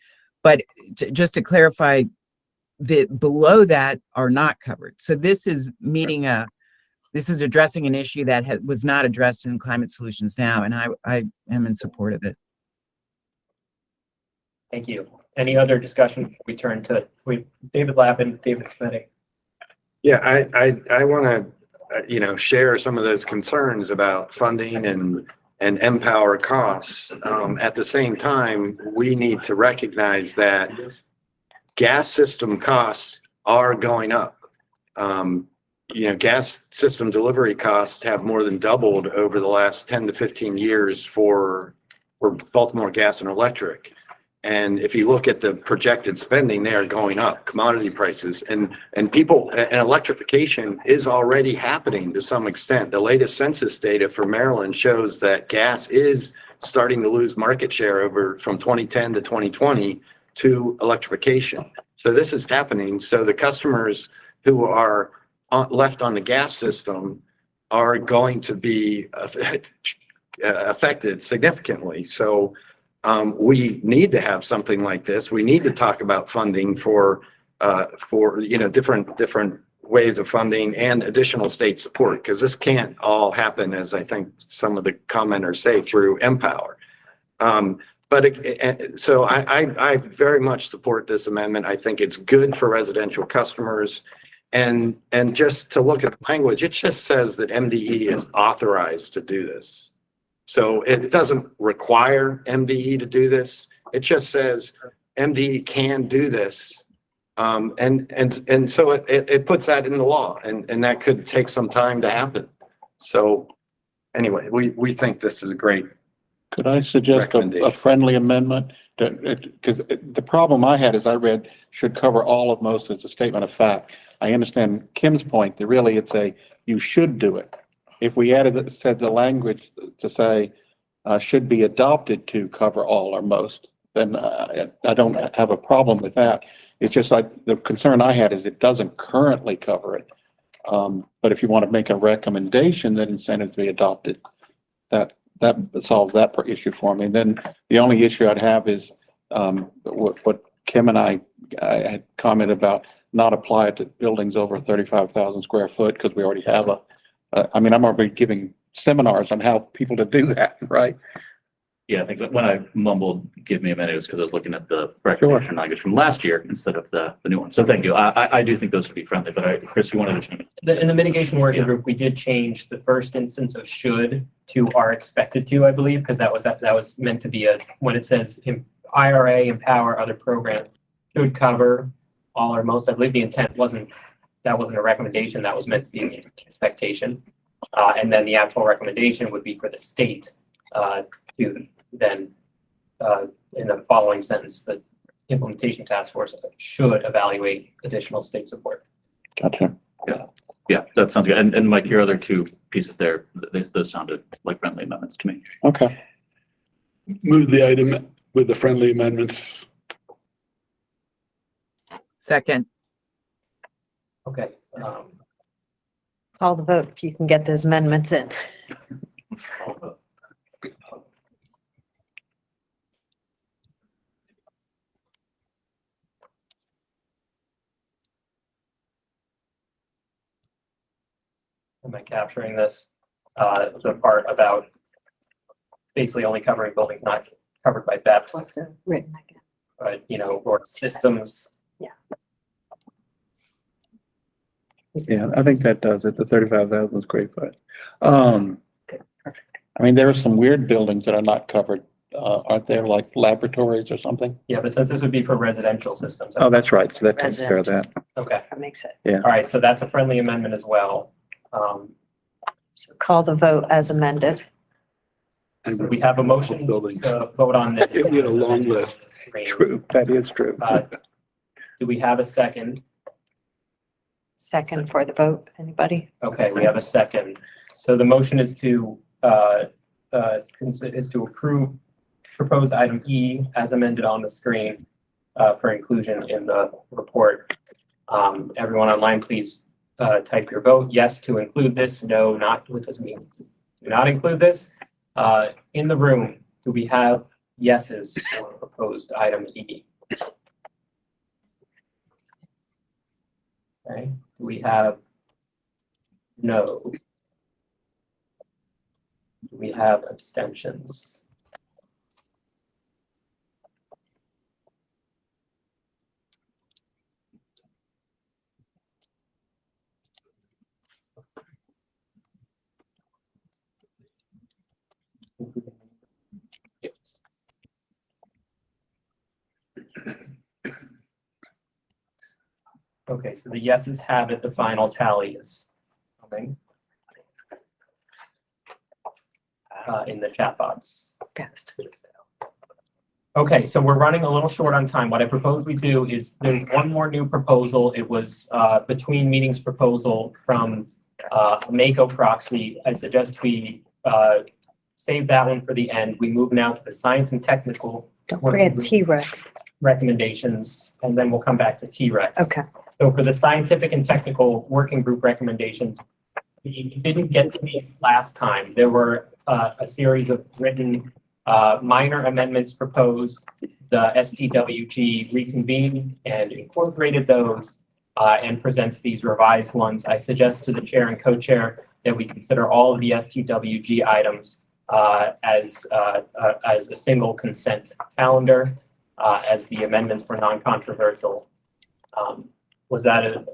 R: But just to clarify, below that are not covered. So this is addressing an issue that was not addressed in Climate Solutions now, and I am in support of it.
C: Thank you. Any other discussion before we turn to David Lapp and David Smitty?
M: Yeah, I want to, share some of those concerns about funding and Empower costs. At the same time, we need to recognize that gas system costs are going up. Gas system delivery costs have more than doubled over the last 10 to 15 years for Baltimore Gas and Electric. And if you look at the projected spending, they are going up, commodity prices and people, and electrification is already happening to some extent. The latest census data for Maryland shows that gas is starting to lose market share over from 2010 to 2020 to electrification. So this is happening. So the customers who are left on the gas system are going to be affected significantly. So we need to have something like this. We need to talk about funding for different ways of funding and additional state support, because this can't all happen, as I think some of the commenters say, through Empower. So I very much support this amendment. I think it's good for residential customers. And just to look at the language, it just says that MDE is authorized to do this. So it doesn't require MDE to do this. It just says MDE can do this. And so it puts that in the law, and that could take some time to happen. So anyway, we think this is a great.
N: Could I suggest a friendly amendment? Because the problem I had is I read should cover all of most as a statement of fact. I understand Kim's point that really it's you should do it. If we said the language to say should be adopted to cover all or most, then I don't have a problem with that. It's just the concern I had is it doesn't currently cover it. But if you want to make a recommendation that incentives be adopted, that solves that issue for me. And then the only issue I'd have is what Kim and I had commented about, not apply it to buildings over 35,000 square foot, because we already have I'm already giving seminars on how people to do that, right?
Q: Yeah, I think that when I mumbled, give me a minute, it was because I was looking at the recommendation language from last year instead of the new one. So thank you. I do think those should be friendly, but Chris, you wanted to change.
C: In the mitigation working group, we did change the first instance of should to are expected to, I believe, because that was meant to be when it says IRA, Empower, other programs should cover all or most. I believe the intent wasn't a recommendation, that was meant to be an expectation. And then the actual recommendation would be for the state to then, in the following sentence, the implementation task force should evaluate additional state support.
N: Gotcha.
Q: Yeah, that sounds good. And Mike, your other two pieces there, those sounded like friendly amendments to me.
N: Okay.
K: Move the item with the friendly amendments.
R: Second.
C: Okay.
D: Call the vote if you can get those amendments in.
C: Am I capturing this? The part about basically only covering buildings not covered by BEPS,
D: Written again.
C: or systems.
N: Yeah, I think that does it. The 35,000 square foot. There are some weird buildings that are not covered. Aren't there, like laboratories or something?
C: Yeah, but since this would be for residential systems.
N: Oh, that's right. So that takes care of that.
C: Okay.
D: That makes it.
N: Yeah.
C: All right, so that's a friendly amendment as well.
D: So call the vote as amended.
C: So we have a motion to vote on this.
K: We had a long list.
N: True. That is true.
C: Do we have a second?
D: Second for the vote. Anybody?
C: Okay, we have a second. So the motion is to approve proposed item E as amended on the screen for inclusion in the report. Everyone online, please type your vote. Yes to include this. No, not. What does it mean? Do not include this. In the room, do we have yeses for proposed item E? Okay. Do we have no? Do we have abstentions? Okay, so the yeses have it. The final tally is coming in the chat box. Okay, so we're running a little short on time. What I propose we do is there's one more new proposal. It was between meetings proposal from Mako Proxy. I suggest we save that one for the end. We move now to the science and technical
D: Don't forget T-Rex.
C: recommendations, and then we'll come back to T-Rex.
D: Okay.
C: So for the scientific and technical working group recommendations, we didn't get to these last time. There were a series of written minor amendments proposed. The STWG reconvened and incorporated those and presents these revised ones. I suggest to the chair and co-chair that we consider all of the STWG items as a single consent calendar, as the amendments were non-controversial. Was that a?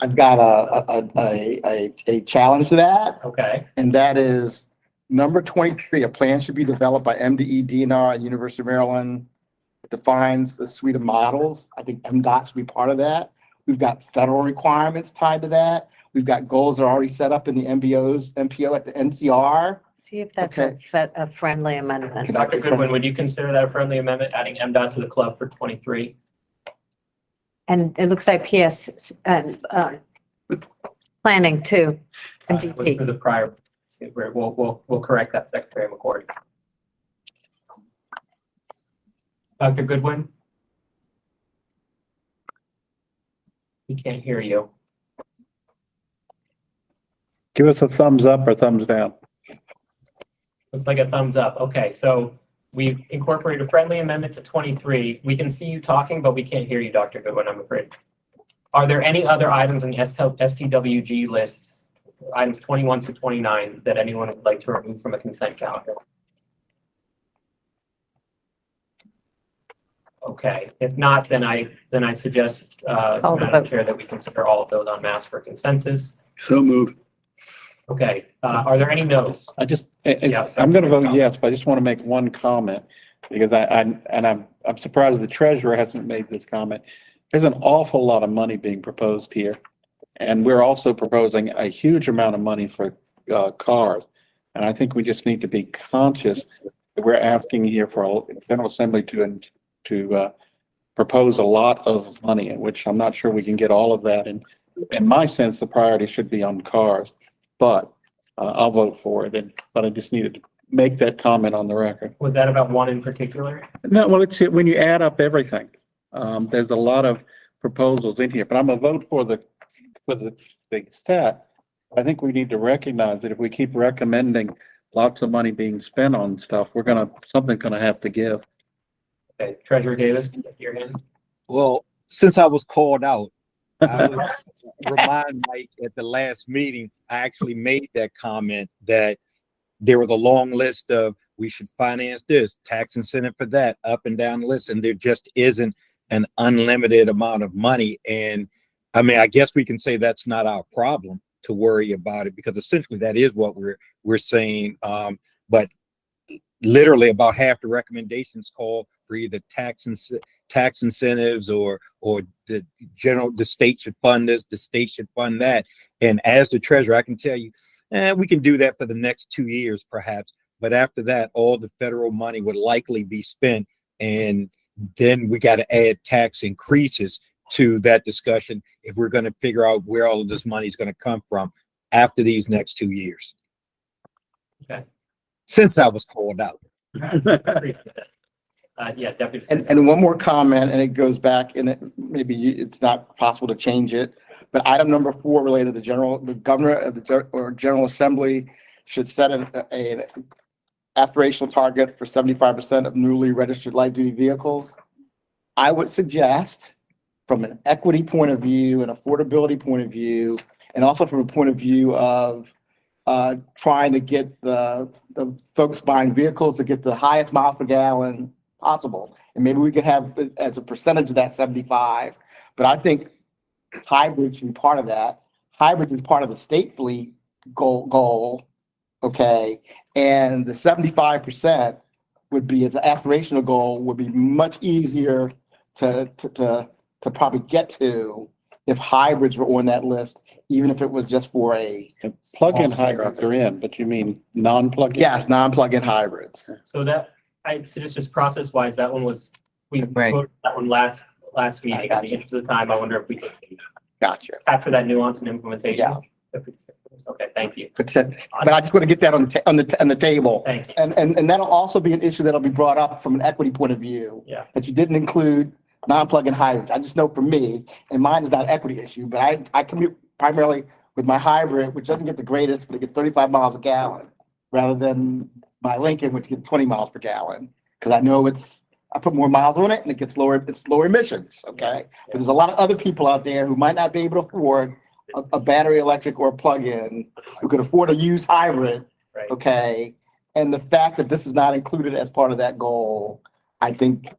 T: I've got a challenge to that.
C: Okay.
T: And that is number 23, a plan should be developed by MDE, DNR, and University of Maryland. It defines the suite of models. I think MDOT should be part of that. We've got federal requirements tied to that. We've got goals that are already set up in the MPO at the NCR.
D: See if that's
T: Okay.
D: a friendly amendment.
C: Dr. Goodwin, would you consider that a friendly amendment, adding MDOT to the club for 23?
D: And it looks like PS and planning too, and
C: Was for
D: DP.
C: the prior, we'll correct that, Secretary McCord. Dr. Goodwin? We can't hear you.
N: Give us a thumbs up or thumbs down.
C: Looks like a thumbs up. Okay, so we've incorporated a friendly amendment to 23. We can see you talking, but we can't hear you, Dr. Goodwin, I'm afraid. Are there any other items in the STWG list, items 21 to 29, that anyone would like to remove from a consent calendar? Okay, if not, then I suggest,
D: Call the
C: Madam
D: vote.
C: Chair, that we consider all of those en masse for consensus.
K: So moved.
C: Okay, are there any no's?
N: I just,
C: Yeah,
N: I'm going to vote yes, but I just want to make one comment because I'm surprised the treasurer hasn't made this comment. There's an awful lot of money being proposed here. And we're also proposing a huge amount of money for cars. And I think we just need to be conscious that we're asking here for a General Assembly to propose a lot of money, in which I'm not sure we can get all of that. And in my sense, the priority should be on cars. But I'll vote for it, but I just needed to make that comment on the record.
C: Was that about one in particular?
N: No, well, it's when you add up everything, there's a lot of proposals in here, but I'm gonna vote for the stat. I think we need to recognize that if we keep recommending lots of money being spent on stuff, something's gonna have to give.
C: Okay, Treasurer Davis, your hand.
F: Well, since I was called out, I would remind Mike at the last meeting, I actually made that comment that there was a long list of we should finance this, tax incentive for that, up and down the list, and there just isn't an unlimited amount of money. And I mean, I guess we can say that's not our problem to worry about it because essentially that is what we're saying. But literally about half the recommendations call for either tax incentives or the state should fund this, the state should fund that. And as the treasurer, I can tell you, we can do that for the next 2 years, perhaps. But after that, all the federal money would likely be spent. And then we got to add tax increases to that discussion if we're going to figure out where all of this money is going to come from after these next 2 years.
C: Okay.
F: Since I was called out.
C: Yeah, Deputy.
T: And one more comment, and it goes back, and it's not possible to change it. But item number 4 related to the governor of the General Assembly should set an aspirational target for 75% of newly registered light duty vehicles. I would suggest, from an equity point of view, an affordability point of view, and also from a point of view of trying to get the folks buying vehicles to get the highest miles per gallon possible. And maybe we could have as a percentage of that 75. But I think hybrid should be part of that. Hybrid is part of the state fleet goal, okay? And the 75% would be, as an aspirational goal, would be much easier to probably get to if hybrids were on that list, even if it was just for a
N: Plug-in hybrids are in, but you mean non-plug-in?
T: Yes, non-plug-in hybrids.
C: So that So just process wise, that one was, we
T: Right.
C: voted that one last meeting. In the interest of time, I wonder if we could
T: Gotcha.
C: capture that nuance and implementation.
T: Yeah.
C: Okay, thank you.
T: But I just want to get that on the table.
C: Thank you.
T: And that'll also be an issue that'll be brought up from an equity point of view.
C: Yeah.
T: That you didn't include non-plug-in hybrids. I just know for me, and mine is not an equity issue, but I commute primarily with my hybrid, which doesn't get the greatest, but it gets 35 miles a gallon, rather than my Lincoln, which gets 20 miles per gallon. Because I know I put more miles on it and it's lower emissions, okay? But there's a lot of other people out there who might not be able to afford a battery electric or a plug-in, who could afford a used hybrid, okay? And the fact that this is not included as part of that goal, I think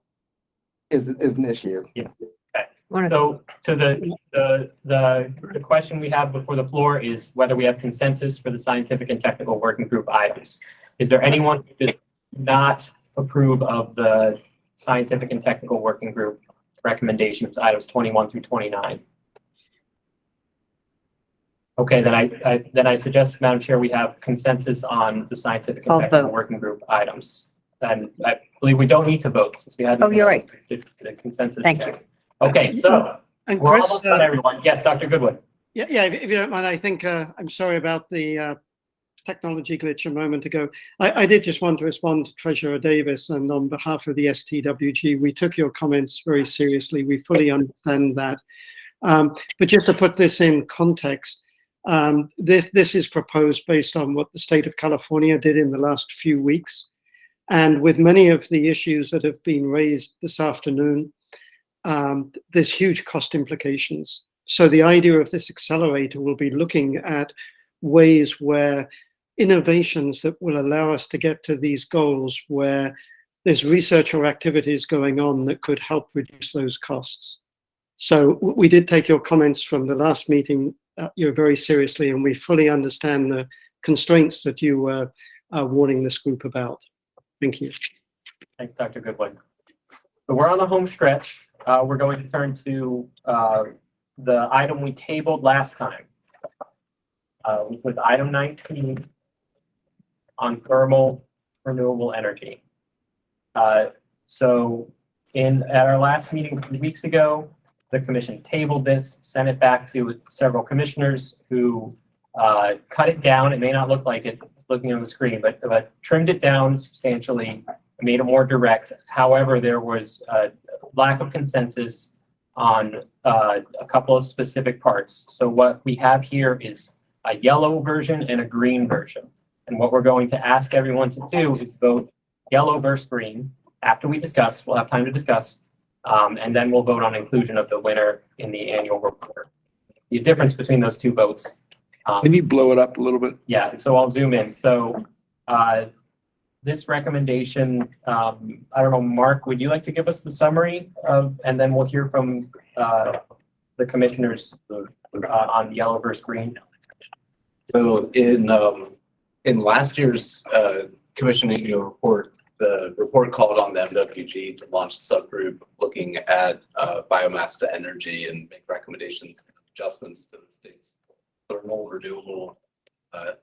T: is an issue.
C: Yeah. Okay. So the question we have before the floor is whether we have consensus for the scientific and technical working group items. Is there anyone who does not approve of the scientific and technical working group recommendations, items 21 through 29? Okay, then I suggest, Madam Chair, we have consensus on the scientific and
D: I'll
C: technical
D: vote.
C: working group items. And I believe we don't need to vote since we had.
D: Oh, you're right.
C: The consensus.
D: Thank
C: check. Okay, so
H: And
C: we're
H: Chris,
C: almost done, everyone. Yes, Dr. Goodwin.
H: yeah, if you don't mind, I think, I'm sorry about the technology glitch a moment ago. I did just want to respond to Treasurer Davis, and on behalf of the STWG, we took your comments very seriously. We fully understand that. But just to put this in context, this is proposed based on what the state of California did in the last few weeks. And with many of the issues that have been raised this afternoon, there's huge cost implications. So the idea of this accelerator will be looking at ways where innovations that will allow us to get to these goals, where there's research or activities going on that could help reduce those costs. So we did take your comments from the last meeting very seriously, and we fully understand the constraints that you were warning this group about. Thank you.
C: Thanks, Dr. Goodwin. So we're on the home stretch. We're going to turn to the item we tabled last time, with item 19 on thermal renewable energy. So at our last meeting 2 weeks ago, the commission tabled this, sent it back to several commissioners who cut it down. It may not look like it looking on the screen, but trimmed it down substantially, made it more direct. However, there was a lack of consensus on a couple of specific parts. So what we have here is a yellow version and a green version. And what we're going to ask everyone to do is vote yellow versus green. After we discuss, we'll have time to discuss, and then we'll vote on inclusion of the winner in the annual report. The difference between those two votes.
K: Can you blow it up a little bit?
C: Yeah, so I'll zoom in. So this recommendation, I don't know, Mark, would you like to give us the summary of, and then we'll hear from the commissioners on yellow versus green?
A: So in last year's commission report, the report called on the MWG to launch a subgroup looking at biomass to energy and make recommendations, adjustments to the state's thermal renewable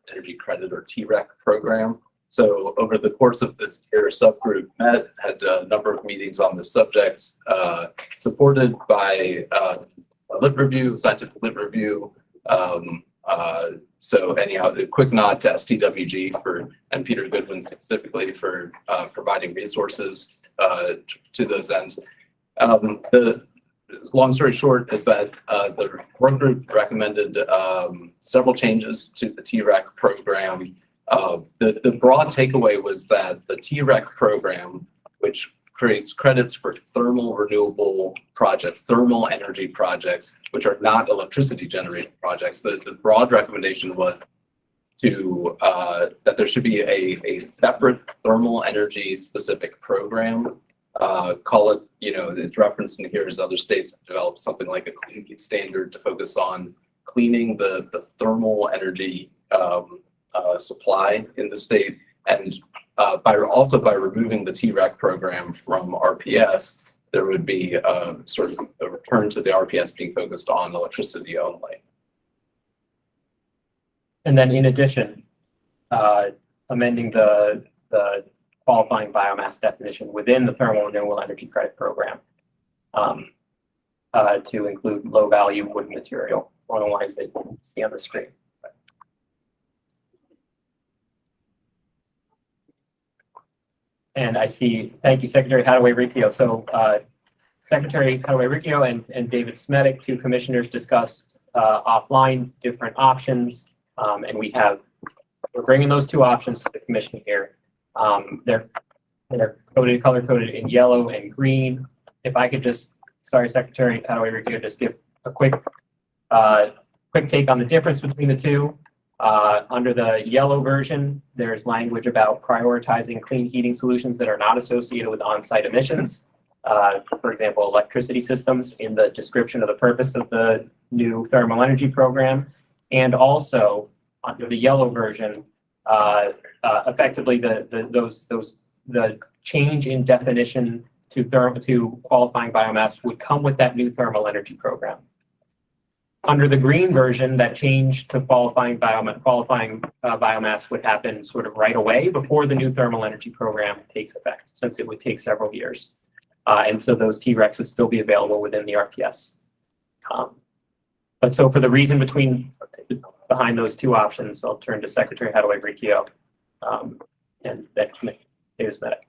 A: energy credit or TREC program. So over the course of this year, subgroup had a number of meetings on this subject, supported by a lit review, scientific lit review. So anyhow, a quick nod to STWG and Peter Goodwin specifically for providing resources to those ends. The long story short is that the work group recommended several changes to the TREC program. The broad takeaway was that the TREC program, which creates credits for thermal renewable projects, thermal energy projects, which are not electricity generating projects. The broad recommendation was to that there should be a separate thermal energy specific program. Call it, it's referenced in here as other states have developed something like a clean heat standard to focus on cleaning the thermal energy supply in the state, and by removing the TREC program from RPS, there would be sort of a return to the RPS being focused on electricity only.
C: And then in addition, amending the qualifying biomass definition within the thermal renewable energy credit program to include low-value wood material on the lines that you can see on the screen. And I see, thank you, Secretary Hadaway-Riccio. So Secretary Hadaway-Riccio and David Smetic, two commissioners, discussed offline different options. And we're bringing those two options to the commission here. They're color coded in yellow and green. If I could just, sorry, Secretary Hadaway-Riccio, just give a quick take on the difference between the two. Under the yellow version, there's language about prioritizing clean heating solutions that are not associated with on-site emissions. For example, electricity systems in the description of the purpose of the new thermal energy program. And also under the yellow version, effectively the change in definition to qualifying biomass would come with that new thermal energy program. Under the green version, that change to qualifying biomass would happen sort of right away before the new thermal energy program takes effect, since it would take several years. And so those TRECs would still be available within the RPS. But so for the reason behind those two options, I'll turn to Secretary Hadaway-Riccio and then David Smetic.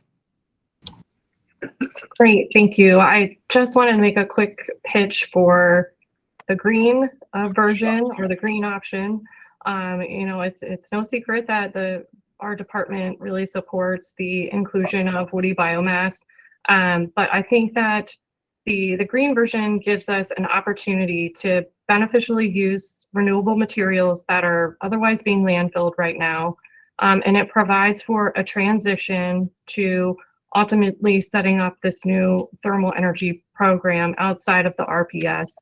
B: Great, thank you. I just wanted to make a quick pitch for the green version or the green option. It's no secret that our department really supports the inclusion of woody biomass. But I think that the green version gives us an opportunity to beneficially use renewable materials that are otherwise being landfilled right now. And it provides for a transition to ultimately setting up this new thermal energy program outside of the RPS.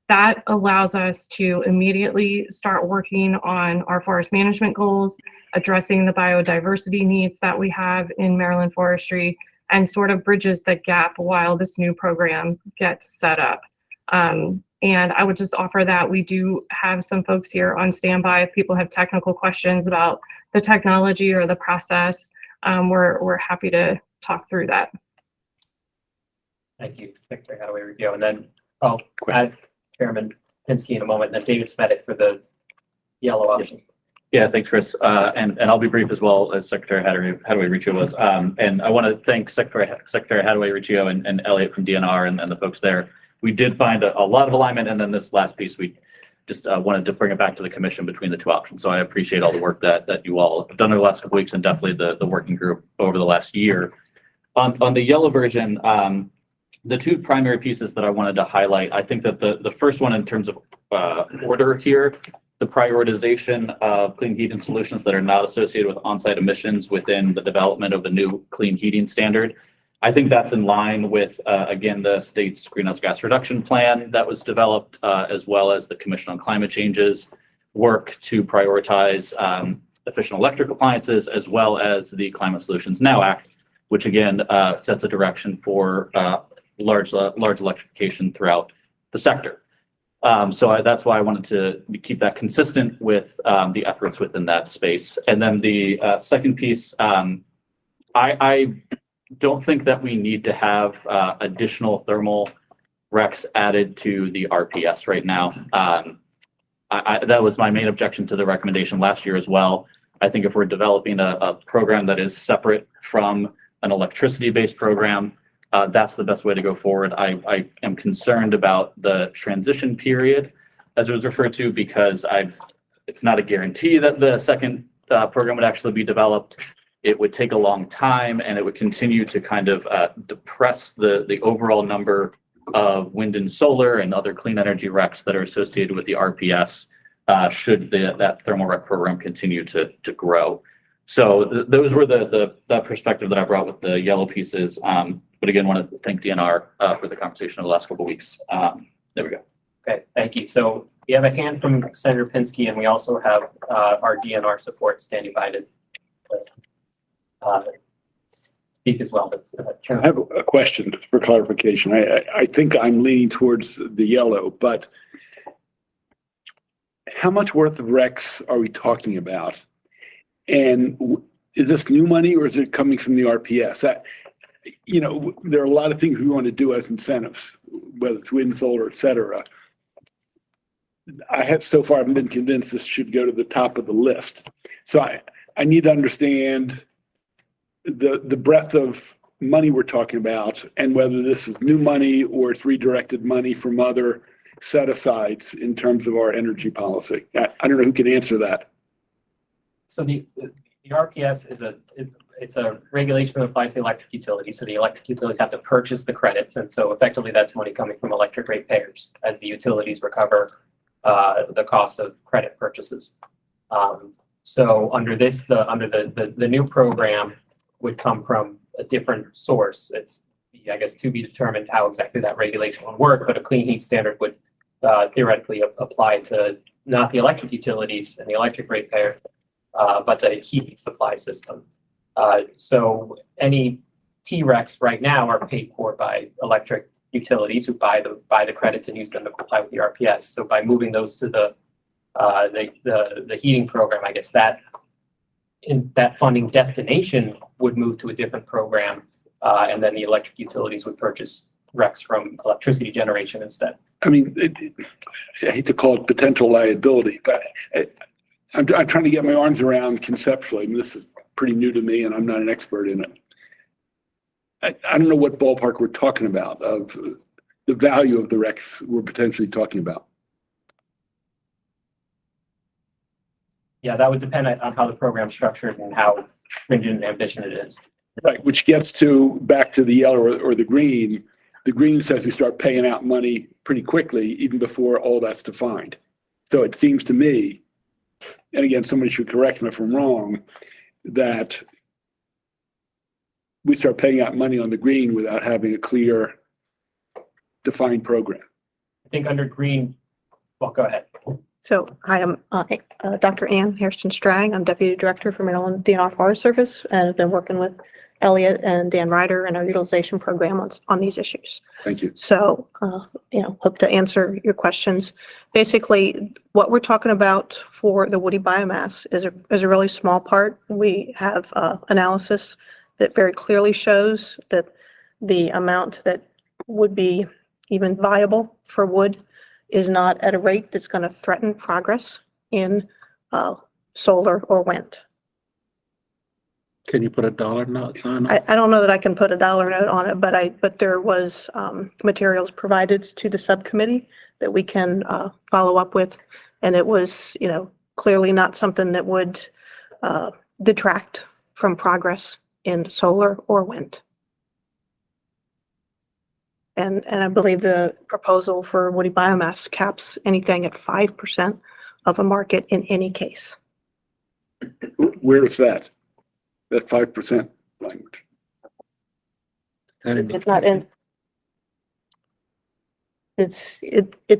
B: That allows us to immediately start working on our forest management goals, addressing the biodiversity needs that we have in Maryland forestry, and sort of bridges the gap while this new program gets set up. And I would just offer that we do have some folks here on standby if people have technical questions about the technology or the process. We're happy to talk through that.
C: Thank you, Secretary Hadaway-Riccio. And then I'll add Chairman Pinsky in a moment, and then David Smetic for the yellow option.
Q: Yeah, thanks, Chris. And I'll be brief as well as Secretary Hadaway-Riccio was. And I want to thank Secretary Hadaway-Riccio and Elliot from DNR and the folks there. We did find a lot of alignment, and then this last piece, we just wanted to bring it back to the commission between the two options. So I appreciate all the work that you all have done over the last couple of weeks, and definitely the working group over the last year. On the yellow version, the two primary pieces that I wanted to highlight, I think that the first one in terms of order here, the prioritization of clean heating solutions that are not associated with on-site emissions within the development of the new clean heating standard. I think that's in line with, again, the state's greenhouse gas reduction plan that was developed, as well as the Commission on Climate Change's work to prioritize efficient electric appliances, as well as the Climate Solutions Now Act, which again sets a direction for large electrification throughout the sector. So that's why I wanted to keep that consistent with the efforts within that space. And then the second piece, I don't think that we need to have additional thermal recs added to the RPS right now. That was my main objection to the recommendation last year as well. I think if we're developing a program that is separate from an electricity-based program, that's the best way to go forward. I am concerned about the transition period, as it was referred to, because it's not a guarantee that the second program would actually be developed. It would take a long time, and it would continue to kind of depress the overall number of wind and solar and other clean energy recs that are associated with the RPS should that thermal rec program continue to grow. So those were the perspective that I brought with the yellow pieces. But again, want to thank DNR for the conversation over the last couple of weeks. There we go.
C: Okay, thank you. So we have a hand from Senator Pinsky, and we also have our DNR support standing by to speak as well.
K: I have a question for clarification. I think I'm leaning towards the yellow, but how much worth of recs are we talking about? And is this new money or is it coming from the RPS? There are a lot of things we want to do as incentives, whether it's wind, solar, et cetera. I have so far been convinced this should go to the top of the list. So I need to understand the breadth of money we're talking about and whether this is new money or it's redirected money from other set-asides in terms of our energy policy. I don't know who can answer that.
C: So the RPS is it's a regulation that applies to electric utilities. So the electric utilities have to purchase the credits. And so effectively that's money coming from electric ratepayers as the utilities recover the cost of credit purchases. So under the new program would come from a different source. It's, I guess, to be determined how exactly that regulation would work, but a clean heat standard would theoretically apply to not the electric utilities and the electric ratepayer, but the heat supply system. So any TRECs right now are paid for by electric utilities who buy the credits and use them to comply with the RPS. So by moving those to the heating program, I guess that funding destination would move to a different program, and then the electric utilities would purchase RECs from electricity generation instead.
K: I mean, I hate to call it potential liability, but I'm trying to get my arms around conceptually. I mean, this is pretty new to me and I'm not an expert in it. I don't know what ballpark we're talking about of the value of the RECs we're potentially talking about.
C: Yeah, that would depend on how the program's structured and how stringent and ambitious it is.
K: Right, which gets back to the yellow or the green. The green says we start paying out money pretty quickly, even before all that's defined. So it seems to me, and again, somebody should correct me if I'm wrong, that we start paying out money on the green without having a clear, defined program.
C: I think under green, well, go ahead.
I: So hi, I'm Dr. Ann Hairston Strang. I'm Deputy Director for Maryland DNR Forest Service and I've been working with Elliot and Dan Ryder in our utilization program on these issues.
K: Thank you.
I: So, hope to answer your questions. Basically, what we're talking about for the woody biomass is a really small part. We have analysis that very clearly shows that the amount that would be even viable for wood is not at a rate that's going to threaten progress in solar or wind.
N: Can you put a dollar sign on it?
I: I don't know that I can put a dollar note on it, but there was materials provided to the subcommittee that we can follow up with. And it was, clearly not something that would detract from progress in solar or wind. And I believe the proposal for woody biomass caps anything at 5% of a market in any case.
K: Where is that? That 5% language?
I: It's not in. It's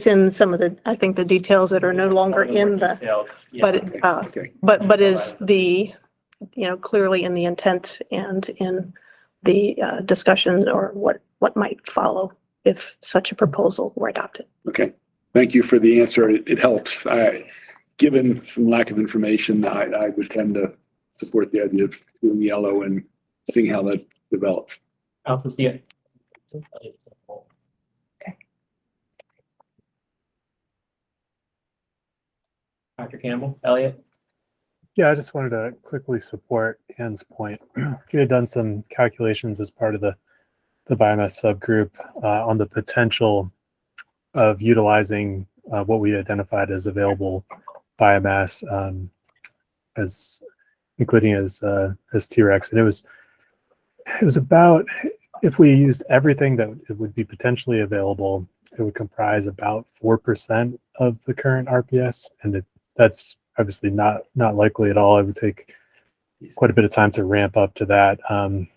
I: in some of the, I think, the details that are no longer in the, but is the, clearly in the intent and in the discussion or what might follow if such a proposal were adopted.
K: Okay, thank you for the answer. It helps. Given some lack of information, I would tend to support the idea of doing yellow and seeing how that develops.
C: Alpha, see it.
I: Okay.
C: Dr. Campbell, Elliot?
V: Yeah, I just wanted to quickly support Ann's point. We had done some calculations as part of the biomass subgroup on the potential of utilizing what we identified as available biomass as including as TRECs, and it was about, if we used everything that it would be potentially available, it would comprise about 4% of the current RPS, and that's obviously not likely at all. It would take quite a bit of time to ramp up to that. And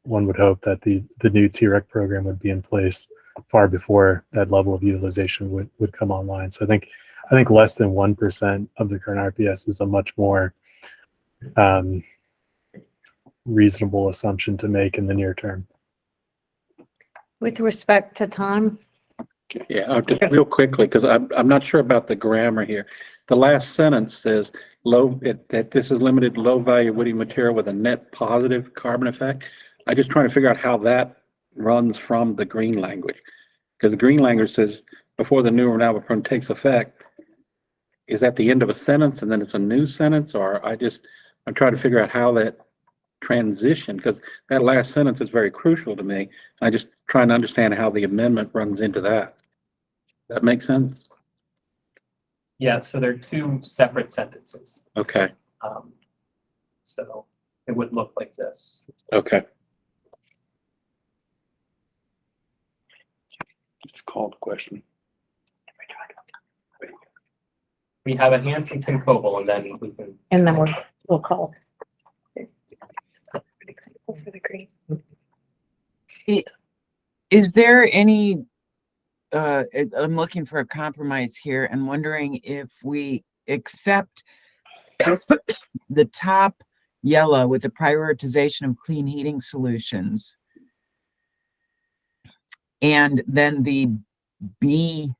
V: one would hope that the new TREC program would be in place far before that level of utilization would come online. So I think less than 1% of the current RPS is a much more reasonable assumption to make in the near term.
D: With respect to time,
N: Yeah, just real quickly, because I'm not sure about the grammar here. The last sentence says that this is limited to low value woody material with a net positive carbon effect. I'm just trying to figure out how that runs from the green language. Because the green language says before the new renewable permit takes effect. Is that the end of a sentence and then it's a new sentence, or I'm trying to figure out how that transition, because that last sentence is very crucial to me. I just trying to understand how the amendment runs into that. That makes sense?
C: Yeah, so they're two separate sentences.
N: Okay,
C: So it would look like this.
N: okay.
K: It's called question.
C: We have a hand from Tim Coble, and then we can.
D: And then we'll call.
R: Is there any, I'm looking for a compromise here and wondering if we accept the top yellow with the prioritization of clean heating solutions, and then the B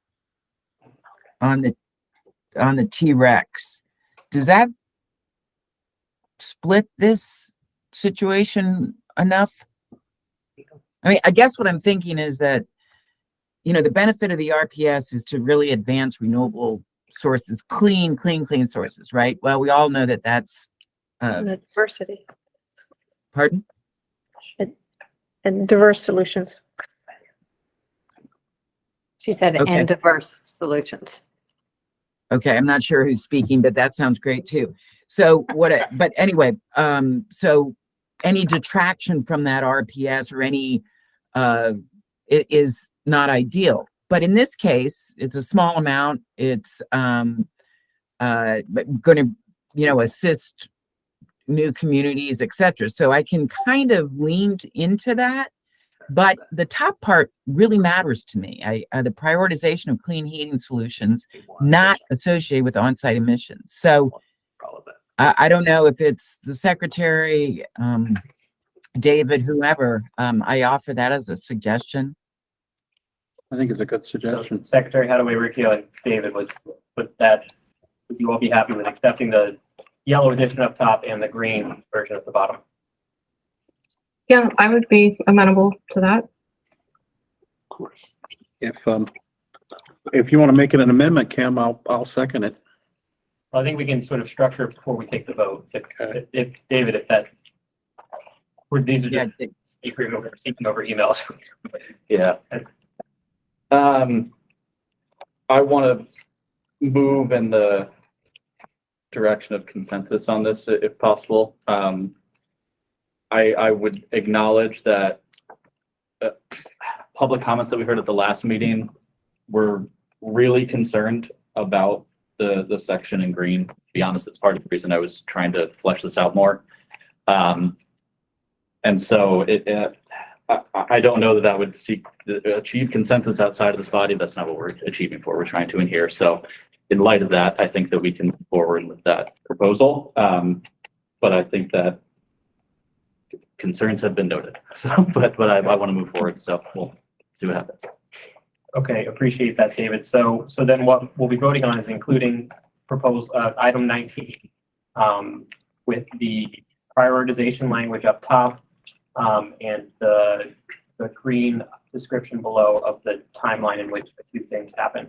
R: on the T-Rex. Does that split this situation enough? I mean, I guess what I'm thinking is that, the benefit of the RPS is to really advance renewable sources, clean sources, right? Well, we all know that that's,
I: The diversity
R: pardon?
I: and diverse solutions.
D: She said,
R: Okay.
D: and diverse solutions.
R: Okay, I'm not sure who's speaking, but that sounds great too. So but anyway, so any detraction from that RPS or any, it is not ideal. But in this case, it's a small amount. It's going to, assist new communities, etc. So I can kind of lean into that. But the top part really matters to me. The prioritization of clean heating solutions not associated with on-site emissions. So I don't know if it's the secretary, David, whoever. I offer that as a suggestion.
N: I think it's a good suggestion.
C: Secretary Hadaway, Riccio, and David, would you all be happy with accepting the yellow addition up top and the green version at the bottom?
B: Yeah, I would be amenable to that.
K: Of course.
N: If you want to make it an amendment, Kim, I'll second it.
C: Well, I think we can sort of structure it before we take the vote. If David, if that, we're need to just speaking over emails.
Q: Yeah. I want to move in the direction of consensus on this, if possible. I would acknowledge that public comments that we heard at the last meeting were really concerned about the section in green. To be honest, it's part of the reason I was trying to flesh this out more. And so I don't know that would achieve consensus outside of this body. That's not what we're achieving for. We're trying to in here. So in light of that, I think that we can move forward with that proposal. But I think that concerns have been noted. So, but I want to move forward. So we'll see what happens.
C: Okay, appreciate that, David. So then what we'll be voting on is including proposed item 19 with the prioritization language up top and the green description below of the timeline in which the two things happen,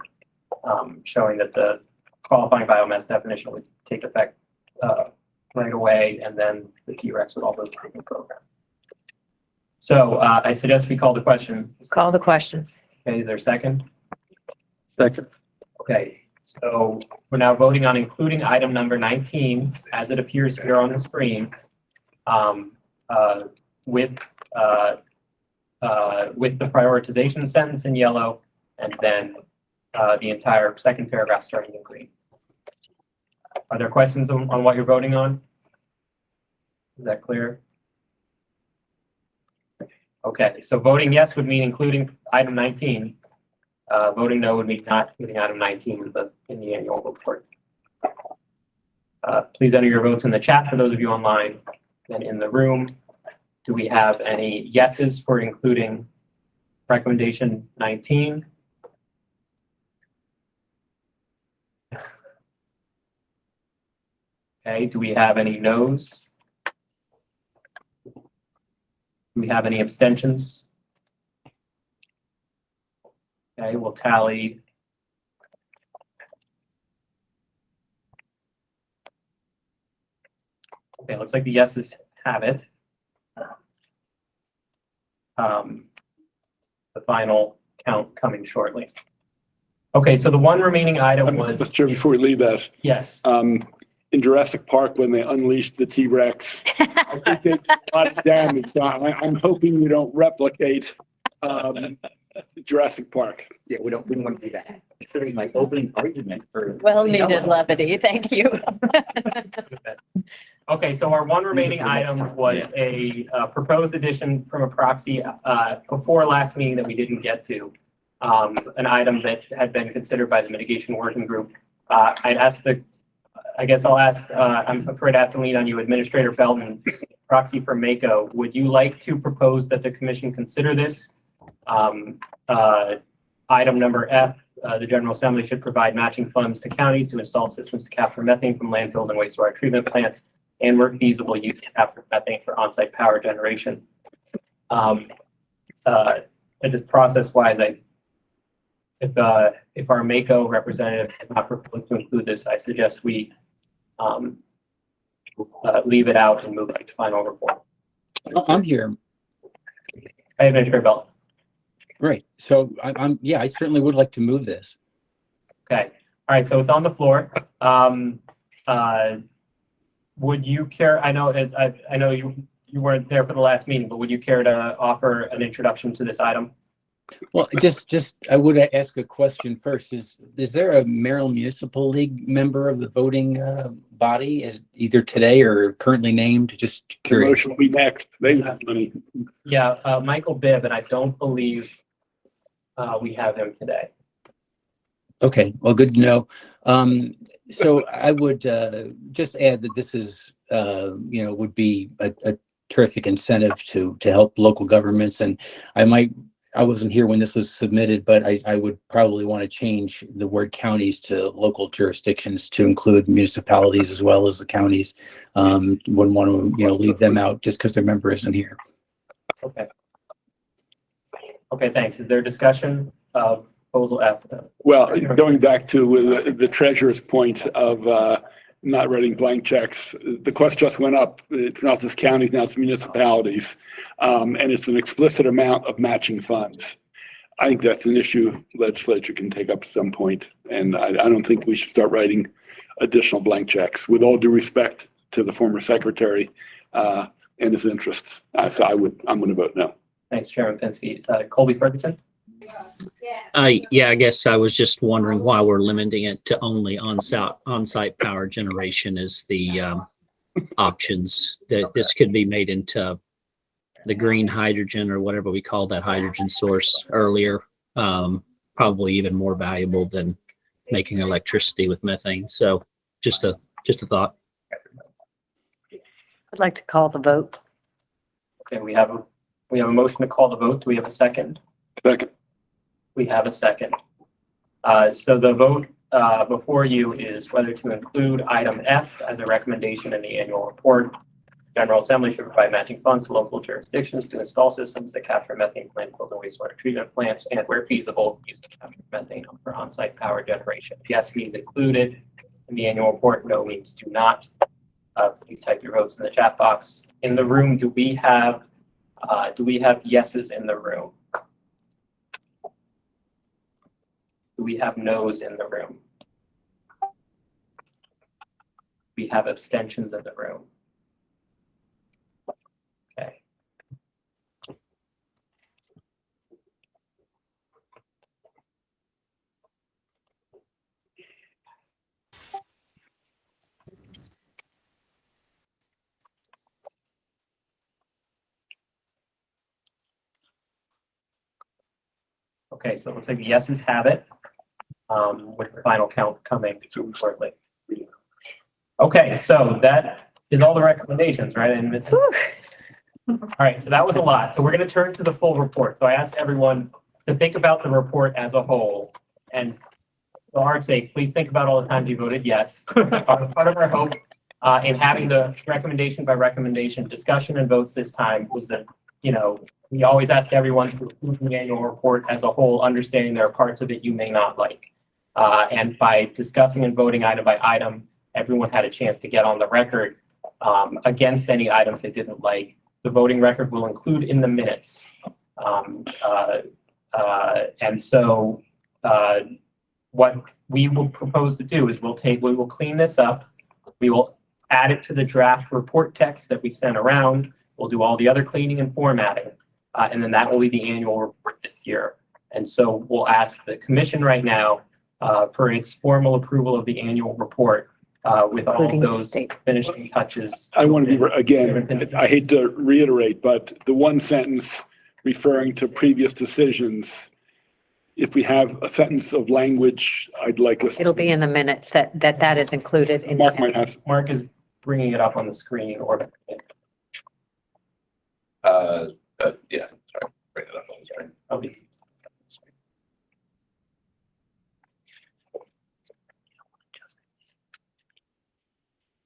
C: showing that the qualifying biomass definition would take effect right away, and then the T-Rex would also take the program. So I suggest we call the question.
D: Call the question.
C: Okay, is there a second?
N: Second.
C: Okay, so we're now voting on including item number 19 as it appears here on the screen with the prioritization sentence in yellow and then the entire second paragraph starting in green. Are there questions on what you're voting on? Is that clear? Okay, so voting yes would mean including item 19. Voting no would mean not including item 19 in the annual report. Please enter your votes in the chat for those of you online and in the room. Do we have any yeses for including recommendation 19? Okay, do we have any noes? Do we have any abstentions? Okay, we'll tally. Okay, looks like the yeses have it. The final count coming shortly. Okay, so the one remaining item was.
K: Mr. Chair, before we leave that,
C: Yes.
K: in Jurassic Park, when they unleashed the T-Rex, I think they did a lot of damage. So I'm hoping we don't replicate Jurassic Park.
O: Yeah, we don't want to do that. Considering my opening argument for.
D: Well needed levity, thank you.
C: Okay, so our one remaining item was a proposed addition from a proxy before last meeting that we didn't get to. An item that had been considered by the mitigation working group. I'd ask I guess I'll ask, I'm afraid I have to lean on you, Administrator Belton, proxy for Mako. Would you like to propose that the commission consider this? Item number F, the General Assembly should provide matching funds to counties to install systems to capture methane from landfills and wastewater treatment plants, and where feasible, use capture methane for on-site power generation. Just process-wise, if our Mako representative has not proposed to include this, I suggest we leave it out and move it to final report.
O: I'm here.
C: Hey, Administrator Bell.
O: Great. So yeah, I certainly would like to move this.
C: Okay. All right. So it's on the floor. Would you care? I know you weren't there for the last meeting, but would you care to offer an introduction to this item?
O: Well, just I would ask a question first. Is there a Maryland Municipal League member of the voting body, is either today or currently named? Just curious.
K: Motion will be next. They have money.
C: Yeah, Michael Bibb, and I don't believe we have him today.
O: Okay, well, good to know. So I would just add that this is, would be a terrific incentive to help local governments. And I wasn't here when this was submitted, but I would probably want to change the word counties to local jurisdictions to include municipalities as well as the counties. Wouldn't want to, leave them out just because their member isn't here.
C: Okay. Okay, thanks. Is there discussion of proposal F?
K: Well, going back to the treasurer's point of not writing blank checks, the cost just went up. It's not just counties, now it's municipalities. And it's an explicit amount of matching funds. I think that's an issue legislature can take up at some point. And I don't think we should start writing additional blank checks, with all due respect to the former secretary and his interests. So I'm going to vote no.
C: Thanks, Chairman Pinsky. Colby Ferguson?
P: Yeah, I guess I was just wondering why we're limiting it to only on-site power generation as the options. That this could be made into the green hydrogen or whatever we called that hydrogen source earlier. Probably even more valuable than making electricity with methane. So just a thought.
D: I'd like to call the vote.
C: Okay, we have a motion to call the vote. Do we have a second?
K: Second.
C: We have a second. So the vote before you is whether to include item F as a recommendation in the annual report. General Assembly should provide matching funds to local jurisdictions to install systems that capture methane from landfills and wastewater treatment plants, and where feasible, use the captured methane for on-site power generation. Yes means included in the annual report. No means do not. Please type your votes in the chat box. In the room, do we have yeses in the room? Do we have no's in the room? We have abstentions in the room. Okay. Okay, so it looks like the yeses have it, with the final count coming shortly. Okay, so that is all the recommendations, right? And Ms. All right, so that was a lot. So we're going to turn to the full report. So I asked everyone to think about the report as a whole. And for our sake, please think about all the times you voted yes. Part of our hope In having the recommendation by recommendation discussion and votes this time was that, we always ask everyone to approve the annual report as a whole, understanding there are parts of it you may not like. And by discussing and voting item by item, everyone had a chance to get on the record against any items they didn't like. The voting record will include in the minutes. And so what we will propose to do is we will clean this up. We will add it to the draft report text that we sent around. We'll do all the other cleaning and formatting. And then that will be the annual report this year. And so we'll ask the commission right now for its formal approval of the annual report with all of those finishing touches.
K: I want to be, again, I hate to reiterate, but the one sentence referring to previous decisions, if we have a sentence of language, I'd like us.
D: It'll be in the minutes that is included in.
K: Mark might have.
C: Mark is bringing it up on the screen or.
A: Yeah, sorry, bring it up on the screen.
C: Okay.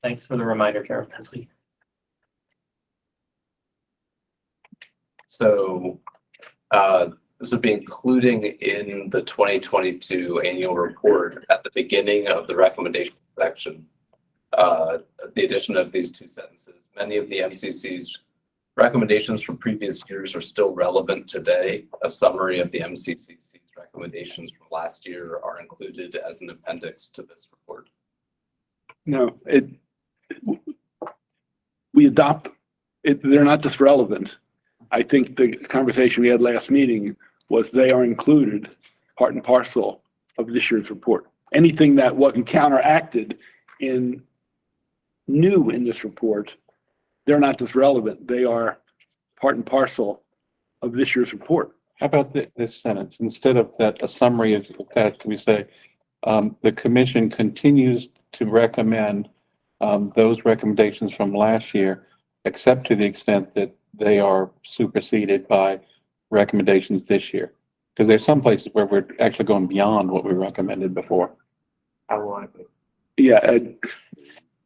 C: Thanks for the reminder, Chair.
A: So this would be including in the 2022 annual report at the beginning of the recommendation section. The addition of these two sentences. Many of the MCC's recommendations from previous years are still relevant today. A summary of the MCCC's recommendations from last year are included as an appendix to this report.
K: No, we adopt it. They're not just relevant. I think the conversation we had last meeting was they are included part and parcel of this year's report. Anything that wasn't counteracted in new in this report, they're not just relevant. They are part and parcel of this year's report.
N: How about this sentence? Instead of that, a summary is attached, we say, the commission continues to recommend those recommendations from last year, except to the extent that they are superseded by recommendations this year. Because there's some places where we're actually going beyond what we recommended before.
K: Yeah,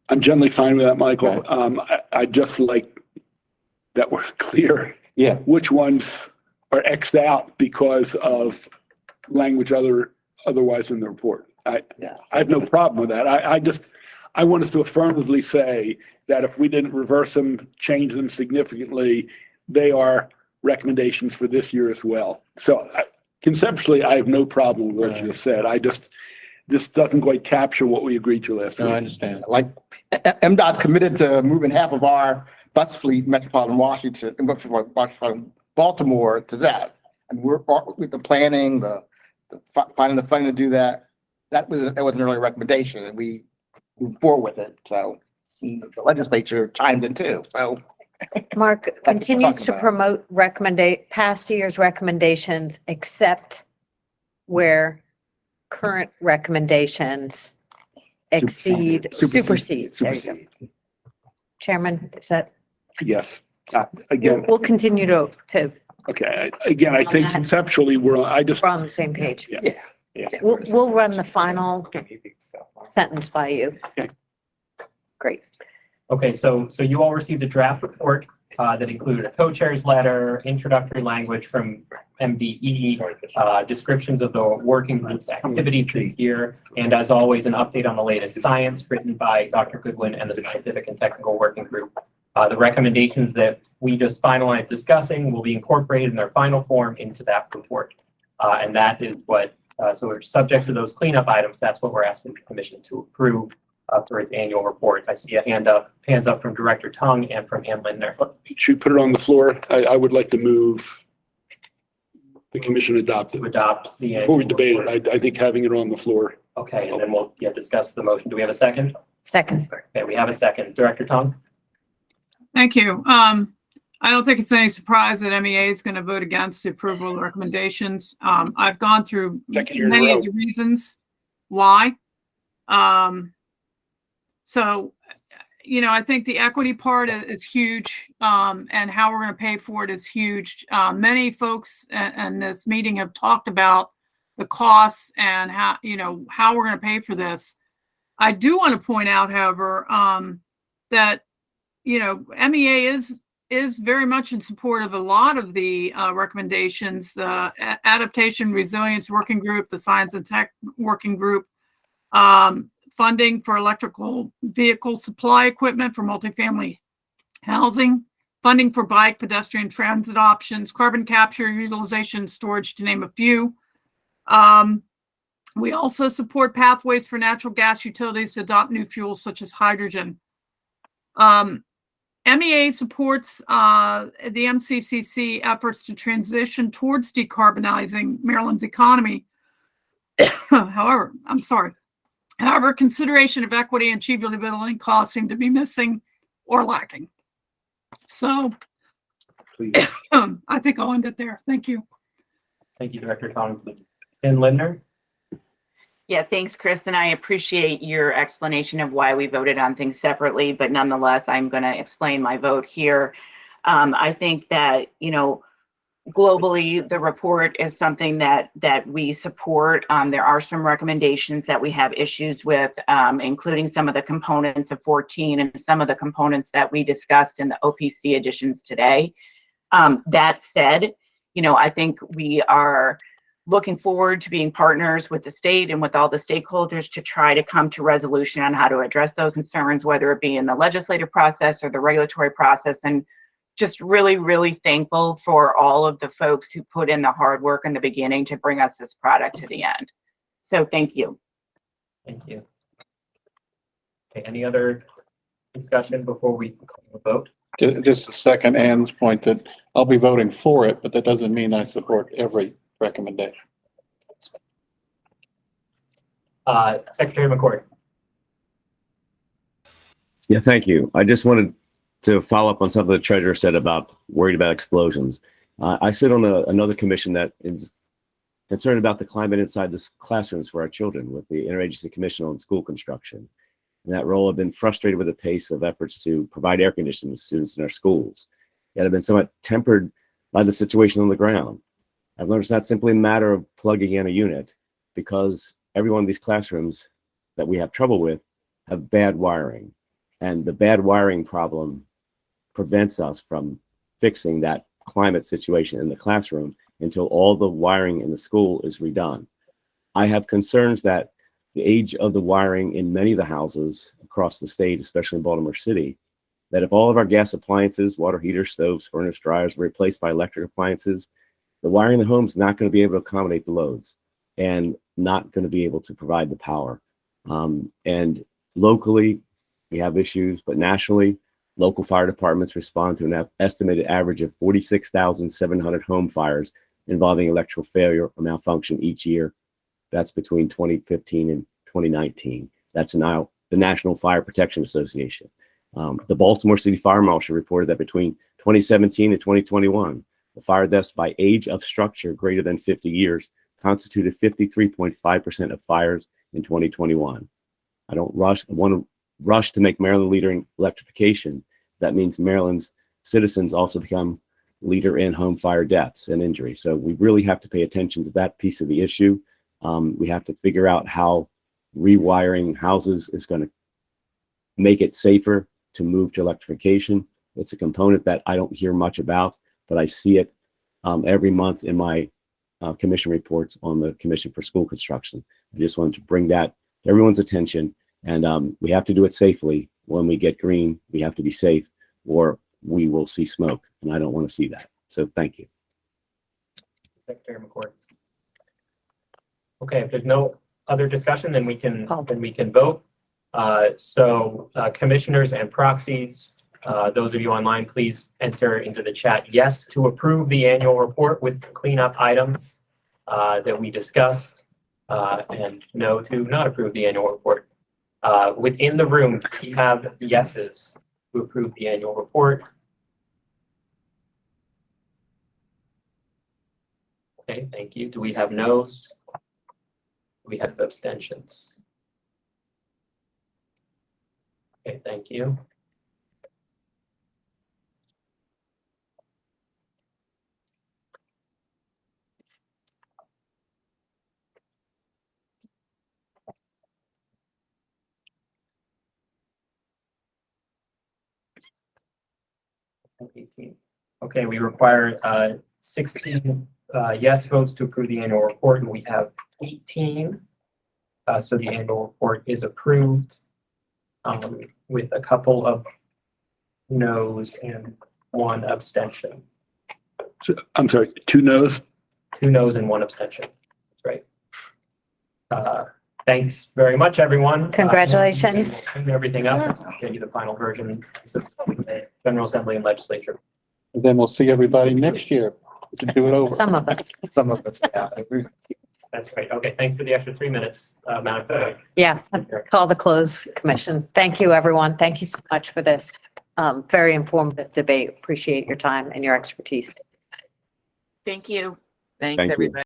K: I'm generally fine with that, Michael. Right. I just like that we're clear.
N: Yeah.
K: Which ones are X'd out because of language otherwise in the report. I have no problem with that. I want us to affirmatively say that if we didn't reverse them, change them significantly, they are recommendations for this year as well. So conceptually, I have no problem with what you just said. This doesn't quite capture what we agreed to last week.
N: I understand.
T: Like MDOT's committed to moving half of our bus fleet, Metropolitan Washington, Baltimore to that. And we're with the planning, the finding the funding to do that. That was an early recommendation, and we moved forward with it. So the legislature chimed in too. So
D: Mark continues to promote past year's recommendations, except where current recommendations supersede. There you go. Chairman, is that?
K: Yes. Again.
D: We'll continue to.
K: Okay. Again, I think conceptually we're on
D: the same page.
K: Yeah.
D: We'll run the final sentence by you.
K: Okay.
D: Great.
C: Okay, so you all received a draft report that included a co-chair's letter, introductory language from MDE, descriptions of the working group's activities this year, and as always, an update on the latest science written by Dr. Goodwin and the Scientific and Technical Working Group. The recommendations that we just finalized discussing will be incorporated in their final form into that report. And that is what, so we're subject to those cleanup items. That's what we're asking the commission to approve for its annual report. I see hands up from Director Tung and from Ann Lindner.
K: Should we put it on the floor? I would like to move the commission adopt it.
C: To adopt the
K: before we debate it, I think having it on the floor.
C: Okay, and then we'll discuss the motion. Do we have a second?
D: Second.
C: Okay, we have a second. Director Tung?
L: Thank you. I don't think it's any surprise that MEA is going to vote against the approval of the recommendations. I've gone through many of the reasons why. So, I think the equity part is huge, and how we're going to pay for it is huge. Many folks in this meeting have talked about the costs and how we're going to pay for this. I do want to point out, however, that, you know, MEA is very much in support of a lot of the recommendations, adaptation resilience working group, the science and tech working group, funding for electrical vehicle supply equipment for multifamily housing, funding for bike, pedestrian transit options, carbon capture, utilization, storage, to name a few. We also support pathways for natural gas utilities to adopt new fuels such as hydrogen. MEA supports the MCCC efforts to transition towards decarbonizing Maryland's economy. However, consideration of equity and achievability costs seem to be missing or lacking. So I think I'll end it there. Thank you.
C: Thank you, Director Tomlinson. And Lindner?
E: Yeah, thanks, Chris. And I appreciate your explanation of why we voted on things separately, but nonetheless, I'm going to explain my vote here. I think that, you know, globally, the report is something that we support. There are some recommendations that we have issues with, including some of the components of 14 and some of the components that we discussed in the OPC additions today. That said, you know, I think we are looking forward to being partners with the state and with all the stakeholders to try to come to resolution on how to address those concerns, whether it be in the legislative process or the regulatory process. And just really, really thankful for all of the folks who put in the hard work in the beginning to bring us this product to the end. So thank you.
C: Thank you. Okay, any other discussion before we vote?
N: Just to second Ann's point that I'll be voting for it, but that doesn't mean I support every recommendation.
C: Secretary McCord.
J: Yeah, thank you. I just wanted to follow up on something the treasurer said about worried about explosions. I sit on another commission that is concerned about the climate inside the classrooms for our children with the Interagency Commission on School Construction. In that role, I've been frustrated with the pace of efforts to provide air conditioning to students in our schools. Yet I've been somewhat tempered by the situation on the ground. I've learned it's not simply a matter of plugging in a unit, because every one of these classrooms that we have trouble with have bad wiring. And the bad wiring problem prevents us from fixing that climate situation in the classroom until all the wiring in the school is redone. I have concerns that the age of the wiring in many of the houses across the state, especially in Baltimore City, that if all of our gas appliances, water heaters, stoves, furnace, dryers were replaced by electric appliances, the wiring in the home is not going to be able to accommodate the loads and not going to be able to provide the power. And locally, we have issues, but nationally, local fire departments respond to an estimated average of 46,700 home fires involving electrical failure or malfunction each year. That's between 2015 and 2019. That's now the National Fire Protection Association. The Baltimore City Fire Marshal reported that between 2017 and 2021, the fire deaths by age of structure greater than 50 years constituted 53.5% of fires in 2021. I want to rush to make Maryland a leader in electrification. That means Maryland's citizens also become leader in home fire deaths and injuries. So we really have to pay attention to that piece of the issue. We have to figure out how rewiring houses is going to make it safer to move to electrification. It's a component that I don't hear much about, but I see it every month in my commission reports on the Commission for School Construction. I just wanted to bring that to everyone's attention, and we have to do it safely. When we get green, we have to be safe, or we will see smoke, and I don't want to see that. So thank you.
C: Secretary McCord. Okay, if there's no other discussion, then we can vote. Commissioners and proxies, those of you online, please enter into the chat yes to approve the annual report with cleanup items that we discussed, and no to not approve the annual report. Within the room, do we have yeses to approve the annual report? Okay, thank you. Do we have noes? Do we have abstentions? Okay, thank you. 18. Okay, we require 16 yes votes to approve the annual report, and we have 18. So the annual report is approved with a couple of noes and one abstention.
K: So, I'm sorry, 2 noes?
C: 2 noes and 1 abstention. That's right. Thanks very much, everyone.
D: Congratulations.
C: Clean everything up, get you the final version, the General Assembly and Legislature.
N: And then we'll see everybody next year to do it over.
D: Some of us.
A: Some of us, yeah.
C: That's great. Okay, thanks for the extra 3 minutes, Madam Clerk.
D: Yeah, call the close commission. Thank you, everyone. Thank you so much for this very informative debate. Appreciate your time and your expertise.
E: Thank you.
J: Thank you.
R: Everybody.